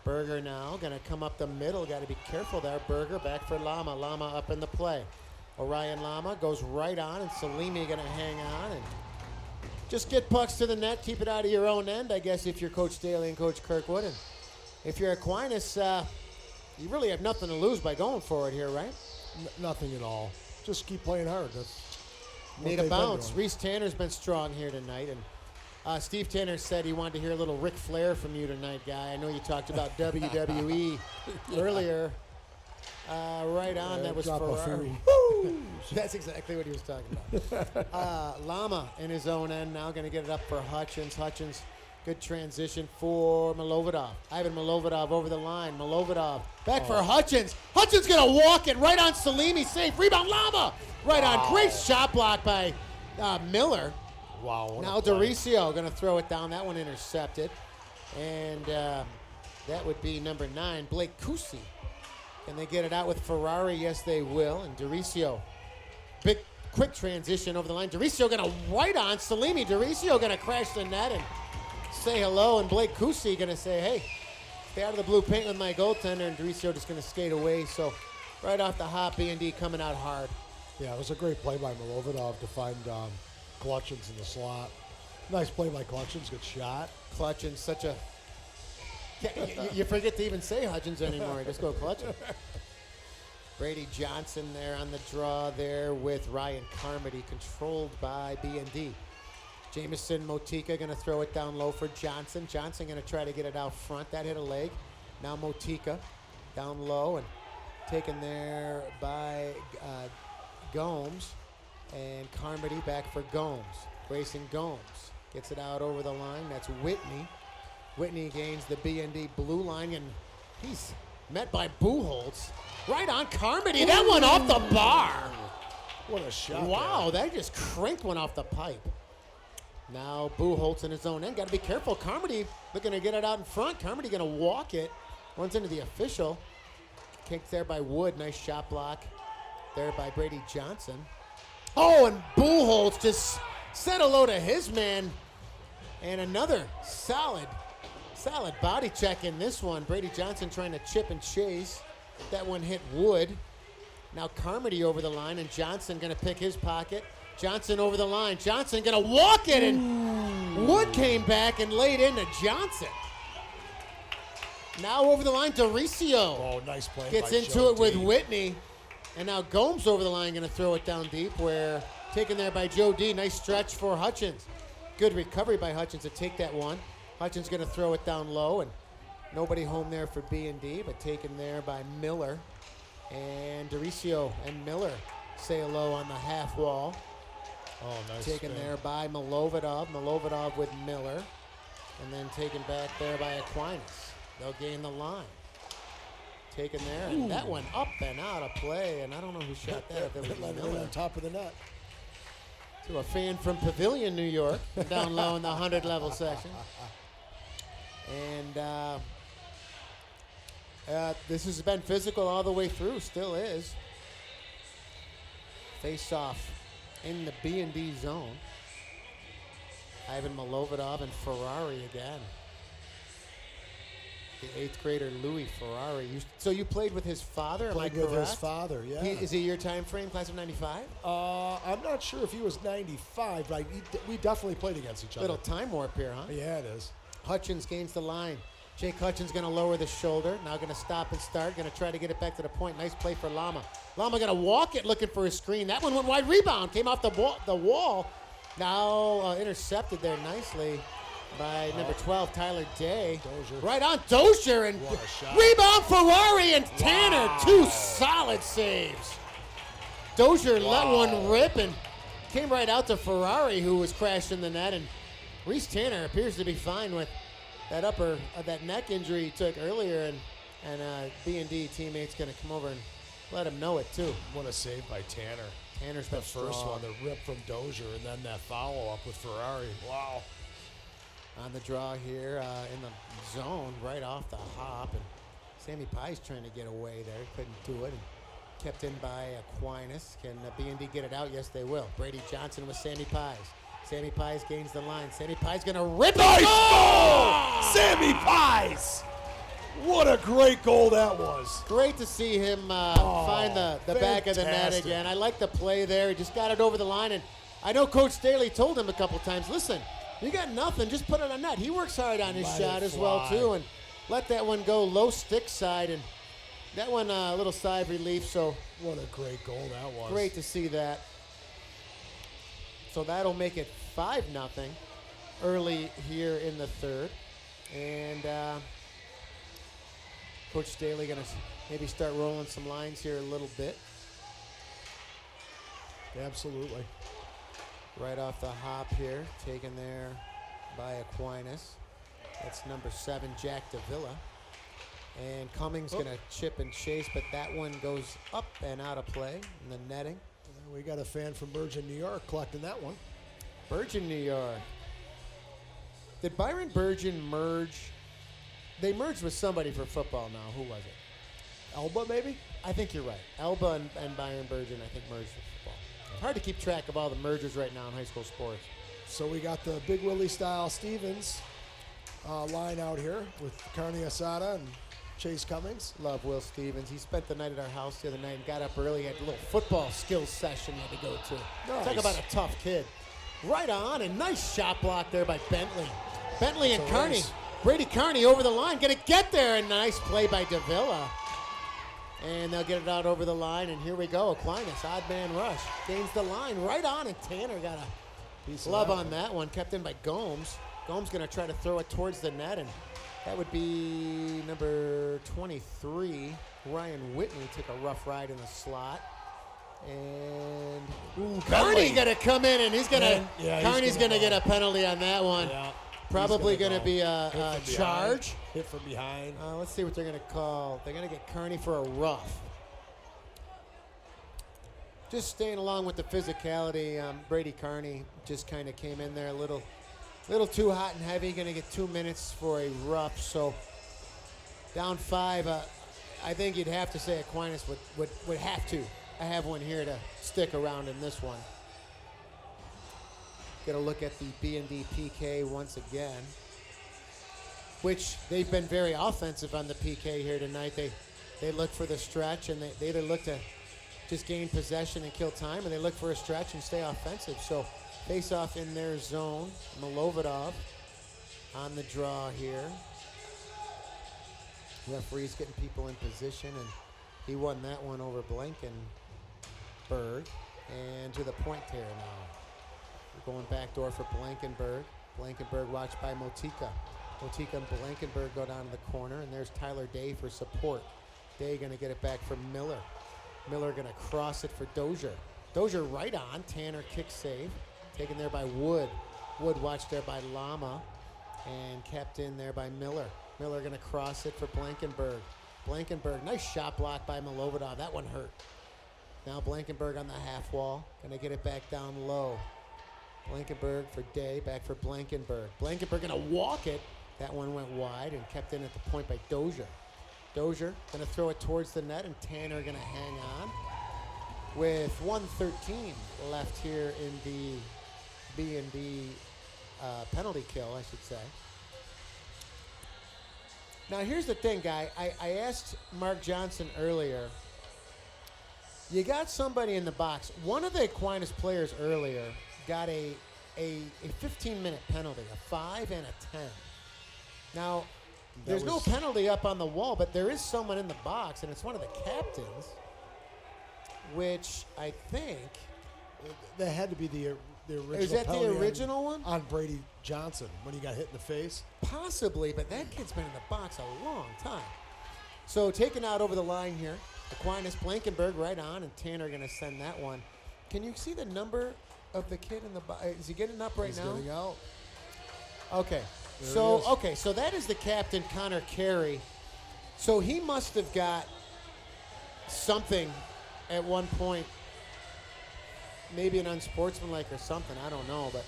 Berger now going to come up the middle. Got to be careful there. Berger back for Lama. Lama up in the play. Orion Lama goes right on, and Salimi going to hang on and just get pucks to the net. Keep it out of your own end, I guess, if you're Coach Staley and Coach Kirkwood. And if you're Aquinas, you really have nothing to lose by going for it here, right? Nothing at all. Just keep playing hard. That's need a bounce. Reese Tanner's been strong here tonight, and Steve Tanner said he wanted to hear a little Ric Flair from you tonight, Guy. I know you talked about WWE earlier. Right on, that was Ferrari. That's exactly what he was talking about. Lama in his own end now going to get it up for Hutchins. Hutchins, good transition for Milovodov. Ivan Milovodov over the line. Milovodov back for Hutchins. Hutchins going to walk it right on Salimi. Safe rebound, Lama. Right on. Great shot block by Miller. Wow. Now Doricio going to throw it down. That one intercepted. And that would be number 9, Blake Kusi. Can they get it out with Ferrari? Yes, they will. And Doricio, big, quick transition over the line. Doricio going to right on Salimi. Doricio going to crash the net and say hello. And Blake Kusi going to say, hey, stay out of the blue paint with my goaltender. And Doricio just going to skate away. So right off the hop, B&D coming out hard. Yeah, it was a great play by Milovodov to find Clutchins in the slot. Nice play by Clutchins. Good shot. Clutchins, such a... You forget to even say Hutchins anymore. Just go Clutchins. Brady Johnson there on the draw there with Ryan Carmody, controlled by B&D. Jamison Motika going to throw it down low for Johnson. Johnson going to try to get it out front. That hit a leg. Now Motika down low and taken there by Gomes. And Carmody back for Gomes. Grayson Gomes gets it out over the line. That's Whitney. Whitney gains the BND blue line, and he's Met by Buchholz. Right on Carmody. That one off the bar. What a shot. Wow, that just cranked one off the pipe. Now Buchholz in his own end. Got to be careful. Carmody looking to get it out in front. Carmody going to walk it. Runs into the official. Kicked there by Wood. Nice shot block there by Brady Johnson. Oh, and Buchholz just said hello to his man. And another solid body check in this one. Brady Johnson trying to chip and chase. That one hit Wood. Now Carmody over the line, and Johnson going to pick his pocket. Johnson over the line. Johnson going to walk it, and Wood came back and laid into Johnson. Now over the line, Doricio. Oh, nice play. Gets by into Joe it with D. Whitney. And now Gomes over the line, going to throw it down deep, where taken there by Joe D. Nice stretch for Hutchins. Good recovery by Hutchins to take that one. Hutchins going to throw it down low, and nobody home there for BND, but taken there by Miller. And Doricio and Miller say hello on the half wall. Oh, nice. Taken there by Milovidov. Milovidov with Miller. And then taken back there by Aquinas. They'll gain the line. Taken there, and that one up and out of play. And I don't know who shot that. If it was Miller. On top of the net. To a fan from Pavilion, New York, down low in the 100 level section. And this has been physical all the way through, still is. Face off in the B&D zone. Ivan Milovidov and Ferrari again. The 8th grader Louis Ferrari. So you played with his father, am I correct? Played with his father, yeah. Is he your time frame, class of 95? I'm not sure if he was 95, but we definitely played against each other. Little time warp here, huh? Yeah, it is. Hutchins gains the line. Jake Hutchins going to lower the shoulder. Now going to stop and start. Going to try to get it back to the point. Nice play for Lama. Lama going to walk it looking for a screen. That one went wide. Rebound. Came off the wall. Now intercepted there nicely by number 12, Tyler Day. Dozier. Right on Dozier. And What a shot. rebound Ferrari and Tanner. Two solid saves. Dozier let one rip and came right out to Ferrari, who was crashed in the net. And Reese Tanner appears to be fine with that that neck injury he took earlier, and B&D teammates going to come over and let him know it too. What a save by Tanner. Tanner's been The first strong. one, the rip from Dozier, and then that follow-up with Ferrari. Wow. On the draw here in the zone, right off the hop, and Sammy Pye's trying to get away there. Couldn't do it. And kept in by Aquinas. Can B&D get it out? Yes, they will. Brady Johnson with Sammy Pies. Sammy Pies gains the line. Sammy Pies going to rip it. Goal! Sammy Pies! What a great goal that was. Great to see him find the back of the net fantastic. again. I like the play there. He just got it over the line. And I know Coach Staley told him a couple times, listen, you got nothing. Just put it on net. He works hard on his Let shot it as well, fly. too. And let that one go low stick side. And that one a little sigh of relief. So What a great goal that was. great to see that. So that'll make it 5-0 early here in the third. And Coach Staley going to maybe start rolling some lines here a little bit. Absolutely. Right off the hop here, taken there by Aquinas. That's number 7, Jack Davila. And Cummings going to chip and chase, but that one goes up and out of play in the netting. We got a fan from Virgin, New York collecting that one. Virgin, New York. Did Byron Virgin merge? They merged with somebody for football now. Who was it? Elba, maybe? I think you're right. Elba and Byron Virgin, I think, merged for football. It's hard to keep track of all the mergers right now in high school sports. So we got the Big Willie style Stevens line out here with Carney Asada and Chase Cummings. Love Will Stevens. He spent the night at our house the other night and got up early. Had a little football skills session he had to go to. Nice. Talk about a tough kid. Right on, and nice shot block there by Bentley. Bentley and That's a Carney. race. Brady Carney over the line. Going to get there. A nice play by Davila. And they'll get it out over the line. And here we go. Aquinas, odd man rush. Gains the line right on. And Tanner got a Piece of glove that on one. that one. Kept in by Gomes. Gomes going to try to throw it towards the net. And that would be number 23. Ryan Whitney took a rough ride in the slot. And Carney going to come in. And he's going to, Yeah, he's Carney's going gonna to get a penalty on that one. Yeah. Probably going to be a charge. Hit from behind. Let's see what they're going to call. They're going to get Kearney for a rough. Just staying along with the physicality, Brady Kearney just kind of came in there a little too hot and heavy. Going to get 2 minutes for a rough. So down 5. I think you'd have to say Aquinas would have to. I have one here to stick around in this one. Get a look at the BND PK once again, which they've been very offensive on the PK here tonight. They look for the stretch, and they either look to just gain possession and kill time, and they look for a stretch and stay offensive. So face off in their zone. Milovodov on the draw here. Referee's getting people in position, and he won that one over Blankenberg. And to the point here now. We're going backdoor for Blankenberg. Blankenberg watched by Motika. Motika and Blankenberg go down to the corner, and there's Tyler Day for support. Day going to get it back from Miller. Miller going to cross it for Dozier. Dozier right on. Tanner kick save. Taken there by Wood. Wood watched there by Lama. And kept in there by Miller. Miller going to cross it for Blankenberg. Blankenberg, nice shot block by Milovodov. That one hurt. Now Blankenberg on the half wall. Going to get it back down low. Blankenberg for Day, back for Blankenberg. Blankenberg going to walk it. That one went wide and kept in at the point by Dozier. Dozier going to throw it towards the net, and Tanner going to hang on. With 1:13 left here in the B&D penalty kill, I should say. Now here's the thing, Guy. I asked Mark Johnson earlier, you got somebody in the box. One of the Aquinas players earlier got a 15-minute penalty, a 5 and a 10. Now, there's no penalty up on the wall, but there is someone in the box, and it's one of the captains, which I think... That had to be the original. Is that the original one? On Brady Johnson when he got hit in the face? Possibly, but that kid's been in the box a long time. So taken out over the line here. Aquinas, Blankenberg right on, and Tanner going to send that one. Can you see the number of the kid in the box? Is he getting up right now? He's getting out. Okay. So that is the captain, Connor Carey. So he must have got something at one point, maybe an unsportsmanlike or something, I don't know, but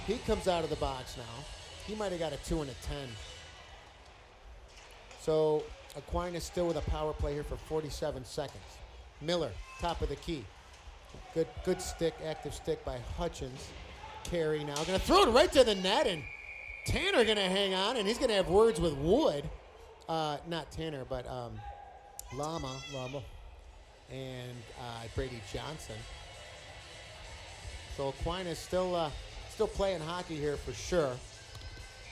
he comes out of the box now. He might have got a 2 and a 10. So Aquinas still with a power play here for 47 seconds. Miller, top of the key. Good stick, active stick by Hutchins. Carey now going to throw it right to the net, and Tanner going to hang on, and he's going to have words with Wood. Not Tanner, but Lama. And Brady Johnson. So Aquinas still playing hockey here for sure.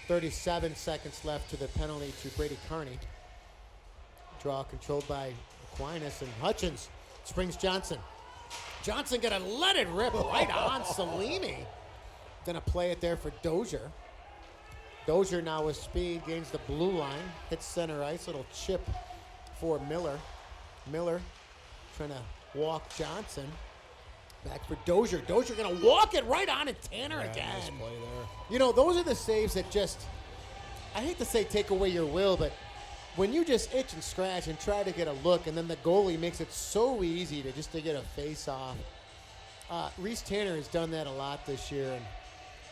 37 seconds left to the penalty to Brady Kearney. Draw controlled by Aquinas, and Hutchins springs Johnson. Johnson gonna let it rip right on Salini. Gonna play it there for Dozier. Dozier now with speed, gains the blue line, hits center ice, little chip for Miller. Miller trying to walk Johnson. Back for Dozier. Dozier going to walk it right on at Tanner again. Nice play there. You know, those are the saves that just, I hate to say take away your will, but when you just itch and scratch and try to get a look, and then the goalie makes it so easy to get a face-off. Reese Tanner has done that a lot this year, and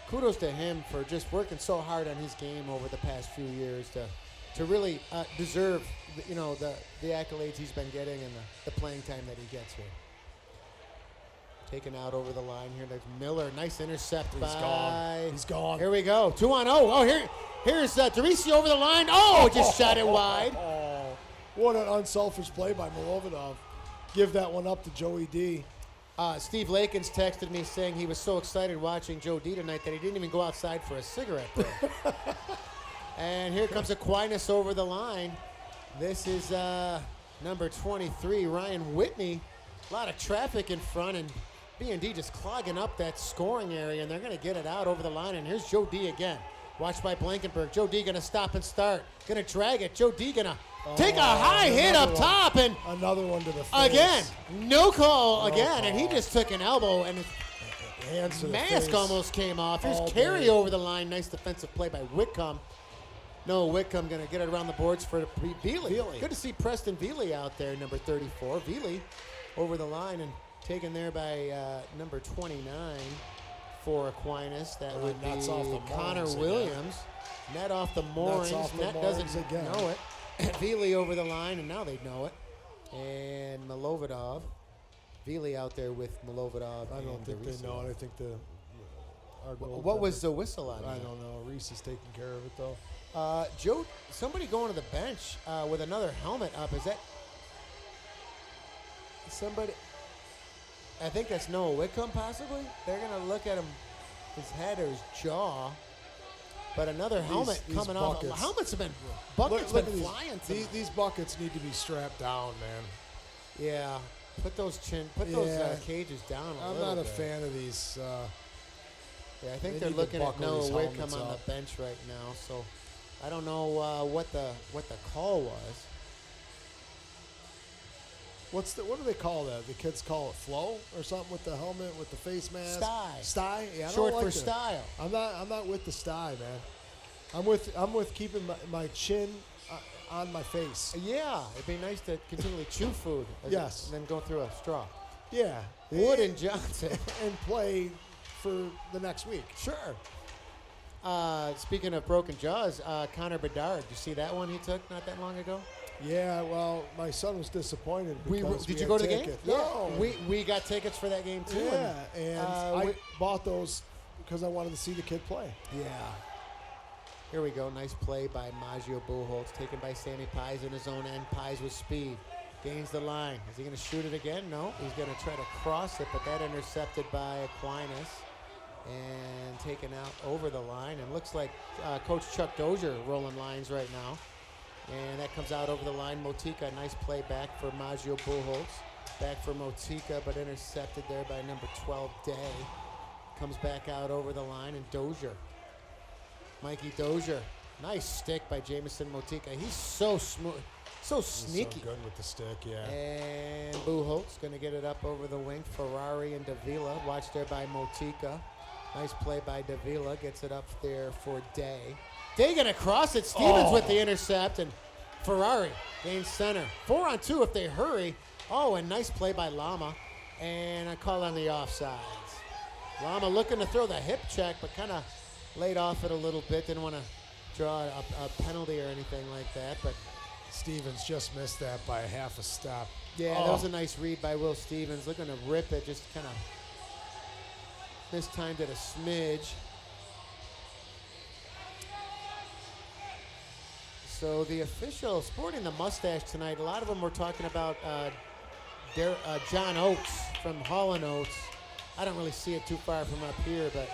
kudos to him for just working so hard on his game over the past few years to really deserve, the accolades he's been getting and the playing time that he gets here. Taken out over the line here. There's Miller. Nice intercept He's gone. Here we go. 2-on-0. Oh, here's Derisi over the line. Oh, just shot it wide. Oh, what an unselfish play by Milovodov. Give that one up to Joey D. Steve Lakins texted me saying he was so excited watching Joe D tonight that he didn't even go outside for a cigarette break. And here comes Aquinas over the line. This is number 23, Ryan Whitney. A lot of traffic in front, and BND just clogging up that scoring area, and they're going to get it out over the line. And here's Joe D again. Watched by Blankenberg. Joe D going to stop and start. Going to drag it. Joe D going to take a high hit up top. And another one to the face. Again, no call again. And he just took an elbow. And Hands to the mask face. almost came off. Here's Oh, Carey boy. over the line. Nice defensive play by Whitcomb. No, Whitcomb going to get it around the boards for Veely. Veely. Good to see Preston Veely out there, number 34. Veely over the line and taken there by number 29 for Aquinas. That would be Nuts off the Connor moorings Williams. Net off the moorings. off the Net moorings doesn't again. know it. Veely over the line, and now they know it. And Milovodov. Veely out there with Milovodov. I don't think they know it. I think What was the whistle on I that? don't know. Reese is taking care of it, though. Joe, somebody going to the bench with another helmet up. Is that somebody? I think that's Noah Whitcomb, possibly. They're going to look at him, his head or his jaw. But another helmet These coming off. buckets. Helmets have been, buckets Look been at flying tonight. these buckets need to be strapped down, man. Yeah, put those Yeah. cages down a I'm little not a bit. fan of these. Yeah, I think They they're need to looking at buckle Noah these Whitcomb helmets on up. the bench right now. So I don't know what the call was. What do they call that? The kids call it flow or something with the helmet with the face mask. Sty. Yeah, I Short don't like for that. style. I'm not with the sty, man. I'm with keeping my chin on my face. Yeah, it'd be nice to continually chew food. Yes. And then go through a straw. Yeah, Wood and Johnson. and play for the next week. Sure. Speaking of broken jaws, Connor Bedard, you see that one he took not that long ago? Yeah, well, my son was disappointed because Did we you had go to the game? tickets. Yeah. No, We got tickets for that game too. yeah, and I we- bought those because I wanted to see the kid play. Yeah. Here we go. Nice play by Maggio Buchholz, taken by Sammy Pies in his own end. Pies with speed. Gains the line. Is he going to shoot it again? No. He's going to try to cross it, but that intercepted by Aquinas and taken out over the line. And looks like Coach Chuck Dozier rolling lines right now. And that comes out over the line. Motika, nice play back for Maggio Buchholz. Back for Motika, but intercepted there by number 12, Day. Comes back out over the line, and Dozier. Mikey Dozier. Nice stick by Jamison Motika. He's so smooth, so sneaky. He's so good with the stick, yeah. And Buchholz going to get it up over the wing. Ferrari and Davila. Watched there by Motika. Nice play by Davila. Gets it up there for Day. Day going to cross it. Stevens with the intercept. And Ferrari gains center. 4-on-2 if they hurry. Oh, and nice play by Lama. And a call on the offsides. Lama looking to throw the hip check, but kind of laid off it a little bit. Didn't want to draw a penalty or anything like that. But Stevens just missed that by a half a step. yeah, that was a nice read by Will Stevens. Looking to rip it, just kind of mistimed it a smidge. So the official sporting the mustache tonight, a lot of them were talking about John Oates from Hall & Oates. I don't really see it too far from up here, but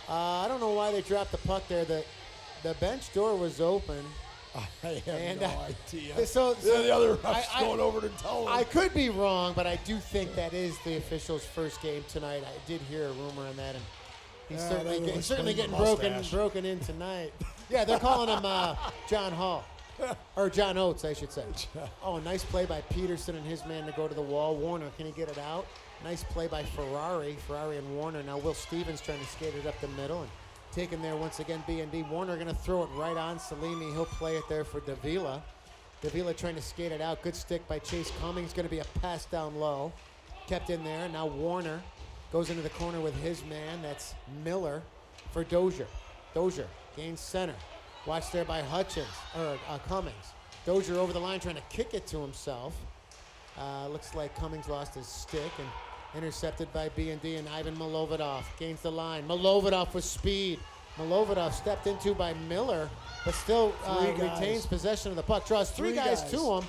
I don't know why they dropped the puck there. The bench door was open. I have no idea. So the other ref's going over to tell him. I could be wrong, but I do think that is the official's first game tonight. I did hear a rumor on that, and he's certainly getting broken in tonight. Yeah, they're calling him John Hall. Or John Oates, I should say. Oh, nice play by Peterson and his man to go to the wall. Warner, can he get it out? Nice play by Ferrari and Warner. Now Will Stevens trying to skate it up the middle and taken there once again. BND. Warner going to throw it right on Salimi. He'll play it there for Davila. Davila trying to skate it out. Good stick by Chase Cummings. Going to be a pass down low. Kept in there. Now Warner goes into the corner with his man. That's Miller for Dozier. Dozier gains center. Watched there by Cummings. Dozier over the line trying to kick it to himself. Looks like Cummings lost his stick and intercepted by B&D and Ivan Milovodov. Gains the line. Milovodov with speed. Milovodov stepped into by Miller, but still retains possession of the puck. Draws three guys to him.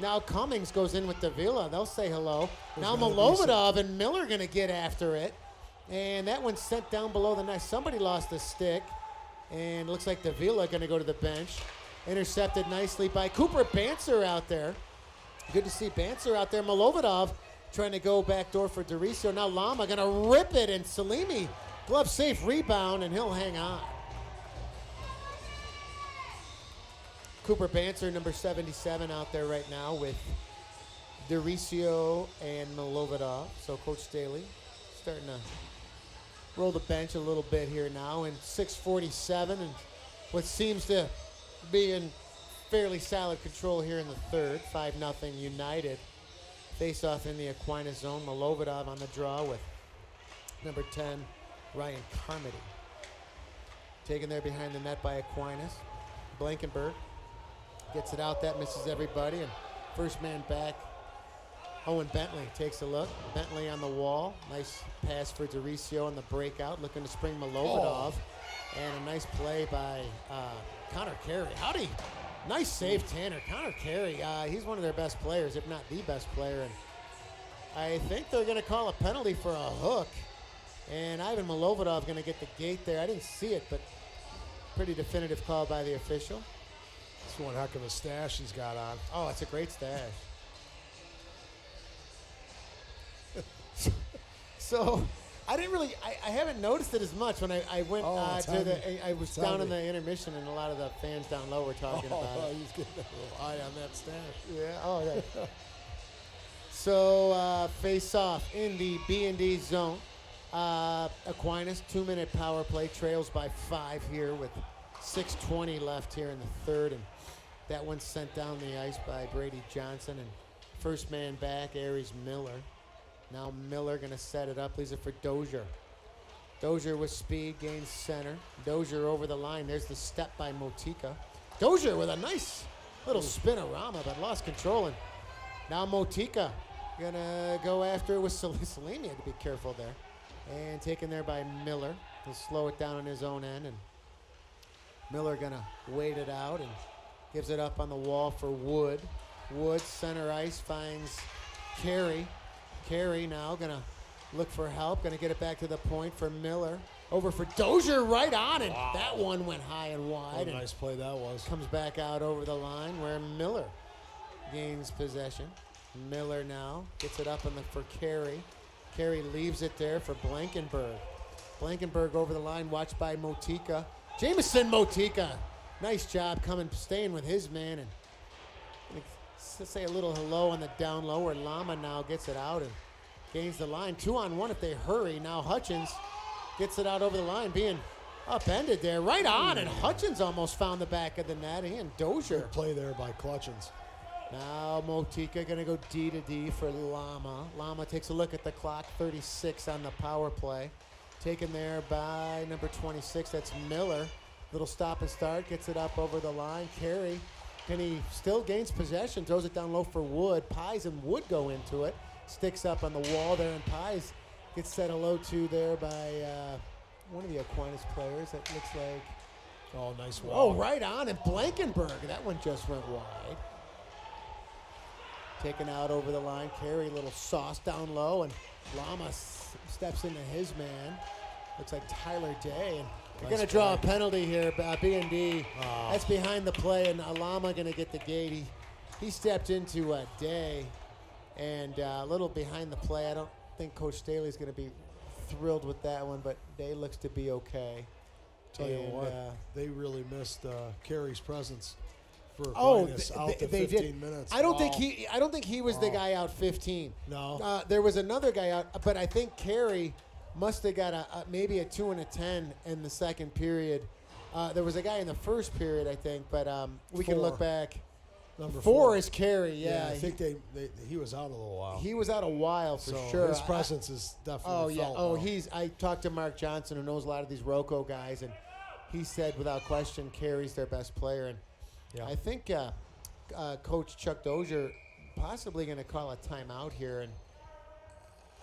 Now Cummings goes in with Davila. They'll say hello. Now Milovodov and Miller going to get after it. And that one's sent down below the net. Somebody lost a stick. And looks like Davila going to go to the bench. Intercepted nicely by Cooper Banser out there. Good to see Banser out there. Milovodov trying to go backdoor for Doricio. Now Lama going to rip it, and Salimi, glove safe rebound, and he'll hang on. Cooper Banser, number 77, out there right now with Doricio and Milovodov. So Coach Staley starting to roll the bench a little bit here now in 6:47, and what seems to be in fairly solid control here in the third. 5-0 United. Face off in the Aquinas zone. Milovodov on the draw with number 10, Ryan Carmody. Taken there behind the net by Aquinas. Blankenberg gets it out. That misses everybody. And first man back, Owen Bentley takes a look. Bentley on the wall. Nice pass for DeRicio on the breakout. Looking to spring Milovodov. And a nice play by Connor Carey. Howdy. Nice save, Tanner. Connor Carey, he's one of their best players, if not the best player. And I think they're going to call a penalty for a hook. And Ivan Milovodov going to get the gate there. I didn't see it, but pretty definitive call by the official. That's one heck of a stash he's got on. Oh, it's a great stash. So I didn't really, I haven't noticed it as much when I went I was down in the intermission, and a lot of the fans down low were talking about it. He's getting a little eye on that stash. Yeah, oh yeah. So face off in the BND zone. Aquinas, 2-minute power play, trails by 5 here with 6:20 left here in the third, and that one's sent down the ice by Brady Johnson, and first man back, Aries Miller. Now Miller going to set it up, leaves it for Dozier. Dozier with speed, gains center. Dozier over the line. There's the step by Motika. Dozier with a nice little spinorama, but lost control. And now Motika going to go after it with Salimi. Had to be careful there. And taken there by Miller. He'll slow it down on his own end. And Miller going to wait it out and gives it up on the wall for Wood. Wood, center ice, finds Carey. Carey now going to look for help. Going to get it back to the point for Miller. Over for Dozier, right on. And that one went high and wide. What a nice play that was. Comes back out over the line where Miller gains possession. Miller now gets it up for Carey. Carey leaves it there for Blankenberg. Blankenberg over the line, watched by Motika. Jameson Motika. Nice job staying with his man. And say a little hello on the down low where Lama now gets it out and gains the line. 2-on-1 if they hurry. Now Hutchins gets it out over the line, being upended there. Right on, and Hutchins almost found the back of the net. And Dozier. Good play there by Clutchins. Now Motika going to go D to D for Lama. Lama takes a look at the clock. 36 on the power play. Taken there by number 26. That's Miller. Little stop and start. Gets it up over the line. Carey. And he still gains possession. Throws it down low for Wood. Pies and Wood go into it. Sticks up on the wall there. And Pies gets set a low to there by one of the Aquinas players. That looks like. Oh, nice wall. Oh, right on. And Blankenberg. That one just went wide. Taken out over the line. Carey, little sauce down low, and Lama steps into his man. Looks like Tyler Day. And they're going to draw a penalty here. BND. That's behind the play, and Lama going to get the gate. He stepped into Day, and a little behind the play. I don't think Coach Staley's going to be thrilled with that one, but Day looks to be okay. Tell you what, they really missed Carey's presence. Out to 15 minutes. I don't think he was the guy out 15. No. There was another guy out, but I think Carey must have got maybe a 2 and a 10 in the second period. There was a guy in the first period, I think, but we can look back. Number 4 is Carey. Yeah, I think he was out a little while. He was out a while for sure. His presence is definitely felt. Oh, I talked to Mark Johnson, who knows a lot of these Rocco guys, and he said without question Carey's their best player. And yeah. I think Coach Chuck Dozier possibly going to call a timeout here, and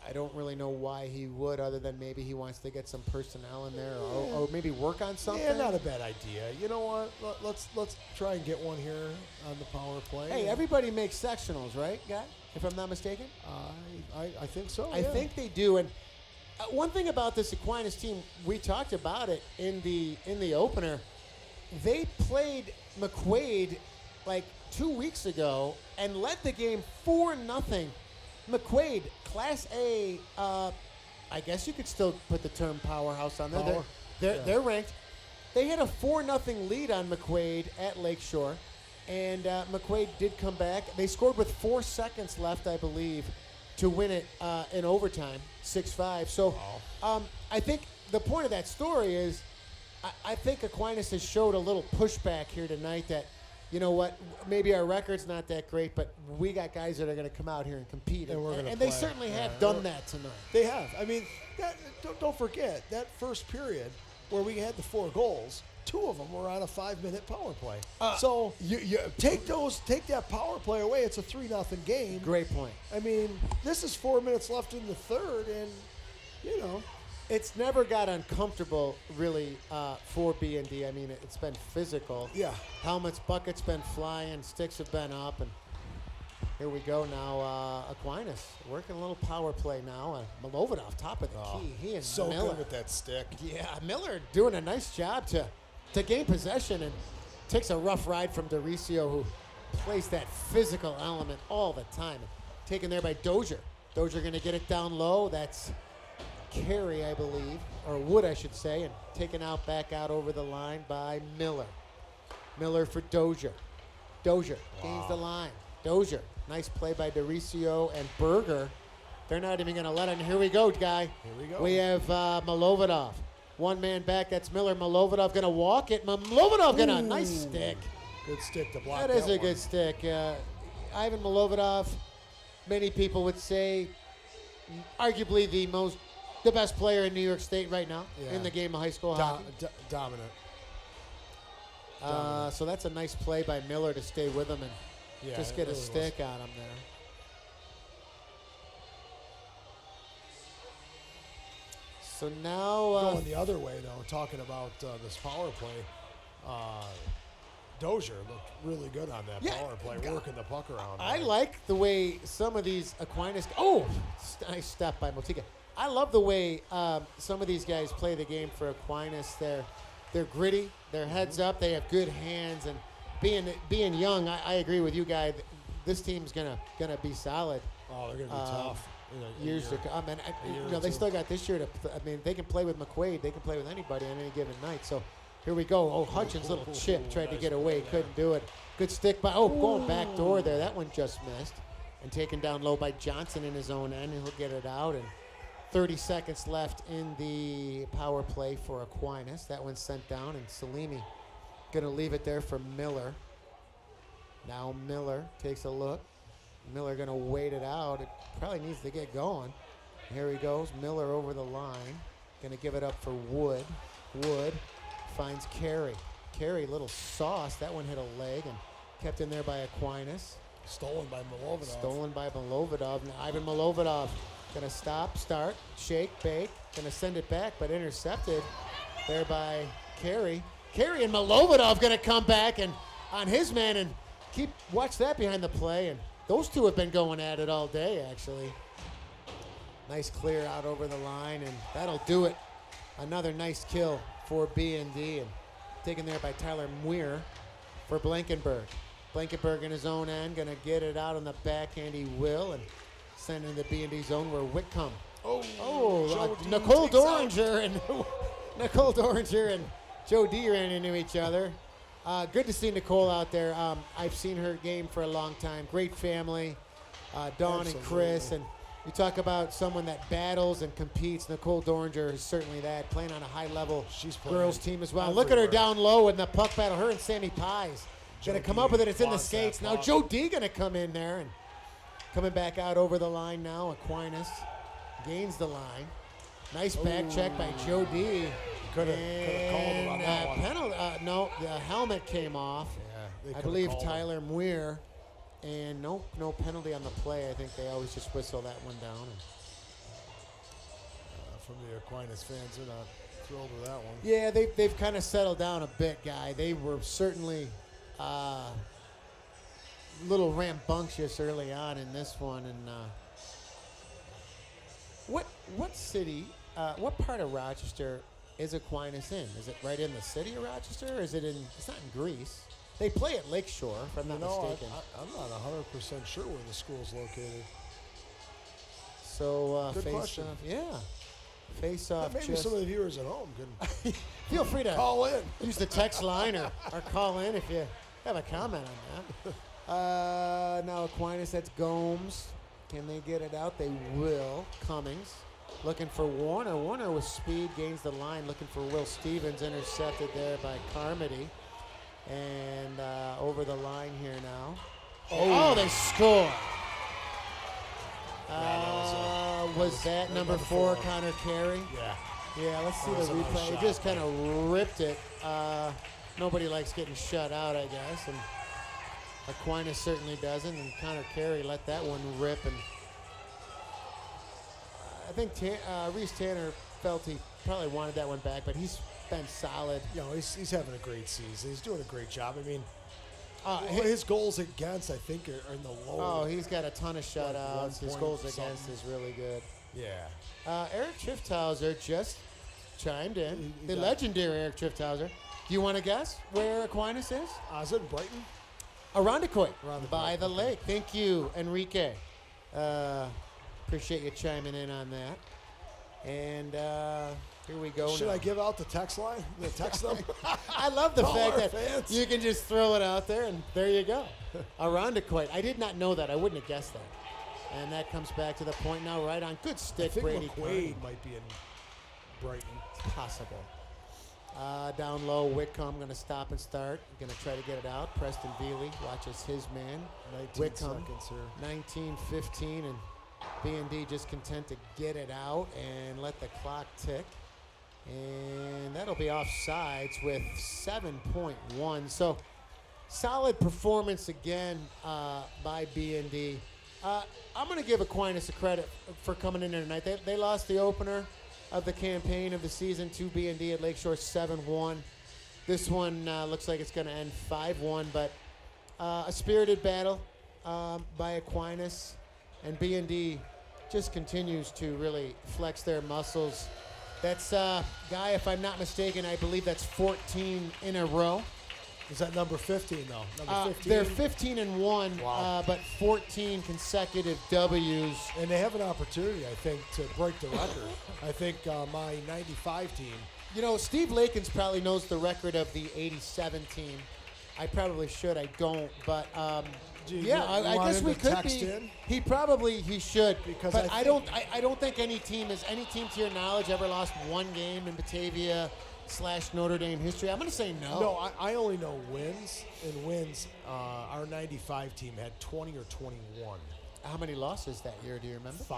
I don't really know why he would, other than maybe he wants to get some personnel in there, or maybe work on something. Yeah, not a bad idea. You know what? Let's try and get one here on the power play. Hey, everybody makes sectionals, right, guy? If I'm not mistaken. I think so. I think they do, and one thing about this Aquinas team, we talked about it in the opener. They played McQuaid like 2 weeks ago and led the game 4-0. McQuaid, Class A, I guess you could still put the term powerhouse on there. They're ranked. They had a 4-0 lead on McQuaid at Lakeshore, and McQuaid did come back. They scored with 4 seconds left, I believe, to win it in overtime, 6-5. So I think the point of that story is I think Aquinas has showed a little pushback here tonight that, you know what, maybe our record's not that great, but we got guys that are going to come out here and compete. And they certainly have done that tonight. They have. I mean, don't forget, that first period where we had the 4 goals, 2 of them were on a 5-minute power play. So you take that power play away, it's a 3-0 game. Great point. I mean, this is 4 minutes left in the third, and, you know. It's never got uncomfortable, really, for BND. I mean, it's been physical. Yeah. Helmets, buckets been flying, sticks have been up, and here we go now. Aquinas working a little power play now. Milovodov, top of the key. He and so Miller. Good with that stick. Yeah, Miller doing a nice job to gain possession and takes a rough ride from Doricio, who plays that physical element all the time. Taken there by Dozier. Dozier going to get it down low. That's Carey, I believe, or Wood, I should say, and taken out back out over the line by Miller. Miller for Dozier. Dozier gains the line. Dozier, nice play by Doricio and Berger. They're not even going to let him. Here we go, guy. Here we go. We have Milovodov. One man back, that's Miller. Milovodov going to walk it. Milovodov going to, nice stick. Good stick to block That is a one. good stick. Ivan Milovodov, many people would say, arguably the best player in New York State right now in the game of high school hockey. Dominant. So that's a nice play by Miller to stay with him and just get a stick on him there. So now going the other way, though, talking about this power play, Dozier looked really good on that power play, working the puck around. I like the way some of these Aquinas. Nice step by Motika. I love the way some of these guys play the game for Aquinas. They're gritty. They're heads up. They have good hands. And being young, I agree with you, Guy. This team's gonna be solid. Oh, they're gonna be tough. Years to come. And they still got this year to. They can play with McQuaid. They can play with anybody on any given night. So here we go. Oh, Hutchins' little chip tried to get away. Couldn't do it. Good stick by. Going back door there. That one just missed. And taken down low by Johnson in his own end. And he'll get it out. And 30 seconds left in the power play for Aquinas. That one's sent down, and Salimi going to leave it there for Miller. Now Miller takes a look. Miller going to wait it out. It probably needs to get going. Here he goes. Miller over the line. Going to give it up for Wood. Wood finds Carey. Carey, little sauce. That one hit a leg and kept in there by Aquinas. Stolen by Milovodov. Now Ivan Milovodov. Going to stop, start, shake, bake. Going to send it back, but intercepted there by Carey. Carey and Milovodov going to come back and on his man and watch that behind the play. And those two have been going at it all day, actually. Nice clear out over the line, and that'll do it. Another nice kill for BND, and taken there by Tyler Muir for Blankenberg. Blankenberg in his own end, going to get it out on the backhand. He will, and send in the B&D zone where Whitcomb. Nicole Doringer and Joe D ran into each other. Good to see Nicole out there. I've seen her game for a long time. Great family, Dawn and Chris. And you talk about someone that battles and competes. Nicole Doringer is certainly that, playing on a high-level girls team as well. Look at her down low in the puck battle. Her and Sammy Pies going to come up with it. It's in the skates. Now Joe D going to come in there and coming back out over the line now. Aquinas gains the line. Nice back check by Joe D. Could have called him on that one. No, the helmet came off. Yeah, I believe Tyler Muir. And no penalty on the play. I think they always just whistle that one down. From the Aquinas fans, they're not thrilled with that one. Yeah, they've kind of settled down a bit, Guy. They were certainly a little rambunctious early on in this one. And what city, what part of Rochester is Aquinas in? Is it right in the city of Rochester, or is it in? It's not in Greece. They play at Lakeshore, if I'm not mistaken. I'm not 100% sure where the school's located. So good question. Face off. Maybe some of the viewers at home can feel free to call in. Use the text line or call in if you have a comment on that. Now Aquinas, that's Gomes. Can they get it out? They will. Cummings looking for Warner. Warner with speed gains the line, looking for Will Stevens, intercepted there by Carmody. And over the line here now. Oh, they score. Was that number 4, Connor Carey? Yeah. Yeah, let's see the was a nice replay. He shot, just kind of ripped it. Nobody likes getting shut out, I guess. And Aquinas certainly doesn't. And Connor Carey let that one rip. And I think Reese Tanner felt he probably wanted that one back, but he's been solid. You know, he's having a great season. He's doing a great job. I mean, his goals against, I think, are in the low. Oh, he's got a ton of shutouts. His goals against is really good. Yeah. Eric Trifthauser just chimed in. The legendary Eric Trifthauser. Do you want to guess where Aquinas is? Is it Brighton? Arondequoit, by the lake. Thank you, Enrique. Appreciate you chiming in on that. And here we go. Should I give out the text line? The text number? I love the fact that fans. you can just throw it out there, and there you go. Arondequoit. I did not know that. I wouldn't have guessed that. And that comes back to the point now, right on. Good stick, I think Brady. McQuaid might be in Brighton. It's possible. Down low, Whitcomb going to stop and start. Going to try to get it out. Preston Veely watches his man. 19 Whitcomb, seconds here. 19-15, and B&D just content to get it out and let the clock tick. And that'll be offsides with 7.1. So solid performance again by B&D. I'm going to give Aquinas a credit for coming in there tonight. They lost the opener of the campaign of the season to B&D at Lakeshore 7-1. This one looks like it's going to end 5-1, but a spirited battle by Aquinas, and B&D just continues to really flex their muscles. That's Guy, if I'm not mistaken, I believe that's 14 in a row. Is that number 15, though? Number 15? They're 15-1, Wow. but 14 consecutive W's. And they have an opportunity, I think, to break the record. I think my 95 team. You know, Steve Lakins probably knows the record of the 87 team. I probably should. I don't. But, I guess we could be. In? He should. Because but I don't think any team to your knowledge, ever lost one game in Batavia / Notre Dame history. I'm going to say no. No, I only know wins. And wins, our 95 team had 20 or 21. How many losses that year, do you remember? 5.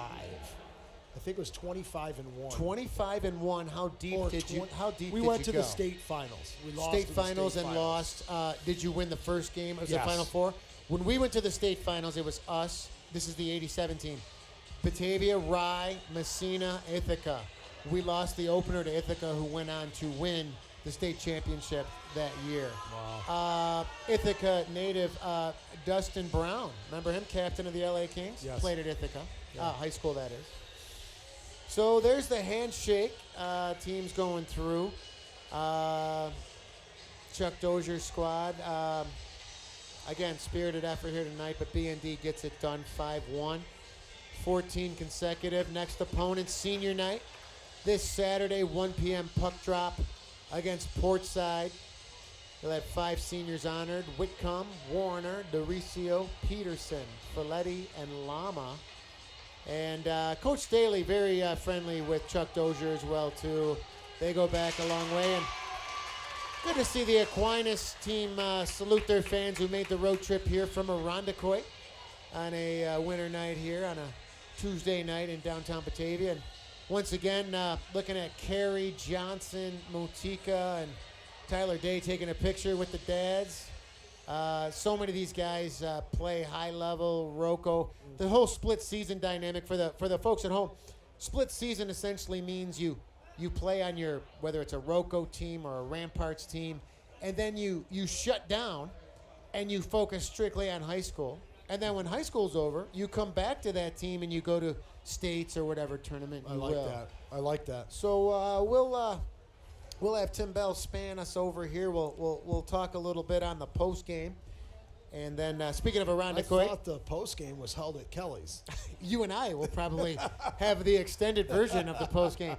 I think it was 25-1. 25-1. How deep did you We went to the state finals. We lost state in finals the state and finals. lost. Did you win the first game? It was Yes. the Final Four. When we went to the state finals, it was us. This is the 87 team. Batavia, Rye, Messina, Ithaca. We lost the opener to Ithaca, who went on to win the state championship that year. Wow. Ithaca native Dustin Brown. Remember him, captain of the LA Kings? Yes. Played at Ithaca. Yeah. High school, that is. So there's the handshake. Teams going through. Chuck Dozier's squad. Again, spirited effort here tonight, but B&D gets it done 5-1. 14 consecutive. Next opponent, senior night. This Saturday, 1 p.m. puck drop against Portside. They'll have 5 seniors honored: Whitcomb, Warner, DeRicio, Peterson, Folletti, and Lama. And Coach Staley, very friendly with Chuck Dozier as well, too. They go back a long way. And good to see the Aquinas team salute their fans who made the road trip here from Irondequoit on a winter night here on a Tuesday night in downtown Batavia. And once again, looking at Carey, Johnson, Motika, and Tyler Day taking a picture with the dads. So many of these guys play high level, Rocco. The whole split season dynamic for the folks at home. Split season essentially means you play on your, whether it's a Rocco team or a Ramparts team, and then you shut down and you focus strictly on high school. And then when high school's over, you come back to that team and you go to states or whatever tournament you will. I like that. So we'll have Tim Bell span us over here. We'll talk a little bit on the post game, and then speaking of I Irondequoit, thought the post game was held at Kelly's. you and I will probably have the extended version of the post game.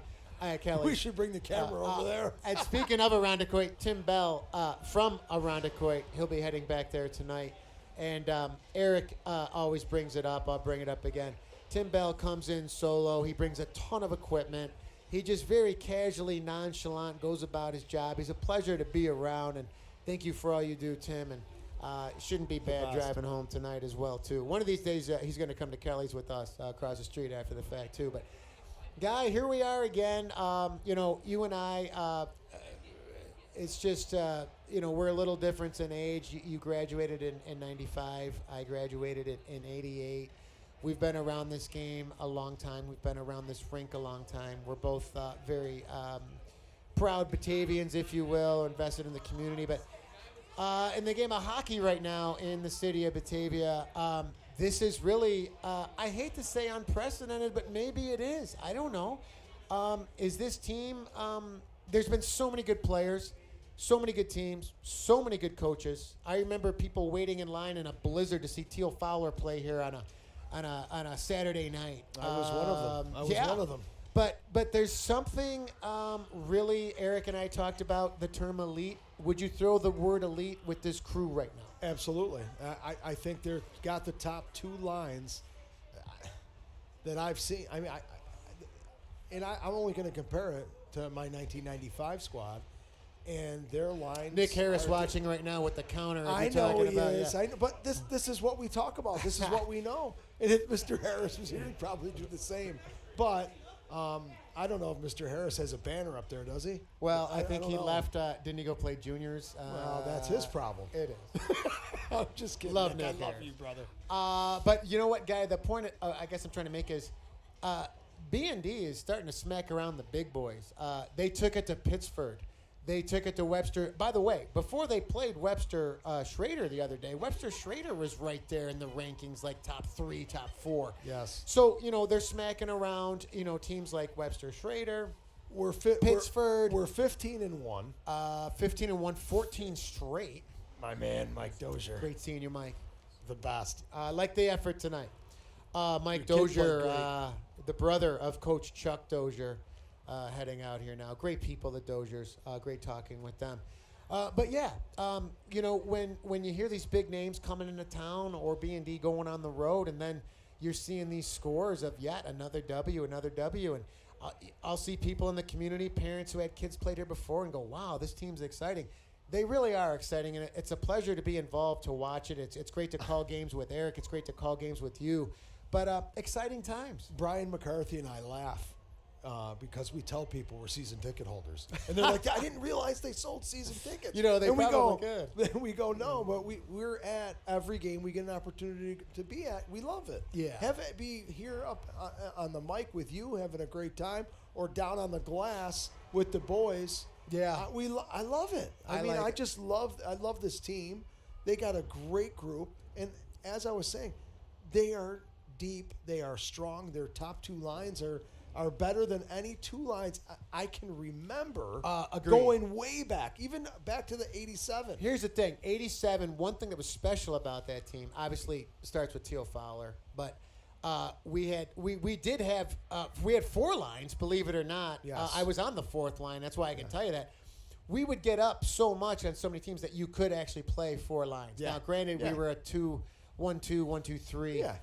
Kelly. We should bring the camera over there. And speaking of Irondequoit, Tim Bell from Irondequoit, he'll be heading back there tonight. And Eric always brings it up. I'll bring it up again. Tim Bell comes in solo. He brings a ton of equipment. He just very casually, nonchalant goes about his job. He's a pleasure to be around, and thank you for all you do, Tim. And it shouldn't be bad driving home tonight as well, too. One of these days, he's going to come to Kelly's with us across the street after the fact, too. But, Guy, here we are again. You and I, it's just, we're a little different in age. You graduated in 95. I graduated in 88. We've been around this game a long time. We've been around this rink a long time. We're both very proud Batavians, if you will, invested in the community. But in the game of hockey right now in the city of Batavia, this is really, I hate to say unprecedented, but maybe it is. I don't know. Is this team, there's been so many good players, so many good teams, so many good coaches. I remember people waiting in line in a blizzard to see Teal Fowler play here on a Saturday night. I was one of them. I was one of them. But there's something really, Eric and I talked about the term elite. Would you throw the word elite with this crew right now? Absolutely. I think they've got the top two lines that I've seen. I mean, I'm only going to compare it to my 1995 squad. And their lines. Nick Harris watching right now with the counter. I know he is. I know, but this is what we talk about. This is what we know. And if Mr. Harris was here, he'd probably do the same. But I don't know if Mr. Harris has a banner up there, does he? Well, I think he left. Didn't he go play juniors? Well, that's his problem. It is. I'm just kidding. Love Nick. I love you, brother. But you know what, Guy? The point I guess I'm trying to make is BND is starting to smack around the big boys. They took it to Pittsford. They took it to Webster. By the way, before they played Webster Schrader the other day, Webster Schrader was right there in the rankings, like top 3, top 4. Yes. So, they're smacking around, teams like Webster Schrader. Pittsford. We're 15-1. 15-1, 14 straight. My man, Mike Dozier. Great seeing you, Mike. The best. Like the effort tonight. Mike Dozier, the brother of Coach Chuck Dozier. Heading out here now. Great people, the Doziers. Great talking with them. But yeah, when you hear these big names coming into town or B&D going on the road, and then you're seeing these scores of yet another W, and I'll see people in the community, parents who had kids played here before, and go, wow, this team's exciting. They really are exciting, and it's a pleasure to be involved, to watch it. It's great to call games with Eric. It's great to call games with you. But exciting times. Brian McCarthy and I laugh. Because we tell people we're season ticket holders, and they're like, "I didn't realize they sold season tickets." They and probably could. Then we go, "No, but we're at every game we get an opportunity to be at. We love it. Yeah, have it be here up on the mic with you, having a great time, or down on the glass with the boys. Yeah, I love it. I mean, like I love this team. They got a great group, and as I was saying, they are deep. They are strong. Their top two lines are better than any two lines I can remember going way back, even back to the 87. Here's the thing, 87, one thing that was special about that team, obviously starts with Teal Fowler, but we had 4 lines, believe it or not. Yes. I was on the 4th line, that's why I can tell you that. We would get up so much on so many teams that you could actually play 4 lines. Yeah. Now, granted, we were a 1-2, 1-2-3. Yeah.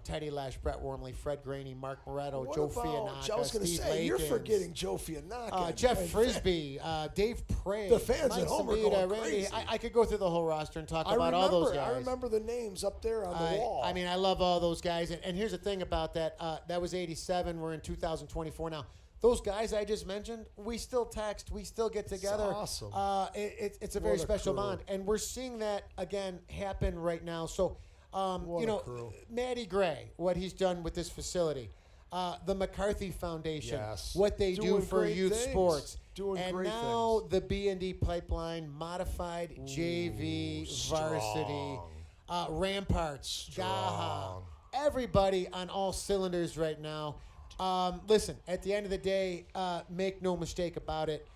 Teddy Lash, Brett Wormley, Fred Graney, Mark Moretto, What Joe about, Fiannaca, I was going to Steve say, you're Lakins, forgetting Joe Fiannaca. Jeff Frisbee, Dave Prey. The fans Mike at home are Sabita, going Randy. crazy. I could go through the whole roster and talk about all those guys. I remember the names up there on the wall. I mean, I love all those guys. And here's the thing about that. That was 87. We're in 2024 now. Those guys I just mentioned, we still text. We still get together. It's awesome. It's a very special bond. And we're seeing that, again, happen right now. So, Matty Gray, what he's done with this facility, the McCarthy Foundation, what they do for youth sports, and now the BND pipeline, modified JV, varsity, Ramparts, Gaha, everybody on all cylinders right now. Listen, at the end of the day, make no mistake about it.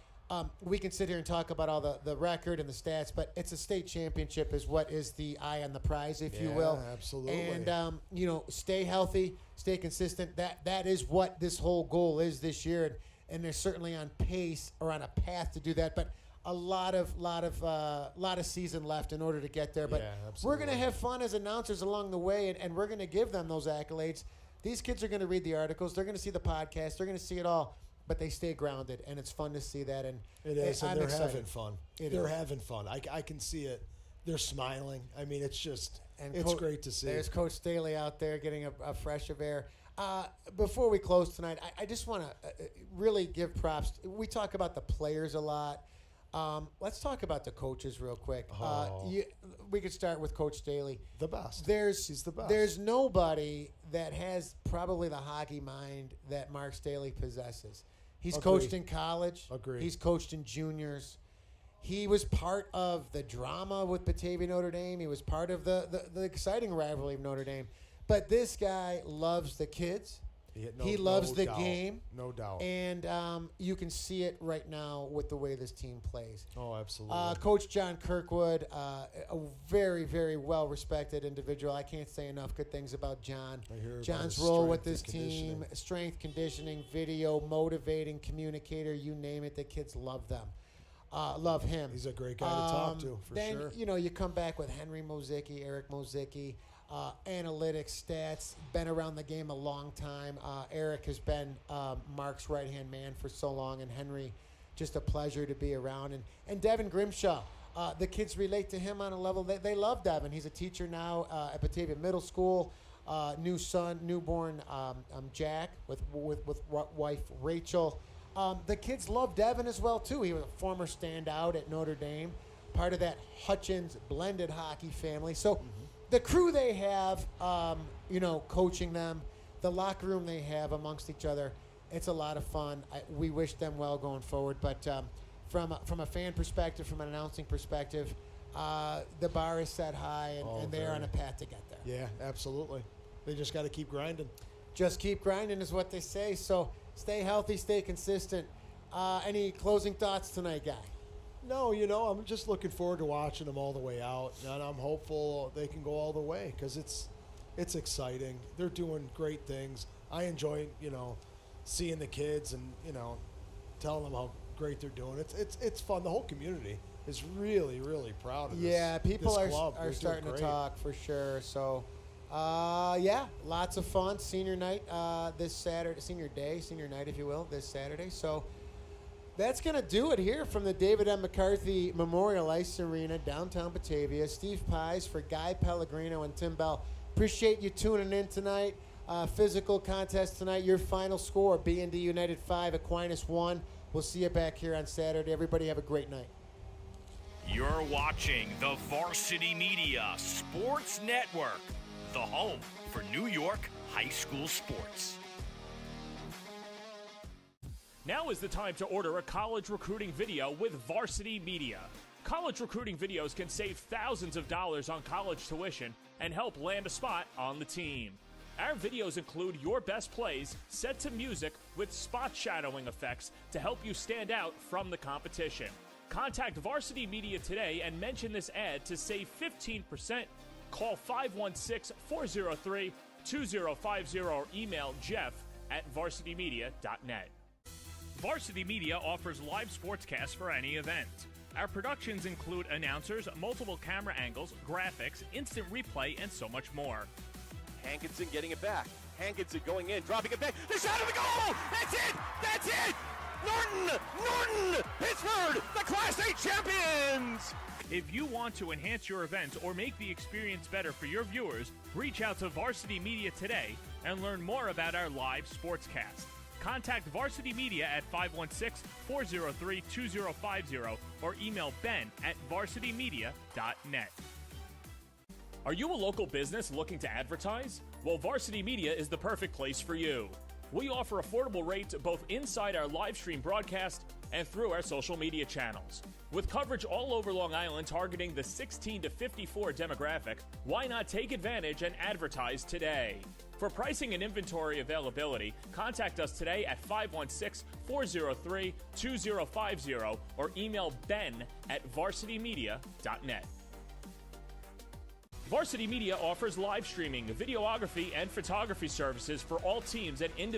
We can sit here and talk about all the record and the stats, but it's a state championship is what is the eye on the prize, if you will. Absolutely. And, stay healthy, stay consistent. That is what this whole goal is this year. And they're certainly on pace or on a path to do that. But a lot of season left in order to get there. But Yeah, we're absolutely. going to have fun as announcers along the way, and we're going to give them those accolades. These kids are going to read the articles. They're going to see the podcast. They're going to see it all. But they stay grounded, and it's fun to see that. And It is, and I'm they're excited. having fun. It They're is. having fun. I can see it. They're smiling. I mean, it's just, And it's great to see. There's Coach Staley out there getting a fresh of air. Before we close tonight, I just want to really give props. We talk about the players a lot. Let's talk about the coaches real quick. We could start with Coach Staley. The best. He's the best. There's nobody that has probably the hockey mind that Mark Staley possesses. He's Agreed. coached in college. Agreed. He's coached in juniors. He was part of the drama with Batavia Notre Dame. He was part of the exciting rivalry of Notre Dame. But this guy loves the kids. He loves the game. No doubt. And you can see it right now with the way this team plays. Oh, absolutely. Coach John Kirkwood, a very, very well-respected individual. I can't say enough good things about John. I hear about John's his role with strength this and team, conditioning. strength, conditioning, video, motivating, communicator, you name it, the kids love them. Love him. He's a great guy to talk to, for then, sure. you know, you come back with Henry Mozicki, Eric Mozicki, analytics, stats, been around the game a long time. Eric has been Mark's right-hand man for so long, and Henry, just a pleasure to be around. And Devin Grimshaw, the kids relate to him on a level. They love Devin. He's a teacher now at Batavia Middle School. Newborn Jack with wife Rachel. The kids love Devin as well, too. He was a former standout at Notre Dame, part of that Hutchins blended hockey family. So the crew they have, coaching them, the locker room they have amongst each other, it's a lot of fun. We wish them well going forward. But from a fan perspective, from an announcing perspective, the bar is set high, and they're on a path to get there. Yeah, absolutely. They just got to keep grinding. Just keep grinding is what they say. So stay healthy, stay consistent. Any closing thoughts tonight, Guy? No, I'm just looking forward to watching them all the way out, and I'm hopeful they can go all the way because it's exciting. They're doing great things. I enjoy, seeing the kids and, telling them how great they're doing. It's fun. The whole community is really, really proud of this. Yeah, people this club. are They're starting doing to great. talk for sure. So, lots of fun. Senior night this Saturday, senior night, if you will, this Saturday. So that's going to do it here from the David M. McCarthy Memorial Ice Arena, downtown Batavia. Steve Pies for Guy Pellegrino and Tim Bell. Appreciate you tuning in tonight. Physical contest tonight. Your final score, BND United 5, Aquinas 1. We'll see you back here on Saturday. Everybody have a great night. You're watching the Varsity Media Sports Network, the home for New York high school sports. Now is the time to order a college recruiting video with Varsity Media. College recruiting videos can save thousands of dollars on college tuition and help land a spot on the team. Our videos include your best plays set to music with spot shadowing effects to help you stand out from the competition. Contact Varsity Media today and mention this ad to save 15%. Call 516-403-2050 or email jeff@varsitymedia.net. Varsity Media offers live sportscasts for any event. Our productions include announcers, multiple camera angles, graphics, instant replay, and so much more. Hankinson getting it back. Hankinson going in, dropping it back. The shot of the goal! That's it! That's it! Norton! Pittsburgh, the Class A champions! If you want to enhance your event or make the experience better for your viewers, reach out to Varsity Media today and learn more about our live sportscast. Contact Varsity Media at 516-403-2050 or email ben@varsitymedia.net. Are you a local business looking to advertise? Well, Varsity Media is the perfect place for you. We offer affordable rates both inside our live stream broadcast and through our social media channels. With coverage all over Long Island targeting the 16 to 54 demographic, why not take advantage and advertise today? For pricing and inventory availability, contact us today at 516-403-2050 or email ben@varsitymedia.net. Varsity Media offers live streaming, videography, and photography services for all teams and individuals